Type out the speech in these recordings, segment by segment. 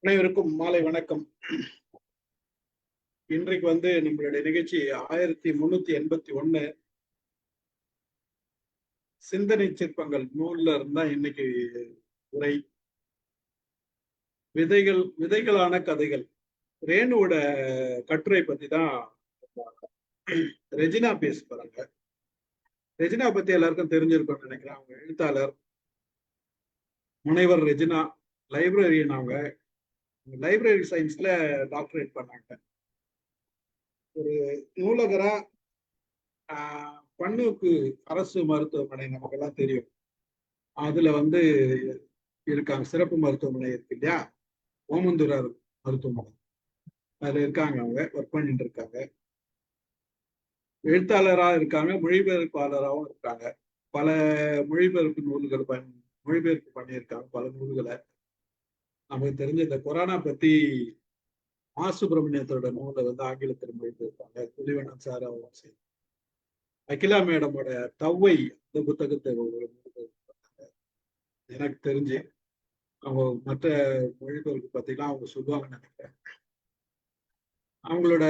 அனைவருக்கும் மாலை வணக்கம். இன்றைக்கு நம்மளுடைய நிகழ்ச்சி 1381 சிந்தனை சிற்பங்கள் நூல்ல இருந்தா இன்னைக்கு உரை. விதைகளான கதைகள். ரேணுவோட கட்டுரை பத்தி தான் ரெஜினா பேச போறாங்க. ரெஜினா பத்தி எல்லாருக்கும் தெரிஞ்சிருக்கும்னு நினைக்கிறேன். அவங்க எழுத்தாளர், முனைவர் ரெஜினா. லைப்ரரியன். அவங்க லைப்ரரி சயின்ஸ்ல டாக்டரேட் பண்ணாங்க. ஒரு நூலகரா பன்னூக்கு அரசு மருத்துவமனை நமக்கெல்லாம் தெரியும். அதுல இருக்காங்க. சிறப்பு மருத்துவமனை இருக்கு இல்லையா, ஓமந்தூரார் மருத்துவமனை, அதுல இருக்காங்க. அவங்க ஒர்க் பண்ணிட்டு இருக்காங்க. எழுத்தாளரா இருக்காங்க, மொழிபெயர்ப்பாளராகவும் இருக்காங்க. பல மொழிபெயர்ப்பு நூல்கள் மொழிபெயர்ப்பு பண்ணியிருக்காங்க, பல நூல்களை. நமக்கு தெரிஞ்ச இந்த கொரோனா பத்தி மா சுப்பிரமணியத்தோட நூலை ஆங்கிலத்தில் மொழிபெயர்ப்பாங்க. துளிவண்ணன் சார் அவங்க சரி. அகிலா மேடமோட தவ்வை அந்த புத்தகத்தை மொழிபெயர்ப்பாங்க. எனக்கு தெரிஞ்சு அவங்க மற்ற மொழிபெயர்ப்பு பத்திலாம் அவங்க சொல்லுவாங்கன்னு நினைக்கிறேன். அவங்களோட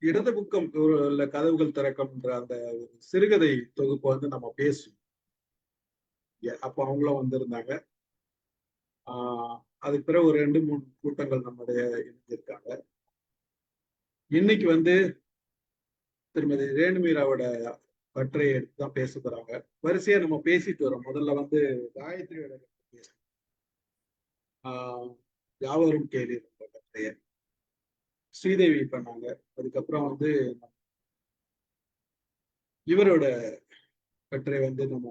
இடது பக்கம் உள்ள கதவுகள் திறக்கம்ன்ற அந்த சிறுகதை தொகுப்பு நம்ம பேசுவோம். அப்போ அவங்களும் வந்திருந்தாங்க. அதுக்கு பிறகு ஒரு 2-3 கூட்டங்கள் நம்முடைய இணைஞ்சிருக்காங்க. இன்னைக்கு திருமதி ரேணுமீராவோட கட்டுரையை எடுத்து தான் பேச போறாங்க. வரிசையா நம்ம பேசிட்டு வரோம். முதல்ல காயத்ரியோட பேசணும். யாவரும் கேள்வி கட்டுரையை ஸ்ரீதேவி பண்ணாங்க. அதுக்கப்புறம் இவரோட கட்டுரை நம்ம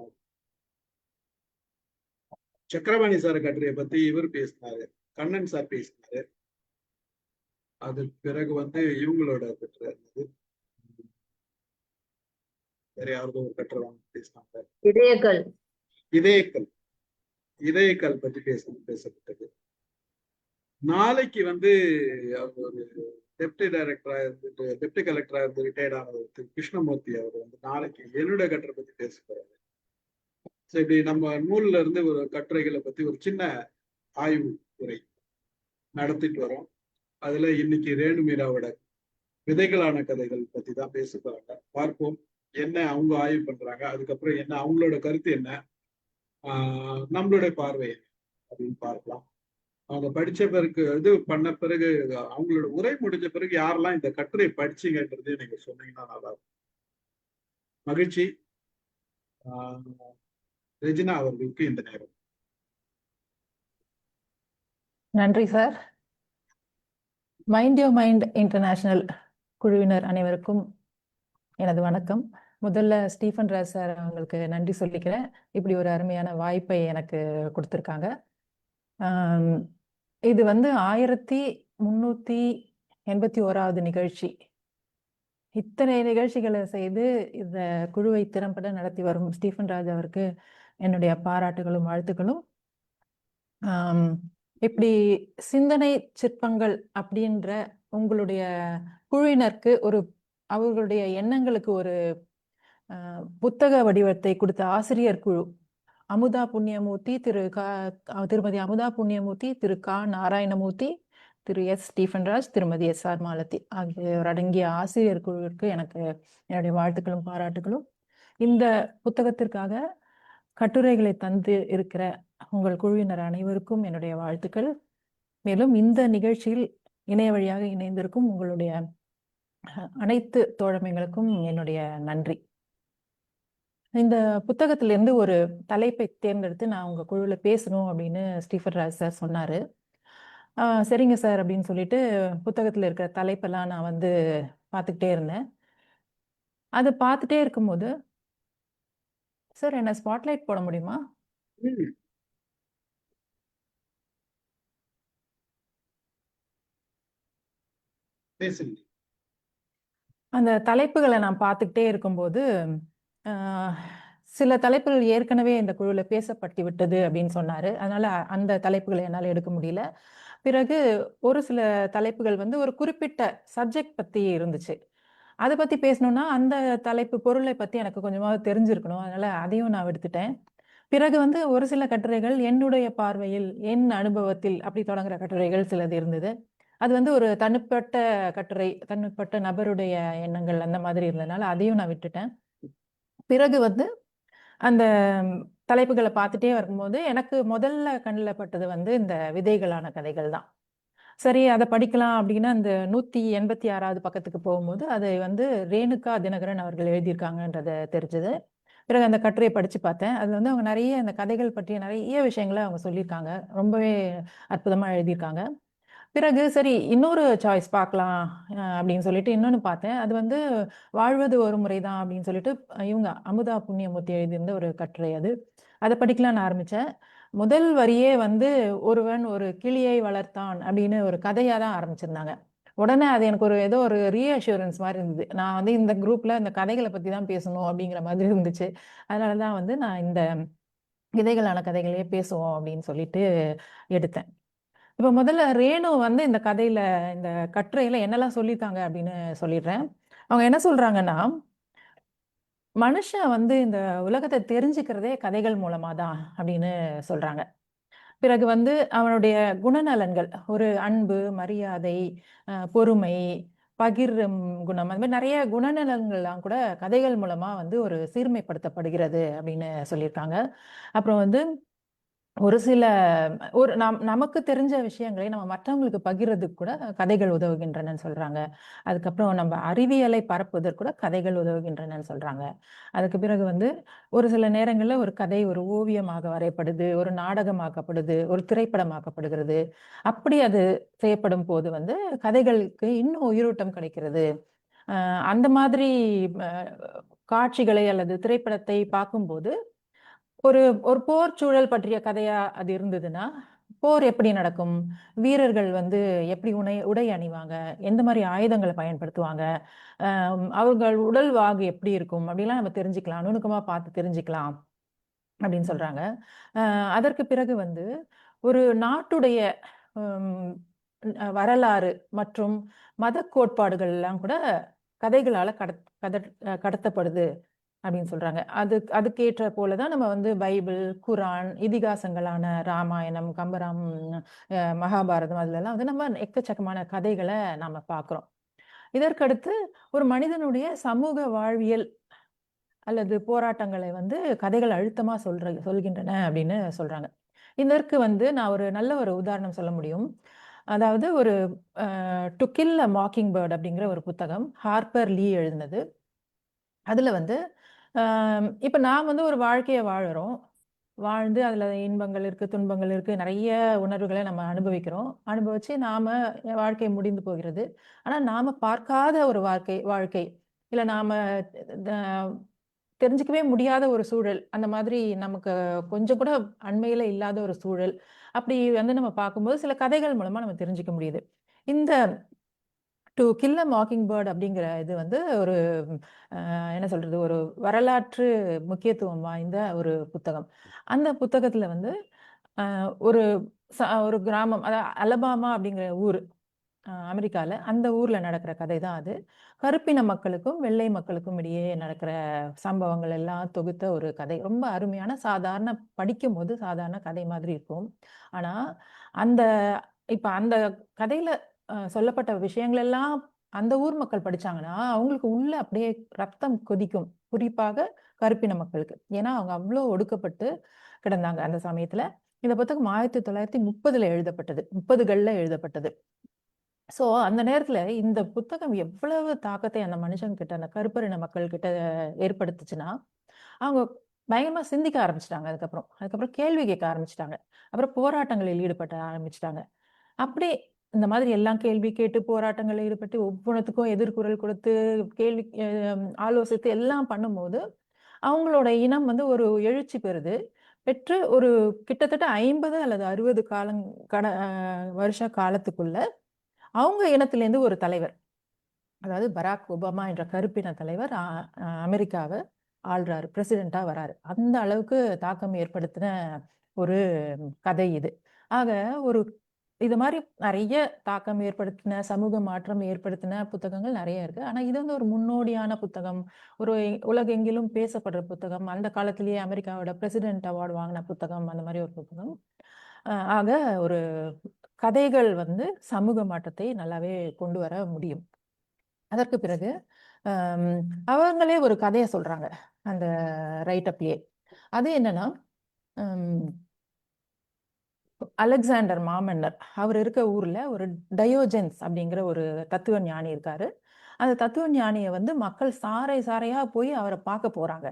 சக்கரபாணி சார் கட்டுரையை பத்தி இவர் பேசினாரு, கண்ணன் சார் பேசினாரு. அதுக்கு பிறகு இவங்களோட கட்டுரை இருந்தது. வேற யாருக்கும் ஒரு கட்டுரை பேசினாங்க. இதயக்கல் பத்தி பேசப்பட்டது. நாளைக்கு அவர் ஒரு டெப்டி டைரக்டரா இருந்துட்டு டெப்டி கலெக்டரா இருந்து ரிட்டையர்ட் ஆனவர் கிருஷ்ணமூர்த்தி அவர் நாளைக்கு என்னோட கட்டுரை பத்தி பேச போறாரு. இப்படி நம்ம நூல்ல இருந்து ஒரு கட்டுரைகளை பத்தி ஒரு சின்ன ஆய்வு உரை நடத்திட்டு வரோம். அதுல இன்னைக்கு ரேணுமீராவோட விதைகளான கதைகள் பத்தி தான் பேச போறாங்க. பார்ப்போம் என்ன அவங்க ஆய்வு பண்றாங்க, அதுக்கப்புறம் என்ன அவங்களோட கருத்து, என்ன நம்மளுடைய பார்வை அப்படின்னு பார்க்கலாம். அவங்க படிச்ச பிறகு இது பண்ண பிறகு அவங்களோட உரை முடிஞ்ச பிறகு யாரெல்லாம் இந்த கட்டுரை படிச்சீங்கன்றது நீங்க சொன்னீங்கன்னா நல்லா இருக்கும். மகிழ்ச்சி. ரெஜினா அவர்களுக்கு இந்த நேரம். நன்றி sir. Mind your mind international குழுவினர் அனைவருக்கும் எனது வணக்கம். முதல்ல ஸ்டீஃபன் ராஜ் சார் அவங்களுக்கு நன்றி சொல்லிக்கிறேன். இப்படி ஒரு அருமையான வாய்ப்பை எனக்கு கொடுத்துருக்காங்க. இது 1381வது நிகழ்ச்சி. இத்தனை நிகழ்ச்சிகளை செய்து இந்த குழுவை திறம்பட நடத்தி வரும் ஸ்டீஃபன் ராஜ் அவருக்கு என்னுடைய பாராட்டுகளும் வாழ்த்துக்களும். இப்படி சிந்தனை சிற்பங்கள் அப்படின்ற உங்களுடைய குழுவினருக்கு அவர்களுடைய எண்ணங்களுக்கு ஒரு புத்தக வடிவத்தை கொடுத்த ஆசிரியர் குழு அமுதா புண்ணியமூர்த்தி, திருமதி அமுதா புண்ணியமூர்த்தி, திரு கா நாராயணமூர்த்தி, திரு எஸ் ஸ்டீஃபன் ராஜ், திருமதி எஸ் ஆர் மாலதி ஆகியோர் அடங்கிய ஆசிரியர் குழுவிற்கு எனக்கு என்னுடைய வாழ்த்துக்களும் பாராட்டுகளும். இந்த புத்தகத்திற்காக கட்டுரைகளை தந்து இருக்கிற உங்கள் குழுவினர் அனைவருக்கும் என்னுடைய வாழ்த்துக்கள். மேலும் இந்த நிகழ்ச்சியில் இணைய வழியாக இணைந்திருக்கும் உங்களுடைய அனைத்து தோழமைகளுக்கும் என்னுடைய நன்றி. இந்த புத்தகத்திலிருந்து ஒரு தலைப்பை தேர்ந்தெடுத்து நான் உங்க குழுவில் பேசணும் அப்படின்னு ஸ்டீஃபன் ராஜ் சார் சொன்னாரு. சரிங்க சார் அப்படின்னு சொல்லிட்டு புத்தகத்தில் இருக்கிற தலைப்பெல்லாம் நான் பார்த்துக்கிட்டே இருந்தேன். அதை பார்த்துட்டே இருக்கும்போது, சார் என்ன ஸ்பாட்லைட் போட முடியுமா? அந்த தலைப்புகளை நான் பார்த்துக்கிட்டே இருக்கும்போது சில தலைப்புகள் ஏற்கனவே இந்த குழுவில் பேசப்பட்டு விட்டது அப்படின்னு சொன்னாரு. அதனால அந்த தலைப்புகளை என்னால் எடுக்க முடியல. பிறகு ஒரு சில தலைப்புகள் ஒரு குறிப்பிட்ட சப்ஜெக்ட் பத்தி இருந்துச்சு. அதை பத்தி பேசணும்னா அந்த தலைப்பு பொருளை பத்தி எனக்கு கொஞ்சமாக தெரிஞ்சிருக்கணும். அதனால அதையும் நான் எடுத்துட்டேன். பிறகு வந்து ஒரு சில கட்டுரைகள் என்னுடைய பார்வையில், என் அனுபவத்தில் அப்படி தொடங்குற கட்டுரைகள் சிலது இருந்தது. அது வந்து ஒரு தனிப்பட்ட கட்டுரை, தனிப்பட்ட நபருடைய எண்ணங்கள் அந்த மாதிரி இருந்ததுனால அதையும் நான் விட்டுட்டேன். பிறகு வந்து அந்த தலைப்புகள பார்த்துட்டே வரும்போது, எனக்கு முதல்ல கண்ல பட்டது வந்து இந்த விதைகளான கதைகள் தான். சரி அத படிக்கலாம் அப்படின்னு அந்த 186வது பக்கத்துக்கு போகும்போது, அதை வந்து ரேணுகா தினகரன் அவர்கள் எழுதியிருக்காங்கன்றது தெரிஞ்சது. பிறகு அந்த கட்டுரைய படிச்சு பார்த்தேன். அதுல வந்து அவங்க நெறைய அந்த கதைகள் பற்றிய நெறைய விஷயங்கள அவங்க சொல்லியிருக்காங்க. ரொம்பவே அற்புதமா எழுதியிருக்காங்க. பிறகு சரி இன்னொரு சாய்ஸ் பார்க்கலாம் அப்படின்னு சொல்லிட்டு இன்னொன்னு பார்த்தேன். அது வந்து வாழ்வது ஒரு முறைதான் அப்படின்னு சொல்லிட்டு இவங்க அமுதா புண்ணியமூர்த்தி எழுதியிருந்த ஒரு கட்டுரை அது. அத படிக்கலான்னு ஆரம்பிச்சேன். முதல் வரியே வந்து ஒருவன் ஒரு கிளியை வளர்த்தான் அப்படின்னு ஒரு கதையா தான் ஆரம்பிச்சிருந்தாங்க. உடனே அது எனக்கு ஒரு ஏதோ ஒரு ரீஅஷ்யூரன்ஸ் மாரி இருந்தது. நான் வந்து இந்த குரூப்ல இந்த கதைகள பத்தி தான் பேசணும் அப்படிங்கிற மாதிரி இருந்துச்சு. அதனால தான் வந்து நான் இந்த விதைகளான கதைகளையே பேசுவோம் அப்படின்னு சொல்லிட்டு எடுத்தேன். இப்ப முதல்ல ரேணு வந்து இந்த கதையில, இந்த கட்டுரையில என்னெல்லாம் சொல்லியிருக்காங்க அப்படின்னு சொல்லிடுறேன். அவங்க என்ன சொல்றாங்கன்னா, மனுஷன் வந்து இந்த உலகத்த தெரிஞ்சுக்கிறதே கதைகள் மூலமா தான் அப்படின்னு சொல்றாங்க. பிறகு வந்து அவனுடைய குணநலன்கள், ஒரு அன்பு, மரியாதை, பொறுமை, பகிரும் குணம், அந்த மாரி நெறைய குணநலன்கள்லாம் கூட கதைகள் மூலமா வந்து ஒரு சீர்மைப்படுத்தப்படுகிறது அப்படின்னு சொல்லியிருக்காங்க. அப்புறம் வந்து ஒரு சில நமக்கு தெரிஞ்ச விஷயங்களை நம்ம மற்றவங்களுக்கு பகிர்றதுக்கு கூட கதைகள் உதவுகின்றனன்னு சொல்றாங்க. அதுக்கப்புறம் நம்ம அறிவியலை பரப்புவதற்கு கூட கதைகள் உதவுகின்றனன்னு சொல்றாங்க. அதுக்கு பிறகு வந்து ஒரு சில நேரங்கள்ல ஒரு கதை ஒரு ஓவியமாக வரையப்படுது, ஒரு நாடகமாக்கப்படுது, ஒரு திரைப்படமாக்கப்படுகிறது. அப்படி அது செய்யப்படும்போது வந்து கதைகளுக்கு இன்னும் உயிரோட்டம் கிடைக்கிறது. அ அந்த மாதிரி அ காட்சிகளை அல்லது திரைப்படத்தை பார்க்கும்போது ஒரு ஒரு போர் சூழல் பற்றிய கதையா அது இருந்ததுன்னா, போர் எப்படி நடக்கும்? வீரர்கள் வந்து எப்படி உடை அணிவாங்க? எந்த மாரி ஆயுதங்கள பயன்படுத்துவாங்க? அவர்கள் உடல் வாகு எப்படி இருக்கும்? அப்படிலாம் நம்ம தெரிஞ்சுக்கலாம். நுணுக்கமா பார்த்து தெரிஞ்சுக்கலாம் அப்படின்னு சொல்றாங்க. அ அதற்கு பிறகு வந்து ஒரு நாட்டுடைய ம் வரலாறு மற்றும் மதக் கோட்பாடுகள் எல்லாம் கூட கதைகளால கடத்தப்படுது. அப்படின்னு சொல்றாங்க. அதுக்கேற்ற போல தான் நம்ம வந்து பைபிள், குரான், இதிகாசங்களான ராமாயணம், மகாபாரதம் அதுலலாம் வந்து நம்ம எக்கச்சக்கமான கதைகள நாம பார்க்குறோம். இதற்கடுத்து ஒரு மனிதனுடைய சமூக வாழ்வியல் அல்லது போராட்டங்களை வந்து கதைகள் அழுத்தமா சொல்கின்றன அப்படின்னு சொல்றாங்க. இதற்கு வந்து நான் ஒரு நல்ல ஒரு உதாரணம் சொல்ல முடியும். அதாவது ஒரு "to kill a mockingbird" அப்படிங்கிற ஒரு புத்தகம். ஹார்ப்பர் லீ எழுதினது. அதுல வந்து இப்ப நான் வந்து ஒரு வாழ்க்கைய வாழுறோம். வாழ்ந்து அதுல இன்பங்கள் இருக்கு, துன்பங்கள் இருக்கு. நெறைய உணர்வுகள நம்ம அனுபவிக்கிறோம். அனுபவிச்சு நாம வாழ்க்கை முடிந்து போகிறது. ஆனா நாம பார்க்காத ஒரு வாழ்க்கை. இல்ல நாம த தெரிஞ்சுக்கவே முடியாத ஒரு சூழல். அந்த மாதிரி நமக்கு கொஞ்சம் கூட அண்மையில இல்லாத ஒரு சூழல். அப்படி வந்து நம்ம பார்க்கும்போது சில கதைகள் மூலமா நம்ம தெரிஞ்சுக்க முடியுது. இந்த "to kill a mockingbird" அப்படிங்கிற இது வந்து ஒரு என்ன சொல்றது? ஒரு வரலாற்று முக்கியத்துவம் வாய்ந்த ஒரு புத்தகம். அந்த புத்தகத்துல வந்து ஒரு ஒரு கிராமம் அலபாமா அப்படிங்கிற ஊரு. அமெரிக்கால. அந்த ஊர்ல நடக்கிற கதை தான் அது. கருப்பின மக்களுக்கும், வெள்ளை மக்களுக்கும் இடையே நடக்கிற சம்பவங்கள் எல்லாம் தொகுத்த ஒரு கதை. ரொம்ப அருமையான படிக்கும்போது சாதாரண கதை மாதிரி இருக்கும். ஆனா, அந்த இப்ப அந்த கதையில சொல்லப்பட்ட விஷயங்கள் எல்லாம் அந்த ஊர் மக்கள் படிச்சாங்கன்னா, அவங்களுக்கு உள்ள அப்படியே ரத்தம் கொதிக்கும். குறிப்பாக கருப்பின மக்களுக்கு. ஏன்னா, அவங்க அவ்ளோ ஒடுக்கப்பட்டு கிடந்தாங்க அந்த சமயத்துல. இந்த புத்தகம் 1930ல எழுதப்பட்டது. 30கள்ல எழுதப்பட்டது. ஸோ, அந்த நேரத்துல இந்த புத்தகம் எவ்வளவு தாக்கத்தை அந்த மனுஷங்க கிட்ட, அந்த கருப்பரின மக்கள் கிட்ட ஏற்படுத்துச்சுன்னா, அவங்க பயங்கரமா சிந்திக்க ஆரம்பிச்சுட்டாங்க அதுக்கப்புறம். அதுக்கப்புறம் கேள்வி கேட்க ஆரம்பிச்சுட்டாங்க. அப்புறம் போராட்டங்களில் ஈடுபட ஆரம்பிச்சுட்டாங்க. அப்படி இந்த மாதிரி எல்லாம் கேள்வி கேட்டு போராட்டங்கள்ல ஈடுபட்டு ஒவ்வொன்னுத்துக்கும் எதிர்குரல் கொடுத்து, கேள்வி ஆலோசித்து எல்லாம் பண்ணும்போது, அவங்களோட இனம் வந்து ஒரு எழுச்சி பெறுது. பெற்று ஒரு கிட்டத்தட்ட 50 அல்லது 60 கட அ வருஷ காலத்துக்குள்ள அவங்க இனத்திலேருந்து ஒரு தலைவர். அதாவது பராக் ஒபாமா என்ற கருப்பின தலைவர் அமெரிக்காவ ஆள்றாரு. பிரசிடென்ட்டா வராரு. அந்த அளவுக்கு தாக்கம் ஏற்படுத்தின ஒரு கதை இது. ஆக ஒரு இது மாதிரி நிறைய தாக்கம் ஏற்படுத்தின, சமூக மாற்றம் ஏற்படுத்தின புத்தகங்கள் நிறைய இருக்கு. ஆனா இது வந்து ஒரு முன்னோடியான புத்தகம். ஒரு உலகெங்கிலும் பேசப்படுற புத்தகம். அந்த காலத்திலேயே அமெரிக்காவோட பிரசிடென்ட் அவார்டு வாங்கின புத்தகம். அந்த மாதிரி ஒரு புத்தகம். ஆக ஒரு கதைகள் வந்து சமூக மாற்றத்தை நல்லாவே கொண்டு வர முடியும். அதற்கு பிறகு அம், அவங்களே ஒரு கதையை சொல்றாங்க அந்த ரைட்டப்லயே. அது என்னன்னா, அலெக்சாண்டர் மாமன்னர் அவர் இருக்க ஊர்ல ஒரு டயோஜென்ஸ் அப்படிங்கிற ஒரு தத்துவ ஞானி இருக்காரு. அந்த தத்துவ ஞானியை வந்து மக்கள் சாறை சாறையா போய் அவரை பார்க்க போறாங்க.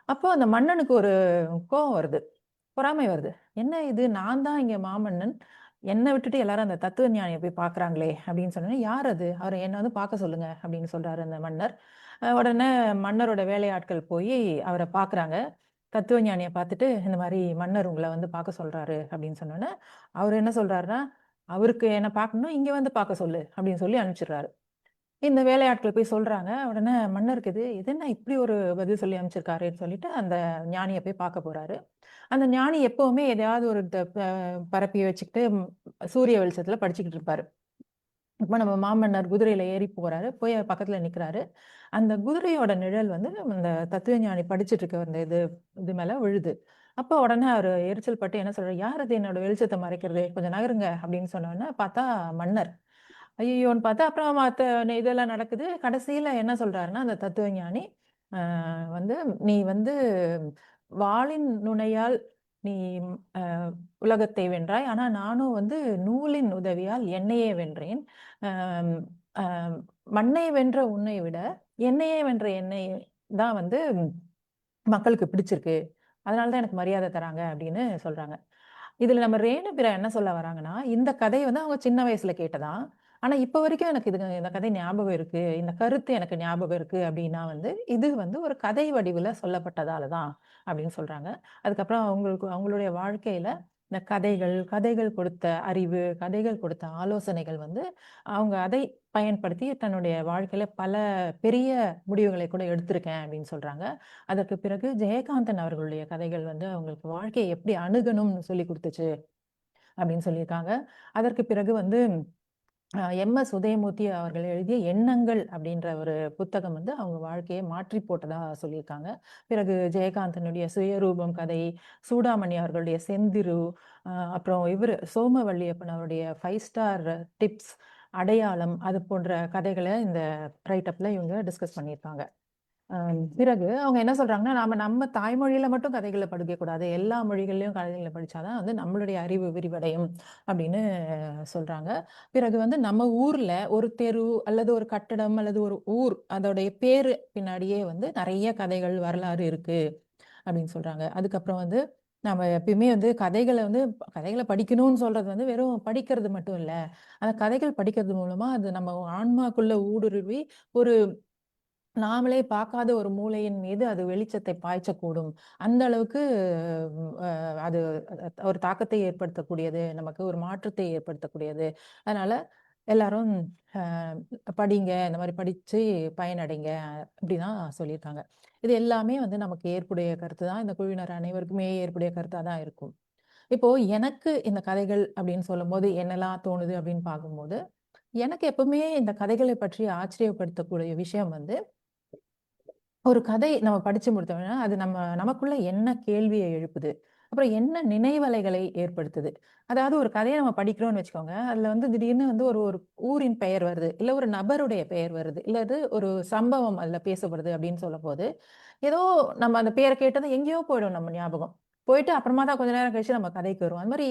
அப்போ அந்த மன்னனுக்கு ஒரு கோவம் வருது, பொறாமை வருது. என்ன இது, நான் தான் இங்க மாமன்னன், என்னை விட்டுட்டு எல்லாரும் அந்த தத்துவ ஞானியை போய் பார்க்கறாங்களே அப்படின்னு சொன்னோன்னே, யார் அது, அவரை என்ன வந்து பார்க்க சொல்லுங்க அப்படின்னு சொல்றாரு அந்த மன்னர். உடனே மன்னரோட வேலையாட்கள் போய் அவரை பார்க்கறாங்க. தத்துவ ஞானியை பார்த்துட்டு, இந்த மாதிரி மன்னர் உங்களை வந்து பார்க்க சொல்றாரு அப்படின்னு சொன்னோன்னே, அவர் என்ன சொல்றாருன்னா, அவருக்கு என்ன பார்க்கணும்னா இங்க வந்து பார்க்க சொல்லு அப்படின்னு சொல்லி அனுப்பிச்சிடுறாரு. இந்த வேலையாட்கள் போய் சொல்றாங்க. உடனே மன்னருக்கு இது என்ன இப்படி ஒரு பதில் சொல்லி அனுப்பிச்சிருக்காருன்னு சொல்லிட்டு அந்த ஞானியை போய் பார்க்க போறாரு. அந்த ஞானி எப்பவுமே எதையாவது ஒரு பரப்பி வச்சுக்கிட்டு சூரிய வெளிச்சத்துல படிச்சுக்கிட்டு இருப்பாரு. இப்ப நம்ம மாமன்னர் குதிரையில ஏறி போறாரு. போய் அவர் பக்கத்துல நிக்கிறாரு. அந்த குதிரையோட நிழல் வந்து அந்த தத்துவஞானி படிச்சுட்டு இருக்க அந்த இது மேல விழுது. அப்போ உடனே அவரு எரிச்சல் பட்டு என்ன சொல்றாரு, "யார் அது என்னோட வெளிச்சத்த மறைக்கிறது? கொஞ்சம் நகருங்க" அப்படின்னு சொன்ன உடனே பார்த்தா மன்னர். ஐயய்யோன்னு பார்த்தா அப்புறம் மத்த இதெல்லாம் நடக்குது. கடைசியில என்ன சொல்றாருன்னா, அந்த தத்துவஞானி அ வந்து, "நீ வந்து வாளின் நுனையால் நீ அ உலகத்தை வென்றாய். ஆனா நானும் வந்து நூலின் உதவியால் என்னையே வென்றேன். அம் அ மண்ணை வென்ற உன்னை விட, என்னையே வென்ற என்னை தான் வந்து மக்களுக்கு பிடிச்சிருக்கு. அதனால தான் எனக்கு மரியாதை தராங்க" அப்படின்னு சொல்றாங்க. இதுல நம்ம ரேணுபிரா என்ன சொல்ல வராங்கன்னா, இந்த கதை வந்து அவங்க சின்ன வயசுல கேட்டதாம். ஆனா இப்ப வரைக்கும் எனக்கு இந்த கதை ஞாபகம் இருக்கு. இந்த கருத்து எனக்கு ஞாபகம் இருக்கு அப்படின்னா வந்து, இது வந்து ஒரு கதை வடிவில சொல்லப்பட்டதால தான் அப்படின்னு சொல்றாங்க. அதுக்கப்புறம் அவங்களுடைய வாழ்க்கையில இந்த கதைகள், கதைகள் கொடுத்த அறிவு, கதைகள் கொடுத்த ஆலோசனைகள் வந்து, அவங்க அதை பயன்படுத்தி தன்னுடைய வாழ்க்கையில பல பெரிய முடிவுகளை கூட எடுத்திருக்கேன் அப்படின்னு சொல்றாங்க. அதற்கு பிறகு ஜெயகாந்தன் அவர்களுடைய கதைகள் வந்து அவங்களுக்கு வாழ்க்கையை எப்படி அணுகணும்னு சொல்லிக் குடுத்துச்சு அப்படின்னு சொல்லியிருக்காங்க. அதற்கு பிறகு வந்து எம்.எஸ். உதயமூர்த்தி அவர்கள் எழுதிய எண்ணங்கள் அப்படின்ற ஒரு புத்தகம் வந்து அவங்க வாழ்க்கையை மாற்றி போட்டதா சொல்லியிருக்காங்க. பிறகு ஜெயகாந்தனுடைய சுயரூபம் கதை, சூடாமணி அவர்களுடைய செந்திரு, அப்புறம் இவரு சோமவல்லியப்பன் அவருடைய 5 ஸ்டார் டிப்ஸ், அடையாளம் அது போன்ற கதைகள இந்த ரைட் அப்ல இவங்க டிஸ்கஸ் பண்ணியிருக்காங்க. பிறகு அவங்க என்ன சொல்றாங்கன்னா, நாம நம்ம தாய்மொழியில மட்டும் கதைகள படிக்கக்கூடாது. எல்லா மொழிகள்லயும் கதைகள படிச்சா தான் வந்து நம்மளுடைய அறிவு விரிவடையும் அப்படின்னு சொல்றாங்க. பிறகு வந்து நம்ம ஊர்ல ஒரு தெரு அல்லது ஒரு கட்டடம் அல்லது ஒரு ஊர் அதோடைய பேரு பின்னாடியே வந்து நெறைய கதைகள், வரலாறு இருக்கு அப்படின்னு சொல்றாங்க. அதுக்கப்புறம் வந்து நம்ம எப்பயுமே வந்து கதைகள படிக்கணும்னு சொல்றது வந்து வெறும் படிக்கிறது மட்டும் இல்ல. அந்த கதைகள் படிக்கிறது மூலமா அது நம்ம ஆன்மாக்குள்ள ஊடுருவி ஒரு நாமளே பார்க்காத ஒரு மூலையின் மீது அது வெளிச்சத்தை பாய்ச்சக்கூடும். அந்த அளவுக்கு அது ஒரு தாக்கத்தை ஏற்படுத்தக்கூடியது. நமக்கு ஒரு மாற்றத்தை ஏற்படுத்தக்கூடியது. அதனால எல்லாரும் அ படிங்க. இந்த மாரி படிச்சு பயனடைங்க. இப்படிதான் சொல்லியிருக்காங்க. இது எல்லாமே வந்து நமக்கு ஏற்புடைய கருத்து தான். இந்த குழுவினர் அனைவருக்குமே ஏற்புடைய கருத்தா தான் இருக்கும். இப்போ எனக்கு இந்த கதைகள் அப்படின்னு சொல்லும்போது என்னெல்லாம் தோணுது அப்படின்னு பார்க்கும்போது, எனக்கு எப்பவுமே இந்த கதைகளை பற்றி ஆச்சரியப்படுத்தக்கூடிய விஷயம் வந்து ஒரு கதை நம்ம படிச்சு முடித்தோம்னா, அது நமக்குள்ள என்ன கேள்விய எழுப்புது? அப்புறம் என்ன நினைவலைகளை ஏற்படுத்துது? அதாவது ஒரு கதைய நம்ம படிக்கிறோம்னு வச்சுக்கோங்க. அதுல வந்து திடீர்னு வந்து ஒரு ஒரு ஊரின் பெயர் வருது. இல்ல ஒரு நபருடைய பெயர் வருது. இல்ல ஒரு சம்பவம் அதுல பேசப்படுது அப்படின்னு சொல்லும்போது, ஏதோ நம்ம அந்த பேர கேட்டதும் எங்கேயோ போயிடும் நம்ம ஞாபகம். போயிட்டு அப்புறமா தான் கொஞ்ச நேரம் கழிச்சு நம்ம கதைக்கு வருவோம். அந்த மாரி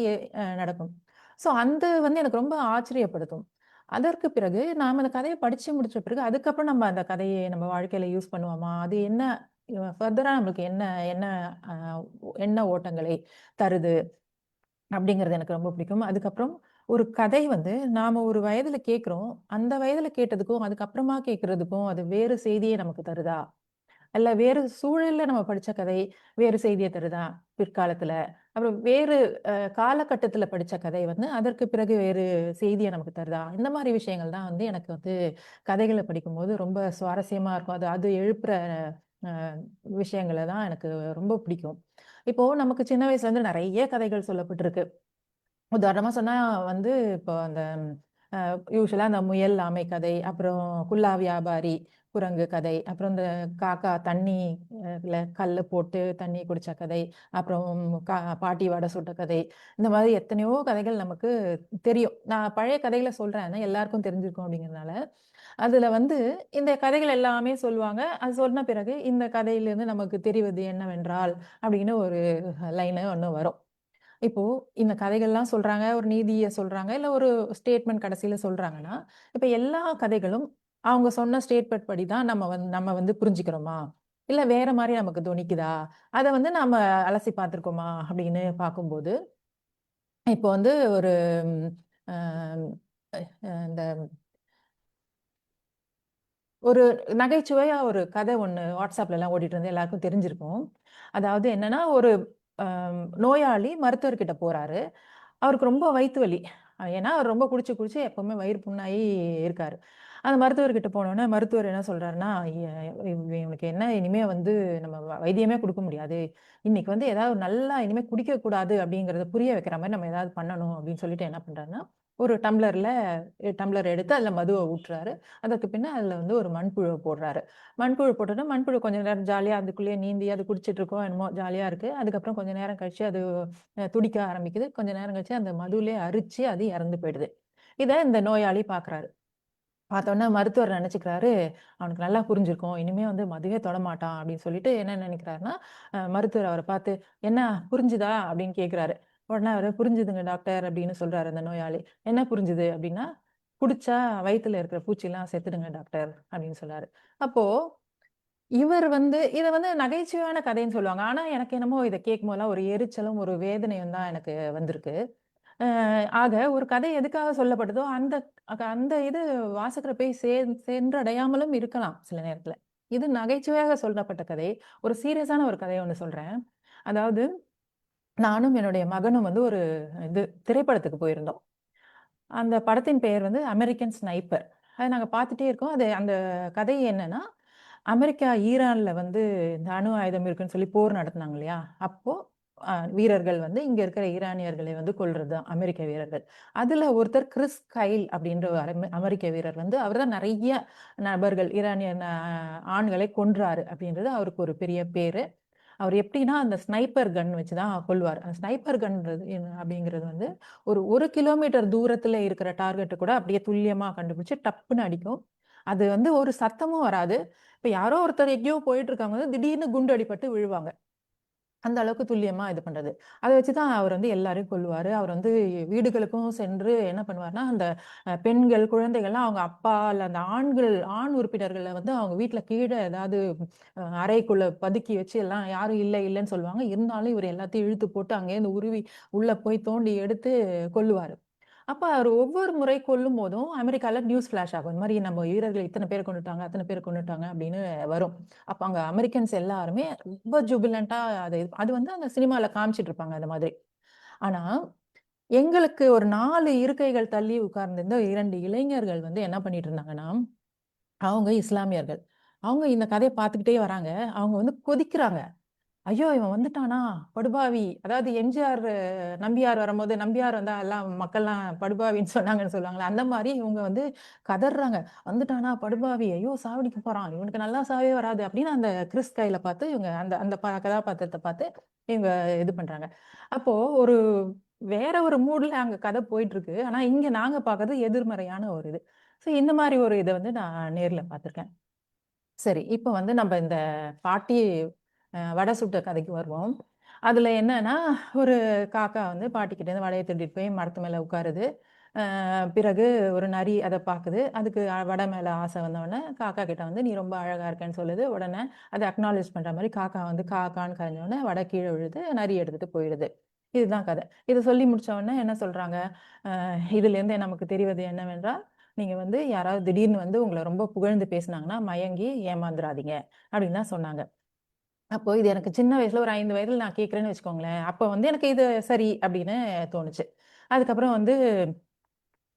நடக்கும். ஸோ அந்த வந்து எனக்கு ரொம்ப ஆச்சரியப்படுத்தும். அதற்கு பிறகு நாம அந்த கதைய படிச்சு முடிச்ச பிறகு, அதுக்கப்புறம் நம்ம அந்த கதைய நம்ம வாழ்க்கையில யூஸ் பண்ணுவோமா? அது என்ன ஃபர்தரா நம்மளுக்கு என்ன என்ன அ எண்ண ஓட்டங்களை தருது? அப்படிங்கிறது எனக்கு ரொம்ப பிடிக்கும். அதுக்கப்புறம் ஒரு கதை வந்து நாம ஒரு வயதுல கேட்கிறோம். அந்த வயதுல கேட்டதுக்கும், அதுக்கப்புறமா கேட்கிறதுக்கும் அது வேறு செய்திய நமக்கு தருதா? அல்ல வேறு சூழல்ல நம்ம படிச்ச கதை வேறு செய்திய தருதா பிற்காலத்துல? அப்புறம் வேறு காலகட்டத்துல படிச்ச கதை வந்து அதற்கு பிறகு வேறு செய்திய நமக்கு தருதா? இந்த மாரி விஷயங்கள் தான் வந்து எனக்கு வந்து கதைகள படிக்கும்போது ரொம்ப சுவாரஸ்யமா இருக்கும். அது அது எழுப்புற அ விஷயங்கள தான் எனக்கு ரொம்ப பிடிக்கும். இப்போ நமக்கு சின்ன வயசுல இருந்து நெறைய கதைகள் சொல்லப்பட்டிருக்கு. உதாரணமா சொன்னா வந்து இப்போ அந்த யூஸ்வலா அந்த முயல் ஆமை கதை, அப்புறம் குல்லா வியாபாரி குரங்கு கதை, அப்புறம் இந்த காக்கா தண்ணி கல்லு போட்டு தண்ணி குடிச்ச கதை, அப்புறம் பாட்டி வடை சுட்ட கதை, இந்த மாதிரி எத்தனையோ கதைகள் நமக்கு தெரியும். நான் பழைய கதைகளை சொல்றேன், ஆனா எல்லாருக்கும் தெரிஞ்சிருக்கும் அப்படிங்கிறதுனால. அதுல வந்து இந்த கதைகள் எல்லாமே சொல்லுவாங்க. அது சொன்ன பிறகு இந்த கதையிலிருந்து நமக்கு தெரிவது என்னவென்றால் அப்படின்னு ஒரு லைனு ஒண்ணு வரும். இப்போ இந்த கதைகள்லாம் சொல்றாங்க, ஒரு நீதிய சொல்றாங்க, இல்ல ஒரு ஸ்டேட்மெண்ட் கடைசியில சொல்றாங்கன்னா, இப்ப எல்லா கதைகளும் அவங்க சொன்ன ஸ்டேட்மெண்ட் படி தான் நம்ம வந்து புரிஞ்சுக்கிறோமா? இல்ல வேற மாரி நமக்கு தொனிக்குதா? அத வந்து நாம அலசி பார்த்துருக்கோமா? அப்படின்னு பார்க்கும்போது, இப்போ வந்து ஒரு ம் அ இந்த ஒரு நகைச்சுவையா ஒரு கதை ஒண்ணு WhatsAppலலாம் ஓடிட்டு இருந்து எல்லாருக்கும் தெரிஞ்சிருக்கும். அதாவது என்னன்னா, ஒரு நோயாளி மருத்துவர்கிட்ட போறாரு. அவருக்கு ரொம்ப வயித்து வலி. ஏன்னா, அவர் ரொம்ப குடிச்சு, குடிச்சு எப்பவுமே வயிறு புண்ணாகி இருக்காரு. அந்த மருத்துவர்கிட்ட போனோனே, மருத்துவர் என்ன சொல்றாருன்னா, இவனுக்கு என்ன இனிமே வந்து நம்ம வைத்தியமே குடுக்க முடியாது. இன்னைக்கு வந்து ஏதாவது நல்லா இனிமே குடிக்கக்கூடாது அப்படிங்கிறத புரிய வைக்கிற மாரி நம்ம ஏதாவது பண்ணணும் அப்படின்னு சொல்லிட்டு என்ன பண்றாருன்னா, ஒரு டம்ளர் எடுத்து அதில மதுவ ஊற்றுறாரு. அதற்கு பின்ன அதில வந்து ஒரு மண்புழுவ போடுறாரு. மண்புழு போட்டோனே, மண்புழு கொஞ்ச நேரம் ஜாலியா அதுக்குள்ளேயே நீந்தி அது குடிச்சிட்டு இருக்கும். என்னமோ ஜாலியா இருக்கு. அதுக்கப்புறம் கொஞ்ச நேரம் கழிச்சு அது துடிக்க ஆரம்பிக்குது. கொஞ்ச நேரம் கழிச்சு அந்த மதுவிலே அரிச்சு அது இறந்து போயிடுது. இத இந்த நோயாளி பார்க்குறாரு. பார்த்தோன்னே மருத்துவர் நெனச்சுக்கிறாரு, அவனுக்கு நல்லா புரிஞ்சிருக்கும். இனிமே வந்து மதுவே தொடமாட்டான் அப்படின்னு சொல்லிட்டு என்ன நெனைக்கிறாருன்னா, மருத்துவர் அவர பார்த்து, "என்ன புரிஞ்சுதா?" அப்படின்னு கேட்கிறாரு. உடனே அவரு, "புரிஞ்சுதுங்க டாக்டர்" அப்படின்னு சொல்றாரு அந்த நோயாளி. "என்ன புரிஞ்சுது?" அப்படின்னா, "குடிச்சா வயித்துல இருக்கிற பூச்சிலாம் செத்துடுங்க டாக்டர்" அப்படின்னு சொல்றாரு. அப்போ இவர் வந்து இத வந்து நகைச்சுவையான கதைன்னு சொல்லுவாங்க. ஆனா எனக்கு என்னமோ இத கேட்கும்போதெல்லாம் ஒரு எரிச்சலும், ஒரு வேதனையும் தான் எனக்கு வந்திருக்கு. ஆக ஒரு கதை எதுக்காக சொல்லப்படுதோ, அந்த இது வாசகர போய் சென்றடையாமலும் இருக்கலாம் சில நேரத்துல. இது நகைச்சுவையாக சொல்லப்பட்ட கதை. ஒரு சீரியஸான ஒரு கதை ஒண்ணு சொல்றேன். அதாவது நானும் என்னுடைய மகனும் வந்து ஒரு இது திரைப்படத்துக்கு போயிருந்தோம். அந்த படத்தின் பெயர் வந்து அமெரிக்கன் ஸ்னைப்பர். அத நாங்க பார்த்துட்டே இருக்கோம். அந்த கதை என்னன்னா, அமெரிக்கா ஈரான்ல வந்து இந்த அணு ஆயுதம் இருக்குன்னு சொல்லி போர் நடத்துனாங்க இல்லையா? அப்போ வீரர்கள் வந்து இங்க இருக்கிற ஈரானியர்களை வந்து கொல்றது தான் அமெரிக்க வீரர்கள். அதுல ஒருத்தர் கிறிஸ் கைல் அப்படின்ற ஒரு அமெரிக்க வீரர் வந்து அவர் தான் நெறைய நபர்கள் ஈரானிய ஆண்களை கொன்றாரு அப்படின்றது அவருக்கு ஒரு பெரிய பேரு. அவர் எப்படின்னா, அந்த ஸ்னைப்பர் கன் வச்சு தான் கொல்லுவாரு. அந்த ஸ்னைப்பர் கன்றது அப்படிங்கிறது வந்து ஒரு 1 கிலோமீட்டர் தூரத்துல இருக்கிற டார்கெட்ட கூட அப்படியே துல்லியமா கண்டுபிடிச்சு டப்புன்னு அடிக்கும். அது வந்து ஒரு சத்தமும் வராது. இப்ப யாரோ ஒருத்தர் எங்கேயோ போயிட்டு இருக்காங்க, திடீர்னு குண்டு அடிபட்டு விழுவாங்க. அந்த அளவுக்கு துல்லியமா இது பண்றது. அத வச்சு தான் அவர் வந்து எல்லாரையும் கொல்லுவாரு. அவர் வந்து வீடுகளுக்கும் சென்று என்ன பண்ணுவாருன்னா, அந்த பெண்கள், குழந்தைகள்லாம் அவங்க அப்பா இல்ல அந்த ஆண் உறுப்பினர்கள வந்து அவங்க வீட்ல கீழ ஏதாவது அறைக்குள்ள பதுக்கி வச்சு எல்லாம் யாரும் இல்லன்னு சொல்லுவாங்க. இருந்தாலும் இவரு எல்லாத்தையும் இழுத்து போட்டு அங்கேருந்து உருவி உள்ள போய் தோண்டி எடுத்து கொல்லுவாரு. அப்ப அவரு ஒவ்வொரு முறை கொல்லும்போதும் அமெரிக்கால நியூஸ் ஃபிளாஷ் ஆகும். இந்த மாரி நம்ம வீரர்கள் இத்தன பேர கொன்னுட்டாங்க, அத்தன பேர கொன்னுட்டாங்க அப்படின்னு வரும். அப்ப அங்க அமெரிக்கன்ஸ் எல்லாருமே ரொம்ப ஜுபிலன்ட்டா அது வந்து அந்த சினிமால காமிச்சிட்டு இருப்பாங்க அந்த மாதிரி. ஆனா, எங்களுக்கு ஒரு 4 இருக்கைகள் தள்ளி உட்கார்ந்திருந்த 2 இளைஞர்கள் வந்து என்ன பண்ணிட்டு இருந்தாங்கன்னா, அவங்க இஸ்லாமியர்கள். அவங்க இந்த கதைய பார்த்துக்கிட்டே வராங்க. அவங்க வந்து கொதிக்கிறாங்க. ஐயோ! இவன் வந்துட்டானா? படுபாவி. அதாவது எம்ஜிஆர் நம்பியார் வரும்போது, நம்பியார் வந்தா எல்லாம் மக்கள்லாம் படுபாவின்னு சொன்னாங்கன்னு சொல்லுவாங்கல்ல. அந்த மாரி இவங்க வந்து கதர்றாங்க. வந்துட்டானா படுபாவி. ஐயோ! சாவடிக்க போறான். இவனுக்கு நல்லா சாவே வராது. அப்படின்னு அந்த கிறிஸ் கைல பார்த்து இவங்க அந்த அந்த கதாபாத்திரத்த பார்த்து இவங்க இது பண்றாங்க. அப்போ ஒரு வேற ஒரு மூட்ல அங்க கதை போயிட்டுருக்கு. ஆனா இங்க நாங்க பார்க்கறது எதிர்மறையான ஒரு இது. ஸோ இந்த மாரி ஒரு இத வந்து நான் நேர்ல பார்த்துருக்கேன். சரி. இப்ப வந்து நம்ப இந்த பாட்டி வடை சுட்ட கதைக்கு வருவோம். அதுல என்னன்னா, ஒரு காக்கா வந்து பாட்டிக்கிட்டேருந்து வடைய திருடிட்டு போய் மரத்து மேல உட்காருது. பிறகு ஒரு நரி அத பாக்குது. அதுக்கு வடை மேல ஆசை வந்தவுடனே, காக்கா கிட்ட வந்து, "நீ ரொம்ப அழகா இருக்கன்னு" சொல்லுது. உடனே அத அக்னாலெட்ஜ் பண்ற மாரி காக்கா வந்து கான்னு கரைஞ்ச வடை கீழ விழுது. நரி எடுத்துட்டு போயிடுது. இதுதான் கதை. இத சொல்லி முடிச்ச உடனே என்ன சொல்றாங்க, "இதிலிருந்து நமக்கு தெரிவது என்னவென்றால், நீங்க வந்து யாராவது திடீர்னு வந்து உங்கள ரொம்ப புகழ்ந்து பேசுனாங்கன்னா, மயங்கி ஏமாந்துராதீங்க." அப்படின்னு தான் சொன்னாங்க. அப்போ இது எனக்கு சின்ன வயசுல ஒரு 5 வயதுல நான் கேட்கிறேன்னு வச்சுக்கோங்களேன். அப்ப வந்து எனக்கு இது சரி அப்படின்னு தோணுச்சு. அதுக்கப்புறம் வந்து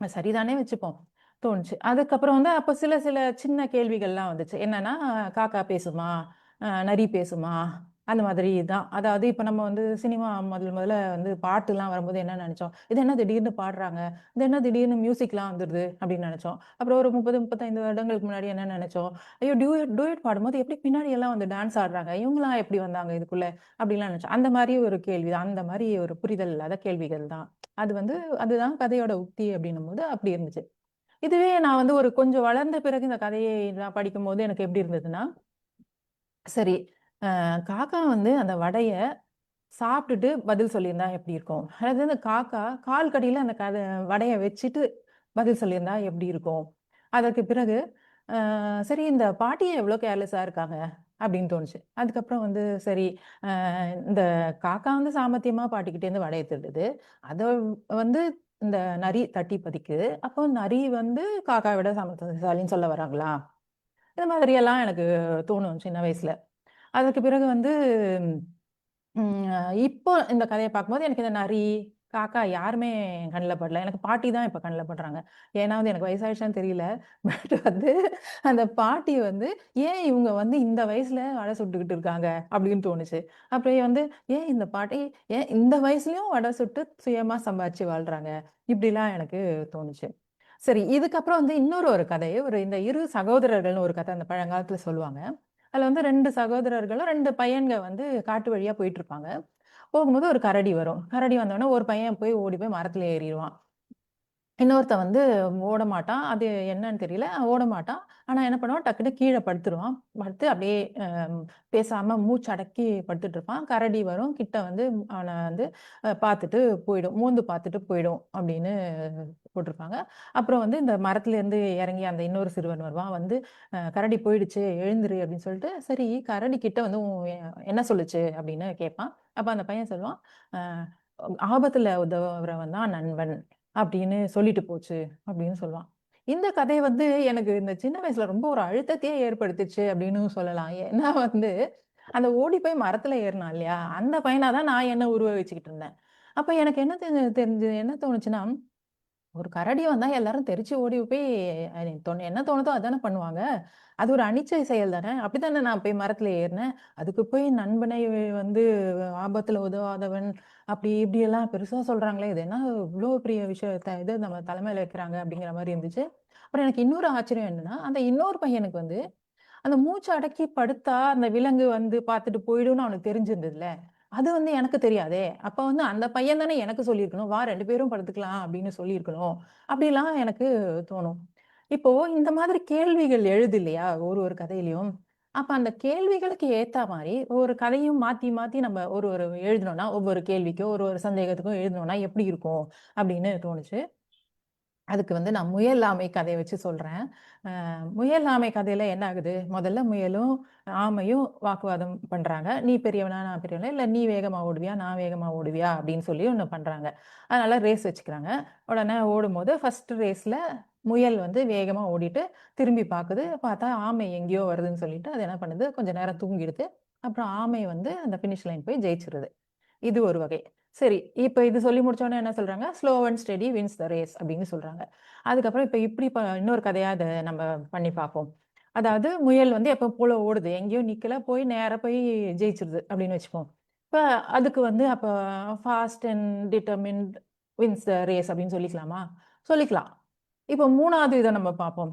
சரிதானே வச்சுப்போம். தோணுச்சு. அதுக்கப்புறம் வந்து அப்ப சில சில சின்ன கேள்விகள்லாம் வந்துச்சு. என்னன்னா, காக்கா பேசுமா? நரி பேசுமா? அந்த மாதிரி தான். அதாவது இப்ப நம்ம வந்து சினிமா முதல்ல வந்து பாட்டுலாம் வரும்போது என்ன நெனச்சோம்? இது என்ன திடீர்னு பாடுறாங்க? இது என்ன திடீர்னு மியூசிக்லாம் வந்துருது அப்படின்னு நெனச்சோம். அப்புறம் ஒரு 30, 35 வருடங்களுக்கு முன்னாடி என்ன நெனச்சோம்? ஐயோ! டூயட் பாடும்போது எப்படி பின்னாடி எல்லாம் வந்து டான்ஸ் ஆடுறாங்க? இவங்கலாம் எப்படி வந்தாங்க இதுக்குள்ள? அப்படிலாம் நெனச்சோம். அந்த மாரி ஒரு கேள்வி தான். அந்த மாரி ஒரு புரிதல் இல்லாத கேள்விகள் தான். அது வந்து அதுதான் கதையோட உக்தி அப்படின்னும்போது அப்படி இருந்துச்சு. இதுவே நான் வந்து ஒரு கொஞ்சம் வளர்ந்த பிறகு இந்த கதையை நான் படிக்கும்போது எனக்கு எப்படி இருந்ததுன்னா, சரி காக்கா வந்து அந்த வடைய சாப்பிட்டுட்டு பதில் சொல்லியிருந்தா எப்படி இருக்கும்? அதாவது அந்த காக்கா கால் கடியில அந்த வடைய வச்சுட்டு பதில் சொல்லியிருந்தா எப்படி இருக்கும்? அதற்கு பிறகு சரி இந்த பாட்டி எவ்வளோ கேர்லெஸ்ஸா இருக்காங்க அப்படின்னு தோணுச்சு. அதுக்கப்புறம் வந்து சரி அ இந்த காக்கா வந்து சாமர்த்தியமா பாட்டிக்கிட்டேருந்து வடைய திருடுது. அத வந்து இந்த நரி தட்டி பறிக்குது. அப்போ நரி வந்து காக்காவ விட சாமர்த்தியசாலின்னு சொல்ல வராங்களா? இந்த மாதிரியெல்லாம் எனக்கு தோணும் சின்ன வயசுல. அதுக்கு பிறகு வந்து இப்போ இந்த கதைய பார்க்கும்போது எனக்கு இந்த நரி, காக்கா யாருமே என் கண்ல படல. எனக்கு பாட்டி தான் இப்ப கண்ல படுறாங்க. ஏன்னா வந்து எனக்கு வயசாயிடுச்சான்னு தெரியல. பட் வந்து அந்த பாட்டி வந்து ஏன் இவங்க வந்து இந்த வயசுல வடை சுட்டுக்கிட்டு இருக்காங்க அப்படின்னு தோணுச்சு. அப்புறம் வந்து ஏன் இந்த பாட்டி ஏன் இந்த வயசுலயும் வடை சுட்டு சுயமா சம்பாரிச்சு வாழ்றாங்க? இப்படிலாம் எனக்கு தோணுச்சு. சரி இதுக்கப்புறம் வந்து இன்னொரு ஒரு கதை. இந்த 2 சகோதரர்கள்னு ஒரு கதை அந்த பழங்காலத்துல சொல்லுவாங்க. அதுல வந்து 2 சகோதரர்களும் 2 பையன்க வந்து காட்டு வழியா போயிட்டுருப்பாங்க. போகும்போது ஒரு கரடி வரும். கரடி வந்தோனே ஒரு பையன் போய் ஓடி போய் மரத்துல ஏறிருவான். இன்னொருத்தன் வந்து ஓடமாட்டான். அது என்னன்னு தெரியல. ஓடமாட்டான். ஆனா என்ன பண்ணுவான், டக்குனு கீழ படுத்துருவான். படுத்து அப்படியே பேசாம மூச்சடக்கி படுத்துட்டு இருப்பான். கரடி வரும். கிட்ட வந்து அவன வந்து பார்த்துட்டு போயிடும். மோந்து பார்த்துட்டு போயிடும் அப்படின்னு போட்டிருப்பாங்க. அப்புறம் வந்து இந்த மரத்துலேருந்து இறங்கி அந்த இன்னொரு சிறுவன் வருவான். வந்து "கரடி போயிடுச்சு, எழுந்துரு" அப்படின்னு சொல்லிட்டு, சரி கரடி கிட்ட வந்து என்ன சொல்லுச்சு அப்படின்னு கேட்பான். அப்ப அந்த பையன் சொல்லுவான், "அ ஆபத்துல உதவுறவன் தான் நண்பன்." அப்படின்னு சொல்லிட்டு போச்சு அப்படின்னு சொல்லுவான். இந்த கதை வந்து எனக்கு இந்த சின்ன வயசுல ரொம்ப ஒரு அழுத்தத்தையே ஏற்படுத்துச்சு அப்படின்னு சொல்லலாம். ஏன்னா வந்து அந்த ஓடி போய் மரத்துல ஏறுனான் இல்லையா? அந்த பையனா தான் நான் என்ன உருவ வச்சுக்கிட்டு இருந்தேன். அப்ப எனக்கு என்ன என்ன தோணுச்சுன்னா, ஒரு கரடி வந்தா எல்லாரும் தெறிச்சு ஓடி போய் என்ன தோணுதோ அதானே பண்ணுவாங்க. அது ஒரு அனிச்சை செயல் தானே! அப்படித்தானே நான் போய் மரத்துல ஏறினேன். அதுக்கு போய் நண்பனை வந்து ஆபத்துல உதவாதவன், அப்படி இப்படியெல்லாம் பெருசா சொல்றாங்களே! இது என்ன இவ்ளோ பெரிய விஷயத்த இது நம்ம தலைமையில வைக்கிறாங்க அப்படிங்கிற மாரி இருந்துச்சு. அப்புறம் எனக்கு இன்னொரு ஆச்சரியம் என்னன்னா, அந்த இன்னொரு பையனுக்கு வந்து அந்த மூச்ச அடக்கி படுத்தா, அந்த விலங்கு வந்து பார்த்துட்டு போயிடும்னு அவனுக்கு தெரிஞ்சிருந்ததுல்ல. அது வந்து எனக்கு தெரியாதே! அப்ப வந்து அந்த பையன் தானே எனக்கு சொல்லியிருக்கணும். "வா 2 பேரும் படுத்துக்கலாம்" அப்படின்னு சொல்லியிருக்கணும். அப்படிலாம் எனக்கு தோணும். இப்போ இந்த மாதிரி கேள்விகள் எழுது இல்லையா? ஒரு ஒரு கதையிலயும். அப்ப அந்த கேள்விகளுக்கு ஏத்தா மாரி ஒரு கதையும் மாத்தி மாத்தி நம்ம ஒரு ஒரு எழுதுனோம்னா, ஒவ்வொரு கேள்விக்கும், ஒரு ஒரு சந்தேகத்துக்கும் எழுதுனோம்னா எப்படி இருக்கும்? அப்படின்னு தோணுச்சு. அதுக்கு வந்து நான் முயல் ஆமை கதைய வச்சு சொல்றேன். முயல் ஆமை கதையில என்ன ஆகுது? முதல்ல முயலும், ஆமையும் வாக்குவாதம் பண்றாங்க. "நீ பெரியவனா? நான் பெரியவனா? இல்ல நீ வேகமா ஓடுவியா? நான் வேகமா ஓடுவியா?" அப்படின்னு சொல்லி ஒண்ணு பண்றாங்க. அதனால ரேஸ் வச்சுக்கிறாங்க. உடனே ஓடும்போது ஃபர்ஸ்ட் ரேஸ்ல முயல் வந்து வேகமா ஓடிட்டு திரும்பி பாக்குது. பார்த்தா ஆமை எங்கேயோ வருதுன்னு சொல்லிட்டு அது என்ன பண்ணுது, கொஞ்ச நேரம் தூங்கிடுது. அப்புறம் ஆமை வந்து அந்த ஃபினிஷ் லைன் போய் ஜெயிச்சுருது. இது ஒரு வகை. சரி, இப்ப இது சொல்லி முடிச்சோனே என்ன சொல்றாங்க? "Slow and steady wins the race" அப்படின்னு சொல்றாங்க. அதுக்கப்புறம் இப்ப இப்படி இன்னொரு கதையா அத நம்ம பண்ணி பார்ப்போம். அதாவது முயல் வந்து எப்பவும் போல ஓடுது. எங்கேயும் நிக்கல. போய் நேரா போய் ஜெயிச்சுருது அப்படின்னு வச்சுப்போம். இப்ப அதுக்கு வந்து அப்ப fast and determined wins the race அப்படின்னு சொல்லிக்கலாமா? சொல்லிக்கலாம். இப்ப 3வது இத நம்ம பார்ப்போம்.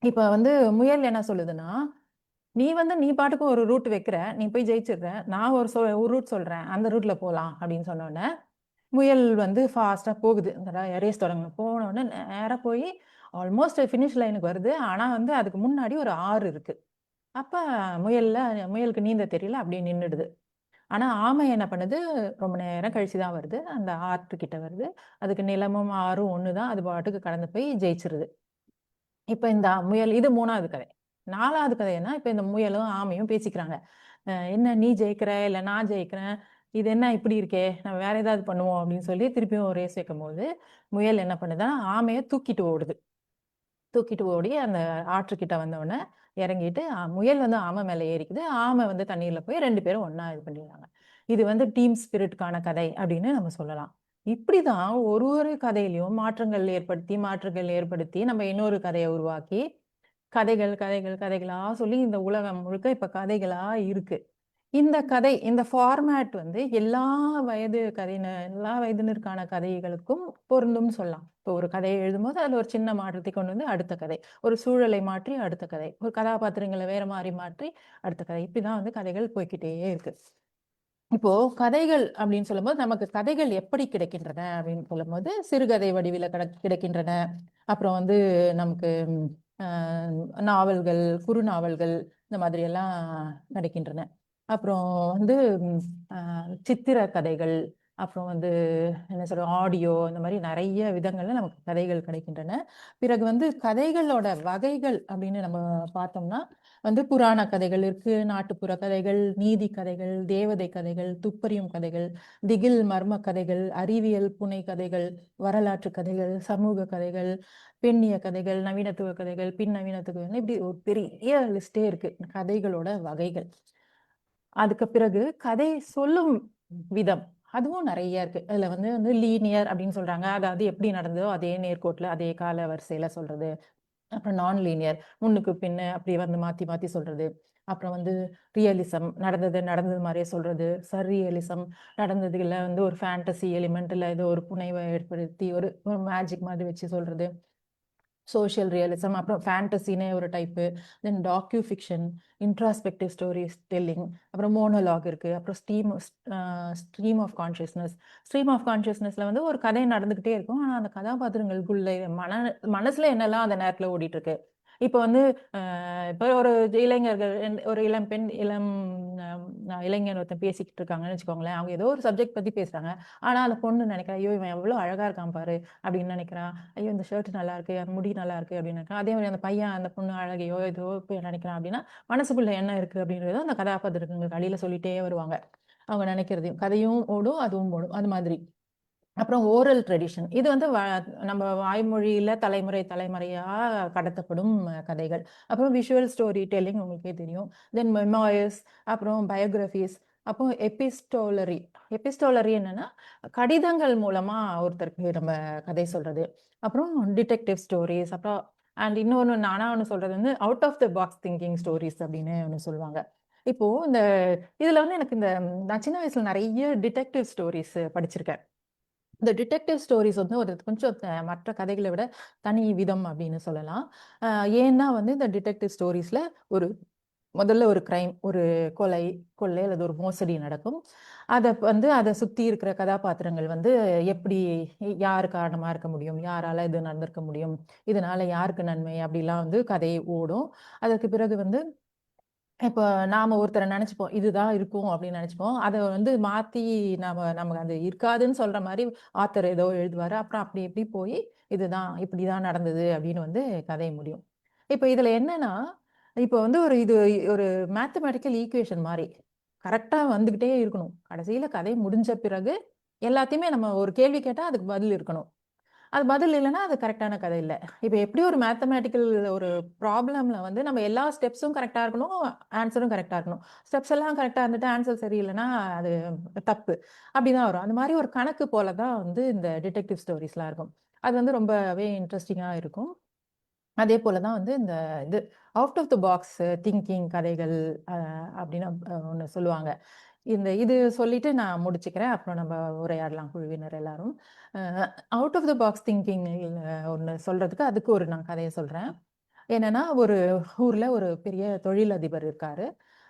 இப்ப வந்து முயல் என்ன சொல்லுதுன்னா, நீ பாட்டுக்கு ஒரு ரூட் வைக்கிற. நீ போய் ஜெயிச்சிடுற. நான் ஒரு ரூட் சொல்றேன். அந்த ரூட்ல போலாம் அப்படின்னு சொன்னோனே, முயல் வந்து ஃபாஸ்ட்டா போகுது. இந்த ரேஸ் தொடங்கணும். போனோனே நேரா போய் ஆல்மோஸ்ட் ஃபினிஷ் லைனுக்கு வருது. ஆனா வந்து அதுக்கு முன்னாடி ஒரு ஆறு இருக்கு. அப்ப முயலுக்கு நீந்த தெரியல. அப்படியே நின்னுடுது. ஆனா ஆமை என்ன பண்ணுது, ரொம்ப நேரம் கழிச்சு தான் வருது. அந்த ஆத்துக்கிட்ட வருது. அதுக்கு நிலமும் ஆறும் ஒண்ணு தான். அது பாட்டுக்கு கடந்து போய் ஜெயிச்சுருது. இப்ப இந்த முயல் இது 3வது கதை. 4வது கதை என்ன, இப்ப இந்த முயலும், ஆமையும் பேசிக்கிறாங்க. "என்ன நீ ஜெயிக்கிற, இல்ல நான் ஜெயிக்கிறேன். இது என்ன இப்படி இருக்கே! நம்ம வேற ஏதாவது பண்ணுவோம்." அப்படின்னு சொல்லி திருப்பியும் ஒரு ரேஸ் வைக்கும்போது, முயல் என்ன பண்ணுதுன்னா, ஆமைய தூக்கிட்டு ஓடுது. தூக்கிட்டு ஓடி அந்த ஆற்றுக்கிட்ட வந்தவுடனே இறங்கிட்டு, முயல் வந்து ஆமை மேல ஏறிக்குது. ஆமை வந்து தண்ணீர்ல போய் 2 பேரும் ஒண்ணா இது பண்ணிடுறாங்க. இது வந்து டீம் ஸ்பிரிட்கான கதை அப்படின்னு நம்ம சொல்லலாம். இப்படிதான் ஒரு ஒரு கதையிலயும் மாற்றங்கள் ஏற்படுத்தி நம்ம இன்னொரு கதைய உருவாக்கி, கதைகளா சொல்லி இந்த உலகம் முழுக்க இப்ப கதைகளா இருக்கு. இந்த கதை, இந்த ஃபார்மேட் வந்து எல்லா எல்லா வயதினருக்கான கதைகளுக்கும் பொருந்தும்னு சொல்லலாம். இப்போ ஒரு கதையை எழுதும்போது அதில் ஒரு சின்ன மாற்றத்தை கொண்டு வந்து அடுத்த கதை, ஒரு சூழலை மாற்றி அடுத்த கதை, ஒரு கதாபாத்திரங்களை வேற மாதிரி மாற்றி அடுத்த கதை, இப்படிதான் வந்து கதைகள் போய்க்கிட்டே இருக்கு. இப்போ கதைகள் அப்படின்னு சொல்லும்போது நமக்கு கதைகள் எப்படி கிடைக்கின்றன அப்படின்னு சொல்லும்போது சிறுகதை வடிவில கிடைக்கின்றன. அப்புறம் வந்து நமக்கு நாவல்கள், குறுநாவல்கள் இந்த மாதிரி எல்லாம் கிடைக்கின்றன. அப்புறம் வந்து சித்திர கதைகள், அப்புறம் வந்து என்ன சொல்றோம் ஆடியோ, இந்த மாதிரி நிறைய விதங்கள்ல நமக்கு கதைகள் கிடைக்கின்றன. பிறகு வந்து கதைகளோட வகைகள் அப்படின்னு நம்ம பார்த்தோம்னா வந்து புராண கதைகள் இருக்கு, நாட்டுப்புற கதைகள், நீதி கதைகள், தேவதை கதைகள், துப்பறியும் கதைகள், திகில் மர்ம கதைகள், அறிவியல் புனை கதைகள், வரலாற்று கதைகள், சமூக கதைகள், பெண்ணிய கதைகள், நவீனத்துவ கதைகள், பின் நவீனத்துவ இப்படி ஒரு பெரிய லிஸ்டே இருக்கு கதைகளோட வகைகள். அதுக்கு பிறகு கதை சொல்லும் விதம் அதுவும் நிறைய இருக்கு. அதுல வந்து லீனியர் அப்படின்னு சொல்றாங்க, அதாவது எப்படி நடந்ததோ அதே நேர்கோட்டுல அதே கால வரிசையில சொல்றது. அப்புறம் நான் லீனியர், முன்னுக்கு பின்ன அப்படி வந்து மாத்தி மாத்தி சொல்றது. அப்புறம் வந்து ரியலிசம், நடந்தது மாதிரியே சொல்றது. சர்ரியலிசம், நடந்ததுல வந்து ஒரு ஃபேண்டசி எலிமெண்ட் இல்ல ஏதோ ஒரு புனைவை ஏற்படுத்தி ஒரு மேஜிக் மாதிரி வச்சு சொல்றது. சோஷியல் ரியலிசம், அப்புறம் ஃபேண்டசினே ஒரு type, then docufiction, introspective stories telling, அப்புறம் மோனோலாக் இருக்கு, அப்புறம் stream of consciousness. Stream of கான்ஷியஸ்னஸ்ல வந்து ஒரு கதை நடந்துகிட்டே இருக்கும், ஆனா அந்த கதாபாத்திரங்களுக்குள்ள மனசுல என்னெல்லாம் அந்த நேரத்துல ஓடிட்டு இருக்கு. இப்போ வந்து இப்போ ஒரு இளைஞர்கள், ஒரு இளம் பெண், இளைஞர் ஒருத்தன் பேசிக்கிட்டு இருக்காங்கன்னு வச்சுக்கோங்களேன். அவங்க ஏதோ ஒரு சப்ஜெக்ட் பத்தி பேசுறாங்க. ஆனா அந்த பொண்ணு நினைக்கிறா, ஐயோ இவன் எவ்வளவு அழகா இருக்கான் பாரு அப்படின்னு நினைக்கிறா. ஐயோ இந்த ஷர்ட் நல்லா இருக்கு, அந்த முடி நல்லா இருக்கு அப்படின்னு நினைக்கிறான். அதே மாதிரி அந்த பையன் அந்த பொண்ணு அழகையோ ஏதோ நினைக்கிறான் அப்படின்னா மனசுக்குள்ள என்ன இருக்கு அப்படின்றத அந்த கதாபாத்திரங்களுக்கு அடியில சொல்லிட்டே வருவாங்க. அவங்க நினைக்கிறதையும் கதையும் ஓடும், அதுவும் ஓடும், அது மாதிரி. அப்புறம் ஓரல் ட்ரெடிஷன், இது வந்து நம்ம வாய்மொழியில தலைமுறை தலைமுறையா கடத்தப்படும் கதைகள். அப்புறம் விஷுவல் ஸ்டோரி டெல்லிங் உங்களுக்கே தெரியும். தென் மெமோயர்ஸ், அப்புறம் பயோகிராஃபிஸ், அப்புறம் எபிஸ்டோலரி என்னன்னா கடிதங்கள் மூலமா ஒருத்தருக்கு நம்ம கதை சொல்றது. அப்புறம் டிடெக்டிவ் ஸ்டோரிஸ், அப்புறம் அண்ட் இன்னொன்று நானா ஒன்று சொல்றது வந்து out of the box thinking stories அப்படின்னு ஒன்று சொல்லுவாங்க. இப்போ இதுல வந்து எனக்கு நான் சின்ன வயசுல நிறைய டிடெக்டிவ் ஸ்டோரிஸ் படிச்சிருக்கேன். இந்த டிடெக்டிவ் ஸ்டோரிஸ் வந்து ஒரு கொஞ்சம் மற்ற கதைகளை விட தனி விதம் அப்படின்னு சொல்லலாம். ஏன்னா வந்து இந்த டிடெக்டிவ் ஸ்டோரிஸ்ல முதல்ல ஒரு கிரைம், ஒரு கொள்ளை அல்லது ஒரு மோசடி நடக்கும். அதை சுத்தி இருக்கிற கதாபாத்திரங்கள் வந்து எப்படி, யாரு காரணமா இருக்க முடியும், யாரால இது நடந்திருக்க முடியும், இதனால யாருக்கு நன்மை, அப்படிலாம் வந்து கதை ஓடும். அதற்கு பிறகு வந்து இப்போ நாம ஒருத்தரை நினைச்சுப்போம், இதுதான் இருக்கும் அப்படின்னு நினைச்சுப்போம். அதை வந்து மாத்தி நமக்கு அது இருக்காதுன்னு சொல்ற மாதிரி ஆத்தர் ஏதோ எழுதுவாரு. அப்புறம் அப்படி எப்படி போய் இதுதான் இப்படிதான் நடந்தது அப்படின்னு வந்து கதை முடியும். இப்போ இதுல என்னன்னா, இப்போ வந்து இது ஒரு மேத்தமெட்டிக்கல் ஈக்குவேஷன் மாதிரி கரெக்டா வந்துகிட்டே இருக்கணும். கடைசியில கதை முடிஞ்ச பிறகு எல்லாத்தையுமே நம்ம ஒரு கேள்வி கேட்டா அதுக்கு பதில் இருக்கணும். அது பதில் இல்லைன்னா அது கரெக்டான கதை இல்லை. இப்போ எப்படி ஒரு மேத்தமேட்டிக்கல் ஒரு ப்ராப்ளம்ல வந்து நம்ம எல்லா ஸ்டெப்ஸும் கரெக்டா இருக்கணும், ஆன்சரும் கரெக்டா இருக்கணும். ஸ்டெப்ஸ் எல்லாம் கரெக்டா இருந்துட்டு ஆன்சர் சரியில்லைன்னா அது தப்பு. அப்படிதான் வரும். அந்த மாதிரி ஒரு கணக்கு போல தான் வந்து இந்த டிடெக்டிவ் ஸ்டோரிஸ்லாம் இருக்கும். அது வந்து ரொம்பவே இன்ட்ரெஸ்டிங்கா இருக்கும். அதே போல தான் வந்து இது out of the box thinking கதைகள் அப்படின்னு ஒன்று சொல்லுவாங்க. இது சொல்லிட்டு நான் முடிச்சுக்கிறேன். அப்புறம் நம்ம உரையாடலாம் குழுவினர் எல்லாரும். Out of the box thinking ஒன்று சொல்றதுக்கு அதுக்கு நான் கதையை சொல்றேன். என்னன்னா ஒரு ஊர்ல ஒரு பெரிய தொழிலதிபர் இருக்காரு.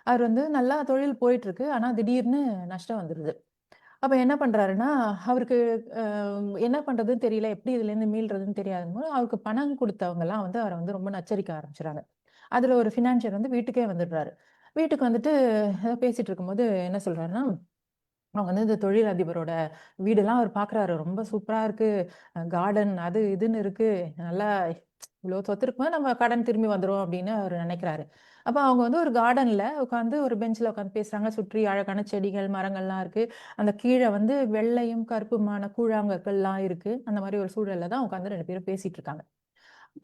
அவர் வந்து நல்லா தொழில் போயிட்டு இருக்கு. ஆனா திடீர்னு நஷ்டம் வந்துருது. அப்ப என்ன பண்றாருன்னா, அவருக்கு என்ன பண்றதுன்னு தெரியல. எப்படி இதுலேருந்து மீள்றதுன்னு தெரியாதபோது, அவருக்கு பணம் குடுத்தவங்கலாம் வந்து அவர வந்து ரொம்ப நச்சரிக்க ஆரம்பிச்சுறாங்க. அதுல ஒரு ஃபினான்ஷியர் வந்து வீட்டுக்கே வந்துடுறாரு. வீட்டுக்கு வந்துட்டு ஏதோ பேசிட்டு இருக்கும்போது என்ன சொல்றாருன்னா, அவங்க வந்து இந்த தொழிலதிபரோட வீடெல்லாம் அவர் பார்க்குறாரு. ரொம்ப சூப்பரா இருக்கு. கார்டன் அது இதுன்னு இருக்கு. நல்லா இவ்ளோ சொத்து இருக்கும்போது நம்ம கடன் திரும்பி வந்துரும் அப்படின்னு அவரு நினைக்கிறாரு. அப்ப அவங்க வந்து ஒரு கார்டன்ல உட்காந்து ஒரு பெஞ்ச்ல உட்காந்து பேசுறாங்க. சுற்றி அழகான செடிகள், மரங்கள்லாம் இருக்கு. அந்த கீழ வந்து வெள்ளையும் கருப்புமான கூழாங்கற்கள்லாம் இருக்கு. அந்த மாரி ஒரு சூழல்ல தான் உட்காந்து 2 பேரும் பேசிட்டு இருக்காங்க.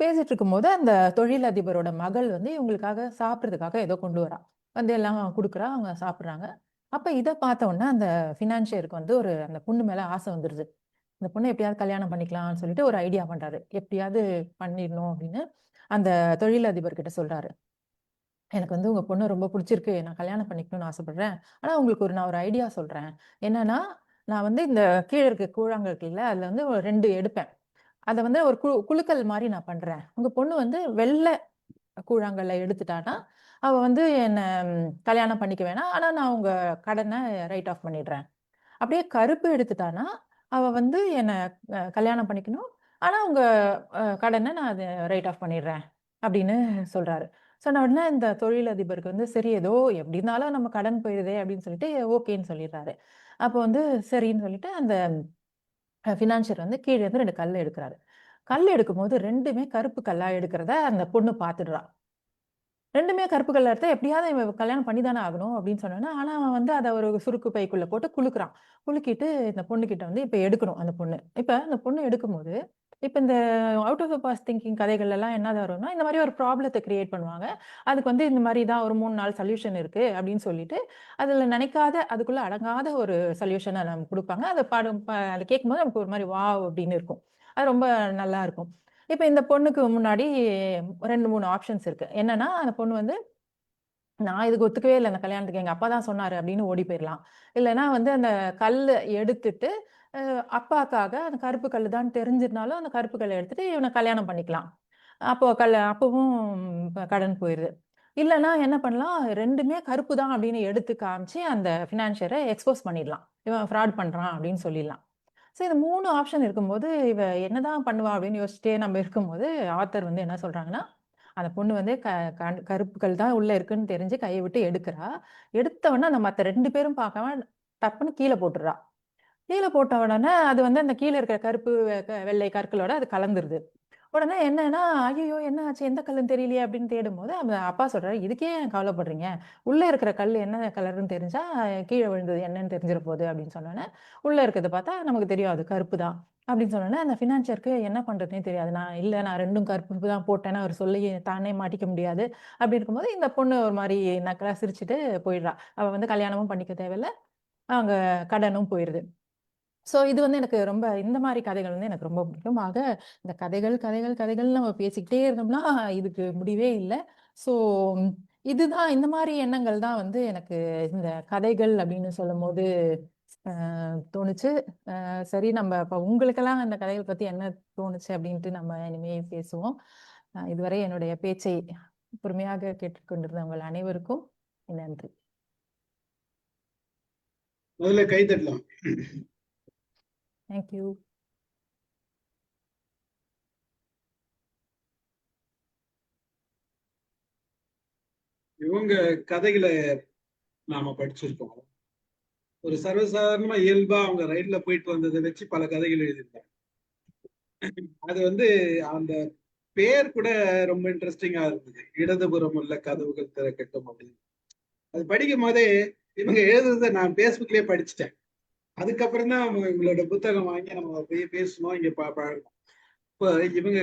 பேசிட்டு இருக்கும்போது அந்த தொழிலதிபரோட மகள் வந்து இவங்களுக்காக சாப்பிடுறதுக்காக ஏதோ கொண்டு வரா. வந்து எல்லாம் குடுக்குறா. அவங்க சாப்பிடுறாங்க. அப்ப இத பார்த்த உடனே அந்த ஃபினான்ஷியருக்கு வந்து அந்த பொண்ணு மேல ஆசை வந்துருது. இந்த பொண்ண எப்படியாவது கல்யாணம் பண்ணிக்கலாம்னு சொல்லிட்டு ஒரு ஐடியா பண்றாரு. எப்படியாவது பண்ணிடணும் அப்படின்னு அந்த தொழிலதிபர் கிட்ட சொல்றாரு. எனக்கு வந்து உங்க பொண்ணு ரொம்ப பிடிச்சிருக்கு. நான் கல்யாணம் பண்ணிக்கணும்னு ஆசைப்படுறேன். ஆனா உங்களுக்கு நான் ஒரு ஐடியா சொல்றேன். என்னன்னா, நான் வந்து இந்த கீழ இருக்க கூழாங்கல் இருக்குல்ல, அதுல வந்து ஒரு 2 எடுப்பேன். அத வந்து ஒரு குலுக்கல் மாரி நான் பண்றேன். உங்க பொண்ணு வந்து வெள்ள கூழாங்கல்ல எடுத்துட்டான்னா, அவ வந்து என்ன கல்யாணம் பண்ணிக்க வேணாம். ஆனா நான் உங்க கடன ரைட் ஆஃப் பண்ணிடுறேன். அப்படியே கருப்பு எடுத்துட்டான்னா, அவ வந்து என்ன கல்யாணம் பண்ணிக்கணும். ஆனா உங்க கடன நான் அத ரைட் ஆஃப் பண்ணிடுறேன். அப்படின்னு சொல்றாரு. சொன்ன உடனே இந்த தொழிலதிபருக்கு வந்து சரி ஏதோ எப்படி இருந்தாலும் நம்ம கடன் போயிருதே அப்படின்னு சொல்லிட்டு ஓகேன்னு சொல்லிடுறாரு. அப்போ வந்து சரின்னு சொல்லிட்டு அந்த ஃபினான்ஷியர் வந்து கீழ இருந்து 2 கல் எடுக்குறாரு. கல் எடுக்கும்போது 2மே கருப்பு கல்லா எடுக்கிறத அந்த பொண்ணு பார்த்துடுறா. 2மே கருப்பு கலர் எடுத்தா எப்படியாவது இவன் கல்யாணம் பண்ணி தானே ஆகணும் அப்படின்னு சொன்னோனே, ஆனா அவன் வந்து அத ஒரு சுருக்கு பைக்குள்ள போட்டு குலுக்குறான். குலுக்கிட்டு இந்த பொண்ணுகிட்ட வந்து இப்ப எடுக்கணும் அந்த பொண்ணு. இப்ப அந்த பொண்ணு எடுக்கும்போது, இப்ப இந்த out of the box thinking கதைகள் எல்லாம் என்ன வரும்னா, இந்த மாரி ஒரு ப்ராப்ளத்த கிரியேட் பண்ணுவாங்க. அதுக்கு வந்து இந்த மாரி தான் ஒரு 3, 4 சொல்யூஷன் இருக்கு அப்படின்னு சொல்லிட்டு, அதுல நினைக்காத அதுக்குள்ள அடங்காத ஒரு சொல்யூஷன நமக்கு குடுப்பாங்க. அத அத கேட்கும்போது நமக்கு ஒரு மாரி வாவ்! அப்படின்னு இருக்கும். அது ரொம்ப நல்லா இருக்கும். இப்ப இந்த பொண்ணுக்கு முன்னாடி 2, 3 ஆப்ஷன்ஸ் இருக்கு. என்னன்னா, அந்த பொண்ணு வந்து, "நான் இதுக்கு ஒத்துக்கவே இல்ல அந்த கல்யாணத்துக்கு. எங்க அப்பா தான் சொன்னாரு" அப்படின்னு ஓடி போயிரலாம். இல்லன்னா வந்து அந்த கல்ல எடுத்துட்டு, அ அப்பாக்காக அந்த கருப்பு கல்லு தான் தெரிஞ்சிருந்தாலும், அந்த கருப்பு கல்ல எடுத்துட்டு இவன கல்யாணம் பண்ணிக்கலாம். அப்பவும் கடன் போயிருது. இல்லன்னா என்ன பண்ணலாம், 2மே கருப்பு தான் அப்படின்னு எடுத்து காமிச்சு, அந்த ஃபினான்ஷியர எக்ஸ்போஸ் பண்ணிடலாம். இவன் ஃப்ராட் பண்றான் அப்படின்னு சொல்லிடலாம். சரி, இந்த 3 ஆப்ஷன் இருக்கும்போது, இவ என்னதான் பண்ணுவா? அப்படின்னு யோசிச்சுட்டே நம்ம இருக்கும்போது, ஆத்தர் வந்து என்ன சொல்றாங்கன்னா, அந்த பொண்ணு வந்து கருப்புக்கள் தான் உள்ள இருக்குன்னு தெரிஞ்சு கைய விட்டு எடுக்கிறா. எடுத்த உடனே அந்த மத்த 2 பேரும் பார்க்காம டப்புன்னு கீழ போட்டுர்றா. கீழ போட்ட உடனே அது வந்து அந்த கீழ இருக்கிற கருப்பு, வெள்ளை கற்களோட அது கலந்துருது. உடனே என்னன்னா, "ஐயய்யோ! என்ன ஆச்சு? எந்த கல்லுன்னு தெரியலையே!" அப்படின்னு தேடும்போது, அந்த அப்பா சொல்றாரு, "இதுக்கு ஏன் கவலைப்படுறீங்க? உள்ள இருக்கிற கல்லு என்ன கலர்ன்னு தெரிஞ்சா, கீழ விழுந்தது என்னன்னு தெரிஞ்சிற போது" அப்படின்னு சொன்னோனே, உள்ள இருக்கிறத பார்த்தா நமக்கு தெரியும் அது கருப்பு தான். அப்படின்னு சொன்னோனே, அந்த ஃபினான்சியருக்கு என்ன பண்றதுன்னே தெரியாது. நான் 2ம் கருப்பு தான் போட்டேன்னு அவர் சொல்லி தானே மாட்டிக்க முடியாது. அப்படி இருக்கும்போது, இந்த பொண்ணு ஒரு மாரி நக்கலா சிரிச்சுட்டு போயிடுறா. அவ வந்து கல்யாணமும் பண்ணிக்க தேவையில்ல. அவங்க கடனும் போயிருது. இது வந்து எனக்கு ரொம்ப இந்த மாரி கதைகள் வந்து எனக்கு ரொம்ப பிடிக்கும். ஆக இந்த கதைகள், கதைகள், கதைகள்னு நம்ம பேசிக்கிட்டே இருந்தோம்னா, இதுக்கு முடிவே இல்ல. ஸோ இதுதான் இந்த மாரி எண்ணங்கள் தான் வந்து எனக்கு இந்த கதைகள் அப்படின்னு சொல்லும்போது தோணுச்சு. சரி நம்ம இப்ப உங்களுக்கெல்லாம் அந்த கதைகள் பத்தி என்ன தோணுச்சு அப்படின்ட்டு நம்ம இனிமே பேசுவோம். இதுவரை என்னுடைய பேச்சை பொறுமையாக கேட்டுக்கொண்டிருந்த உங்கள் அனைவருக்கும் நன்றி. முதல்ல கை தட்டலாம். Thank you. இவங்க கதைகளை நாம படிச்சிருக்கோம். ஒரு சர்வசாதாரணமா இயல்பா அவங்க ரயில்ல போயிட்டு வந்ததை வச்சு பல கதைகள் எழுதியிருக்காங்க. அது வந்து அந்த பேர் கூட ரொம்ப இன்ட்ரெஸ்டிங்கா இருந்தது. இடதுபுறம் உள்ள கதவுகள் திறக்கட்டும் அப்படின்னு. அது படிக்கும் போதே இவங்க எழுதுறதை நான் Facebookலயே படிச்சுட்டேன். அதுக்கப்புறம் தான் இவங்களோட புத்தகம் வாங்கி நம்ம போய் பேசணும் இங்க பழகணும். இப்ப இவங்க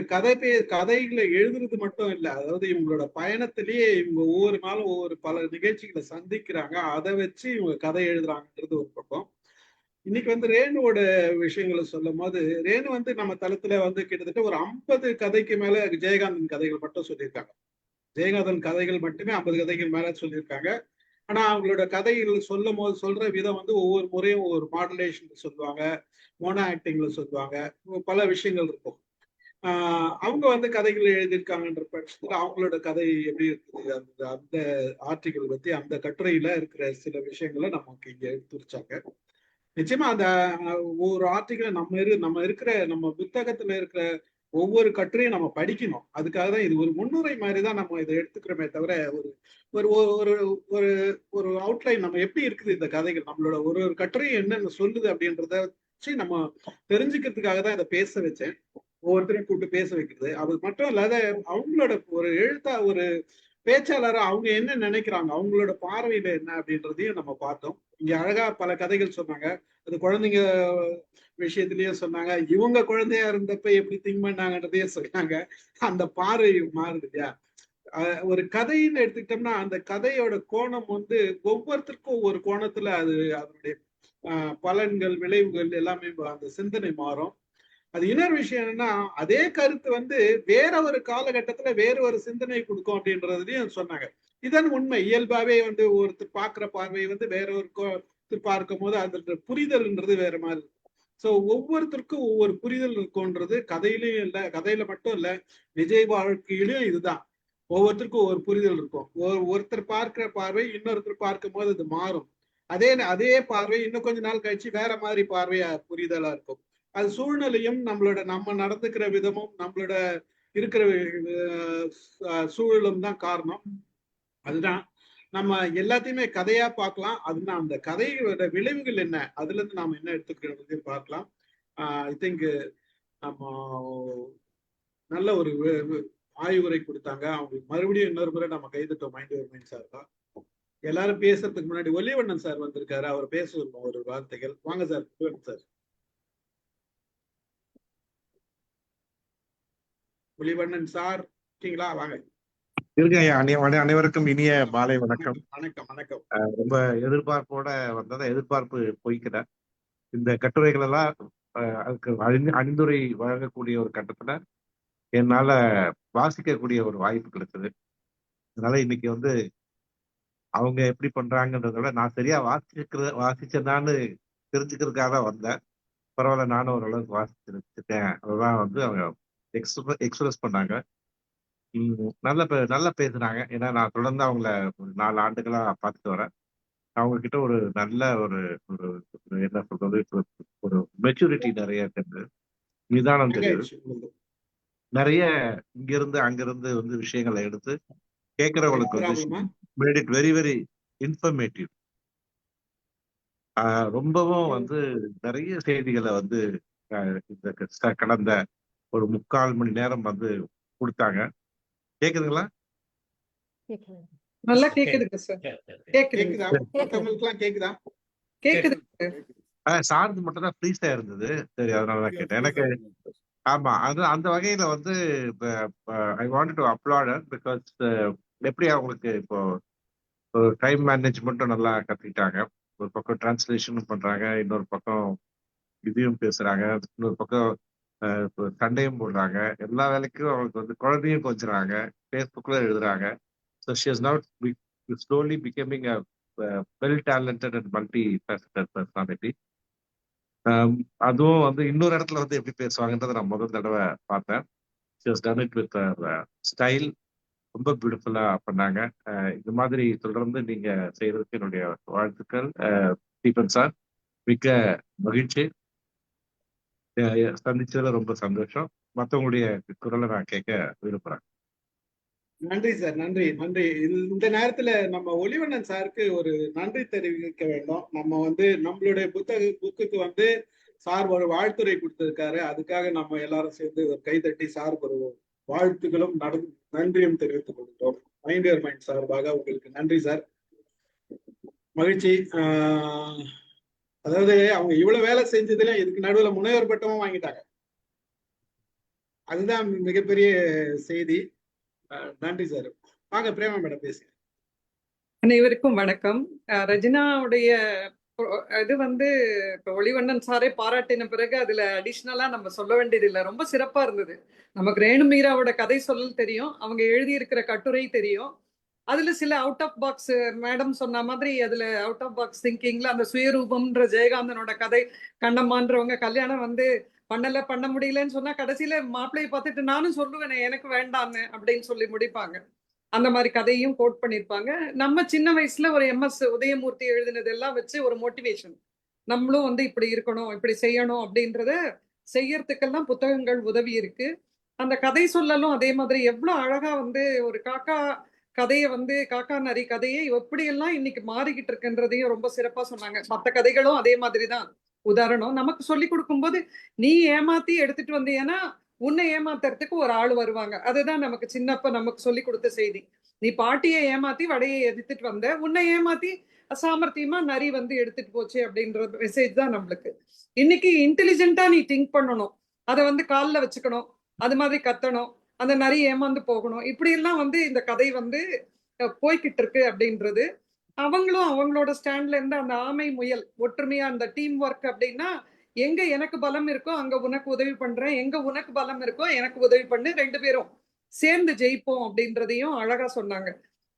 கதைகளை எழுதுறது மட்டும் இல்ல, அதாவது இவங்களோட பயணத்திலேயே இவங்க ஒவ்வொரு நாளும் ஒவ்வொரு பல நிகழ்ச்சிகளை சந்திக்கிறாங்க. அதை வச்சு இவங்க கதை எழுதுறாங்கன்றது ஒரு பக்கம். இன்னைக்கு வந்து ரேணுவோட விஷயங்களை சொல்லும் போது, ரேணு வந்து நம்ம தளத்துல வந்து கிட்டத்தட்ட ஒரு 50 கதைக்கு மேல ஜெயகாந்தன் கதைகள் மட்டும் சொல்லியிருக்காங்க. ஜெயகாந்தன் கதைகள் மட்டுமே 50 கதைகள் மேல சொல்லியிருக்காங்க. ஆனா அவங்களோட கதைகள் சொல்லும் போது சொல்ற விதம் வந்து ஒவ்வொரு முறையும் ஒவ்வொரு மாடுலேஷன் சொல்லுவாங்க, மோனோ ஆக்டிங்ல சொல்லுவாங்க, பல விஷயங்கள் இருக்கும். அவங்க வந்து கதைகள் எழுதியிருக்காங்கன்ற பட்சத்துல அவங்களோட கதை எப்படி இருக்குது, அந்த அந்த ஆர்டிகள் பத்தி அந்த கட்டுரையில இருக்கிற சில விஷயங்களை நமக்கு இங்க எடுத்துரைச்சாங்க. நிச்சயமா அந்த ஒவ்வொரு ஆர்டிகளை நம்ம இருக்கிற நம்ம புத்தகத்துல இருக்கிற ஒவ்வொரு கட்டுரையும் நம்ம படிக்கணும். அதுக்காக தான் இது ஒரு முன்னுரை மாதிரி தான் நம்ம இதை எடுத்துக்கிறோமே தவிர ஒரு ஒரு ஒரு ஒரு ஒரு அவுட்லைன் நம்ம எப்படி இருக்குது இந்த கதைகள், நம்மளோட ஒரு ஒரு கட்டுரையும் என்னென்ன சொல்லுது அப்படின்றத வச்சு நம்ம தெரிஞ்சுக்கிறதுக்காக தான் இதை பேச வச்சேன். ஒவ்வொருத்தரையும் கூப்பிட்டு பேச வைக்கிறது. அது மட்டும் இல்லாத அவங்களோட ஒரு ஒரு பேச்சாளரா அவங்க என்ன நினைக்கிறாங்க, அவங்களோட பார்வையில என்ன அப்படின்றதையும் நம்ம பார்த்தோம். இங்க அழகா பல கதைகள் சொன்னாங்க. அது குழந்தைங்க விஷயத்திலயும் சொன்னாங்க. இவங்க குழந்தையா இருந்தப்ப எப்படி திங்க் பண்ணாங்கன்றதையும் சொன்னாங்க. அந்த பார்வை மாறுது இல்லையா? ஒரு கதைன்னு எடுத்துக்கிட்டோம்னா அந்த கதையோட கோணம் வந்து ஒவ்வொருத்தருக்கும் ஒவ்வொரு கோணத்துல அது அதனுடைய பலன்கள், விளைவுகள் எல்லாமே அந்த சிந்தனை மாறும். அது இன்னொரு விஷயம் என்னன்னா, அதே கருத்து வந்து வேற ஒரு காலகட்டத்துல வேற ஒரு சிந்தனை கொடுக்கும் அப்படின்றதையும் சொன்னாங்க. இதான் உண்மை. இயல்பாவே வந்து ஒருத்தர் பார்க்கிற பார்வை வந்து வேற ஒரு பார்க்கும் போது அந்த புரிதல்ன்றது வேற மாதிரி இருக்கும். ஸோ ஒவ்வொருத்தருக்கும் ஒவ்வொரு புரிதல் இருக்கும்ன்றது கதையிலையும் இல்லை, கதையில மட்டும் இல்லை, நிஜ வாழ்க்கையிலும் இதுதான். ஒவ்வொருத்தருக்கும் ஒவ்வொரு புரிதல் இருக்கும். ஒருத்தர் பார்க்கிற பார்வை இன்னொருத்தர் பார்க்கும் போது அது மாறும். அதே பார்வை இன்னும் கொஞ்ச நாள் கழிச்சு வேற மாதிரி பார்வையா புரிதலா இருக்கும். அது சூழ்நிலையும் நம்ம நடந்துக்கிற விதமும் நம்மளோட இருக்கிற சூழலும் தான் காரணம். அதுதான் நம்ம எல்லாத்தையுமே கதையா பார்க்கலாம். அதுதான் அந்த கதையோட விளைவுகள் என்ன, அதுல இருந்து நாம என்ன எடுத்துக்கிறது பார்க்கலாம். ஐ திங்க் நம்ம நல்ல ஒரு ஆய்வுரை கொடுத்தாங்க. அவங்களுக்கு மறுபடியும் இன்னொரு முறை நம்ம கைதட்டோம் மைண்ட் யுவர் மைண்ட் சார் தான். எல்லாரும் பேசுறதுக்கு முன்னாடி ஒல்லிவண்ணன் சார் வந்திருக்காரு. அவர் பேச ஒரு வார்த்தைகள். வாங்க சார். சார் ஒளிவண்ணன் சார் இருக்கீங்களா? வாங்க. இருங்க ஐயா. அனைவருக்கும் இனிய மாலை வணக்கம். வணக்கம். வணக்கம். ரொம்ப எதிர்பார்ப்போட வந்ததை எதிர்பார்ப்பு போய்க்கிட இந்த கட்டுரைகள் எல்லாம் அதுக்கு அணிந்துரை வழங்கக்கூடிய ஒரு கட்டத்துல என்னால வாசிக்கக்கூடிய ஒரு வாய்ப்பு கிடைச்சது. அதனால இன்னைக்கு வந்து அவங்க எப்படி பண்றாங்கன்றத விட நான் சரியா வாசிச்சதான்னு தெரிஞ்சுக்கிறதுக்காக தான் வந்தேன். பரவாயில்ல, நானும் ஓரளவுக்கு வாசிச்சிருக்கேன். அதெல்லாம் வந்து அவங்க எக்ஸ்பிரஸ் பண்ணாங்க. நல்லா பேசுனாங்க. ஏன்னா நான் தொடர்ந்து அவங்கள ஒரு 4 ஆண்டுகளா பார்த்துட்டு வரேன். அவங்க கிட்ட ஒரு நல்ல ஒரு என்ன சொல்றது, ஒரு மெச்சூரிட்டி நிறைய தெரியுது, நிதானம் தெரியுது. நிறைய இங்கிருந்து அங்கிருந்து வந்து விஷயங்களை எடுத்து கேட்கிறவங்களுக்கு வந்து made it very very informative. ரொம்பவும் வந்து நிறைய செய்திகளை வந்து இந்த கடந்த ஒரு 3/4 மணி நேரம் வந்து கொடுத்தாங்க. கேக்குதுங்களா? நல்லா கேக்குதுங்க சார். கேக்குதா? கேக்குதா? கேக்குது. சார்ந்து மட்டும் தான் ஃப்ரீஸா இருந்தது. சரி, அதனாலதான் கேட்டேன். எனக்கு ஆமா, அந்த வகையில வந்து I want to applaud because எப்படி அவங்களுக்கு இப்போ டைம் மேனேஜ்மெண்ட்டும் நல்லா கத்துக்கிட்டாங்க. ஒரு பக்கம் டிரான்ஸ்லேஷனும் பண்றாங்க, இன்னொரு பக்கம் இதையும் பேசுறாங்க, இன்னொரு பக்கம் சண்டையும் போடுறாங்க. எல்லா வேலைக்கும் அவங்களுக்கு வந்து குழந்தையும் கொஞ்சறாங்க, ஃபேஸ்புக்ல எழுதுறாங்க. So she is now slowly becoming a well talented and multi-faceted personality. அதுவும் வந்து இன்னொரு இடத்துல வந்து எப்படி பேசுவாங்கன்றதை நான் முதல் தடவை பார்த்தேன். She has done it with style. ரொம்ப பியூட்டிஃபுல்லா பண்ணாங்க. இந்த மாதிரி தொடர்ந்து நீங்க செய்யறதுக்கு என்னுடைய வாழ்த்துக்கள். தீபன் சார், மிக்க மகிழ்ச்சி. சந்திச்சதுல ரொம்ப சந்தோஷம். மற்றவங்களுடைய குரலை நான் கேட்க விரும்புறேன். நன்றி சார். நன்றி. இந்த நேரத்துல நம்ம ஒளிவண்ணன் சாருக்கு ஒரு நன்றி தெரிவிக்க வேண்டும். நம்ம வந்து நம்மளுடைய புக்குக்கு வந்து சார் ஒரு வாழ்த்துரை கொடுத்திருக்காரு. அதுக்காக நம்ம எல்லாரும் சேர்ந்து ஒரு கைதட்டி சாருக்கு ஒரு வாழ்த்துக்களும் நன்றியும் தெரிவித்துக் கொள்கிறோம். மைண்ட் யுவர் மைண்ட் சார்பாக உங்களுக்கு நன்றி சார். மகிழ்ச்சி. அதாவது அவங்க இவ்வளவு வேலை செஞ்சதுல இதுக்கு நடுவுல முனைவர் பட்டமும் வாங்கிட்டாங்க. அதுதான் மிகப்பெரிய செய்தி. நன்றி சார். வாங்க பிரேமா மேடம் பேசுங்க. அனைவருக்கும் வணக்கம். ரஜினாவுடைய இது வந்து இப்போ ஒளிவண்ணன் சாரே பாராட்டின பிறகு அதுல அடிஷ்னலா நம்ம சொல்ல வேண்டியது இல்லை. ரொம்ப சிறப்பா இருந்தது. நமக்கு ரேணு மீராவோட கதை சொல்லல் தெரியும், அவங்க எழுதியிருக்கிற கட்டுரை தெரியும். அதுல சில அவுட் ஆஃப் பாக்ஸ், மேடம் சொன்ன மாதிரி அதுல அவுட் ஆஃப் பாக்ஸ் திங்கிங்ல அந்த சுயரூபம்ன்ற ஜெயகாந்தனோட கதை, கண்ணம்மான்றவங்க கல்யாணம் வந்து பண்ண முடியலன்னு சொன்னா கடைசியில மாப்பிள்ளையை பார்த்துட்டு நானும் சொல்லுவேனே எனக்கு வேண்டான்னு அப்படின்னு சொல்லி முடிப்பாங்க. அந்த மாதிரி கதையும் கோட் பண்ணியிருப்பாங்க. நம்ம சின்ன வயசுல ஒரு MS உதயமூர்த்தி எழுதினதெல்லாம் வச்சு ஒரு மோட்டிவேஷன், நம்மளும் வந்து இப்படி இருக்கணும், இப்படி செய்யணும் அப்படின்றத செய்யறதுக்கெல்லாம் புத்தகங்கள் உதவி இருக்கு. அந்த கதை சொல்லலும் அதே மாதிரி எவ்வளவு அழகா வந்து ஒரு காக்கா கதையை வந்து காக்கா நரி கதையை எப்படியெல்லாம் இன்னைக்கு மாறிக்கிட்டு இருக்குன்றதையும் ரொம்ப சிறப்பா சொன்னாங்க. மற்ற கதைகளும் அதே மாதிரிதான். உதாரணம் நமக்கு சொல்லி கொடுக்கும்போது நீ ஏமாத்தி எடுத்துட்டு வந்தீங்கன்னா உன்னை ஏமாத்துறதுக்கு ஒரு ஆள் வருவாங்க. அதுதான் நமக்கு சின்னப்ப நமக்கு சொல்லி கொடுத்த செய்தி. நீ பாட்டியை ஏமாத்தி வடையை எடுத்துட்டு வந்த, உன்னை ஏமாத்தி அசாமர்த்தியமா நரி வந்து எடுத்துட்டு போச்சு அப்படின்ற மெசேஜ் தான் நம்மளுக்கு. இன்னைக்கு இன்டெலிஜென்ட்டா நீ திங்க் பண்ணணும், அதை வந்து காலில் வச்சுக்கணும், அது மாதிரி கத்தணும், அந்த நரி ஏமாந்து போகணும். இப்படி எல்லாம் வந்து இந்த கதை வந்து போய்கிட்டு இருக்கு அப்படின்றது. அவங்களும் அவங்களோட ஸ்டாண்ட்ல இருந்து அந்த ஆமை முயல் ஒற்றுமையா அந்த டீம் ஒர்க் அப்படின்னா, எங்க எனக்கு பலம் இருக்கோ அங்க உனக்கு உதவி பண்றேன், எங்க உனக்கு பலம் இருக்கோ எனக்கு உதவி பண்ணு, 2 பேரும் சேர்ந்து ஜெயிப்போம் அப்படின்றதையும் அழகா சொன்னாங்க.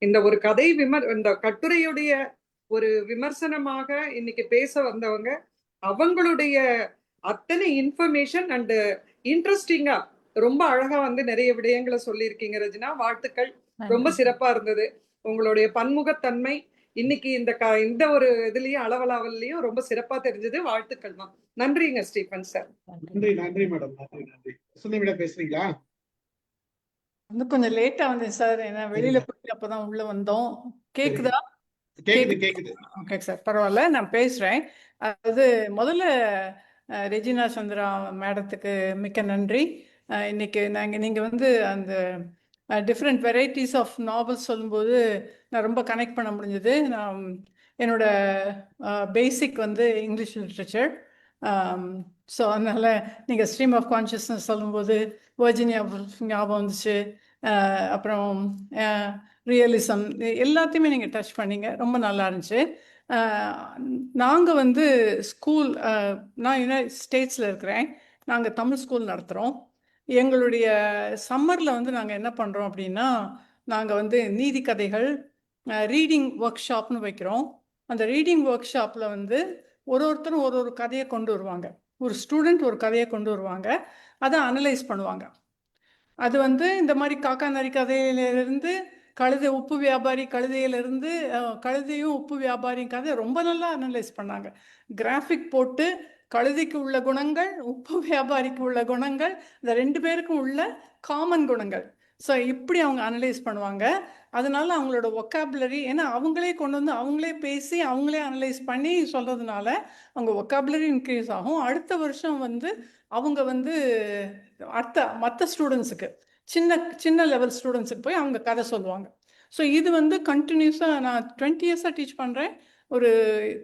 இந்த ஒரு இந்த கட்டுரையுடைய ஒரு விமர்சனமாக இன்னைக்கு பேச வந்தவங்க அவங்களுடைய அத்தனை இன்ஃபர்மேஷன் அண்ட் இன்ட்ரெஸ்டிங்கா ரொம்ப அழகா வந்து நிறைய விடயங்களை சொல்லியிருக்கீங்க ரஜினா. வாழ்த்துக்கள். ரொம்ப நன்றி. சிறப்பா இருந்தது. உங்களுடைய பன்முகத்தன்மை இன்னைக்கு இந்த ஒரு இதுலயும் அளவலாவல்லையும் ரொம்ப சிறப்பா தெரிஞ்சது. வாழ்த்துக்கள் தான். நன்றிங்க ஸ்டீஃபன் சார். நன்றி. நன்றி நன்றி மேடம், நன்றி நன்றி. வசந்தி மேடம் பேசுறீங்களா? வந்து கொஞ்சம் லேட்டா வந்தேன் சார். ஏன்னா வெளியில போயிட்டு அப்பதான் உள்ள வந்தோம். கேக்குதா? கேக்குது கேக்குது. ஓகே சார், பரவாயில்ல, நான் பேசுறேன். அது முதல்ல ரெஜினா சந்திரா மேடத்துக்கு மிக்க நன்றி. இன்னைக்கு நீங்க வந்து அந்த டிஃப்ரெண்ட் வெரைட்டிஸ் ஆஃப் நாவல்ஸ் சொல்லும்போது நான் ரொம்ப கனெக்ட் பண்ண முடிஞ்சது. நான் என்னோட பேசிக் வந்து இங்கிலீஷ் லிட்ரேச்சர். ஸோ அதனால நீங்கள் ஸ்ட்ரீம் ஆஃப் கான்ஷியஸ்னஸ் சொல்லும்போது வர்ஜினியா ஞாபகம் வந்துச்சு. அப்புறம் ரியலிசம் எல்லாத்தையுமே நீங்கள் டச் பண்ணீங்க, ரொம்ப நல்லா இருந்துச்சு. நாங்கள் வந்து ஸ்கூல், நான் யுனைடெட் ஸ்டேட்ஸில் இருக்கிறேன். நாங்கள் தமிழ் ஸ்கூல் நடத்துகிறோம். எங்களுடைய சம்மரில் வந்து நாங்கள் என்ன பண்ணுறோம் அப்படின்னா, நாங்கள் வந்து நீதி கதைகள் ரீடிங் ஒர்க் ஷாப்னு வைக்கிறோம். அந்த ரீடிங் ஒர்க் ஷாப்பில் வந்து ஒருத்தரும் ஒரு கதையை கொண்டு வருவாங்க. ஒரு ஸ்டூடெண்ட் ஒரு கதையை கொண்டு வருவாங்க, அதை அனலைஸ் பண்ணுவாங்க. அது வந்து இந்த மாதிரி காக்கா நரி கதையிலிருந்து கழுதை உப்பு வியாபாரி கழுதையிலிருந்து கழுதையும் உப்பு வியாபாரியும் கதை ரொம்ப நல்லா அனலைஸ் பண்ணாங்க. கிராஃபிக் போட்டு கழுதைக்கு உள்ள குணங்கள், உப்பு வியாபாரிக்கு உள்ள குணங்கள், இந்த 2 பேருக்கும் உள்ள காமன் குணங்கள். ஸோ இப்படி அவங்க அனலைஸ் பண்ணுவாங்க. அதனால அவங்களோட ஒக்காபுலரி, ஏன்னா அவங்களே கொண்டு வந்து அவங்களே பேசி அவங்களே அனலைஸ் பண்ணி சொல்கிறதுனால அவங்க ஒக்காபுலரி இன்க்ரீஸ் ஆகும். அடுத்த வருஷம் வந்து அவங்க வந்து மற்ற ஸ்டூடெண்ட்ஸுக்கு, சின்ன சின்ன லெவல் ஸ்டூடெண்ட்ஸுக்கு போய் அவங்க கதை சொல்லுவாங்க. ஸோ இது வந்து கண்டினியூஸாக நான் 20 இயர்ஸாக டீச் பண்ணுறேன். ஒரு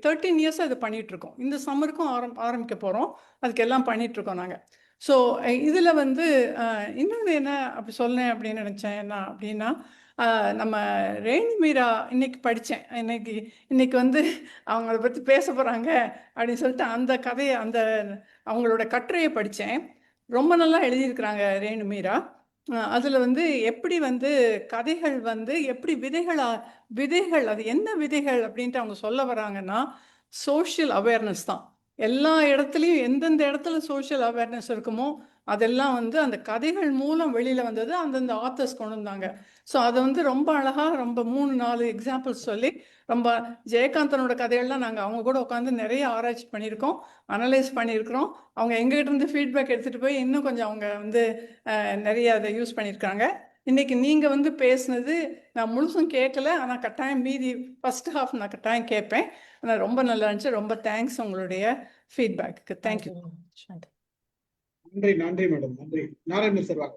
13 இயர்ஸாக இது பண்ணிகிட்ருக்கோம். இந்த சம்மருக்கும் ஆரம்பிக்க போகிறோம். அதுக்கெல்லாம் பண்ணிகிட்ருக்கோம் நாங்கள். ஸோ இதில் வந்து இன்னொன்று என்ன அப்படி சொன்னேன் அப்படின்னு நினச்சேன் என்ன அப்படின்னா, நம்ம ரேணு மீரா இன்னைக்கு படித்தேன். இன்னைக்கு வந்து அவங்கள பற்றி பேச போகிறாங்க அப்படின்னு சொல்லிட்டு அந்த கதையை, அவங்களோட கட்டுரையை படித்தேன். ரொம்ப நல்லா எழுதியிருக்கிறாங்க ரேணு மீரா. அதில் வந்து எப்படி வந்து கதைகள் வந்து எப்படி விதைகள் அது என்ன விதைகள் அப்படின்ட்டு அவங்க சொல்ல வராங்கன்னா, சோஷியல் அவேர்னஸ் தான். எல்லா இடத்துலையும் எந்தெந்த இடத்துல சோஷியல் அவேர்னஸ் இருக்குமோ அதெல்லாம் வந்து அந்த கதைகள் மூலம் வெளியில் வந்தது, அந்தந்த ஆத்தர்ஸ் கொண்டு வந்தாங்க. ஸோ அதை வந்து ரொம்ப அழகாக ரொம்ப 3-4 எக்ஸாம்பிள்ஸ் சொல்லி, ரொம்ப ஜெயகாந்தனோட கதைகள்லாம் நாங்கள் அவங்க கூட உட்காந்து நிறைய ஆராய்ச்சி பண்ணியிருக்கோம், அனலைஸ் பண்ணியிருக்கிறோம். அவங்க எங்ககிட்ட இருந்து ஃபீட்பேக் எடுத்துகிட்டு போய் இன்னும் கொஞ்சம் அவங்க வந்து நிறைய அதை யூஸ் பண்ணியிருக்காங்க. இன்றைக்கி நீங்கள் வந்து பேசுனது நான் முழுசும் கேட்கல, ஆனால் கட்டாயம் மீதி ஃபர்ஸ்ட் ஹாஃப் நான் கட்டாயம் கேட்பேன். ஆனால் ரொம்ப நல்லா இருந்துச்சு. ரொம்ப தேங்க்ஸ் உங்களுடைய ஃபீட்பேக்கு. தேங்க்யூ. நன்றி நன்றி மேடம், நன்றி. நாராயணன் சார் வாங்க.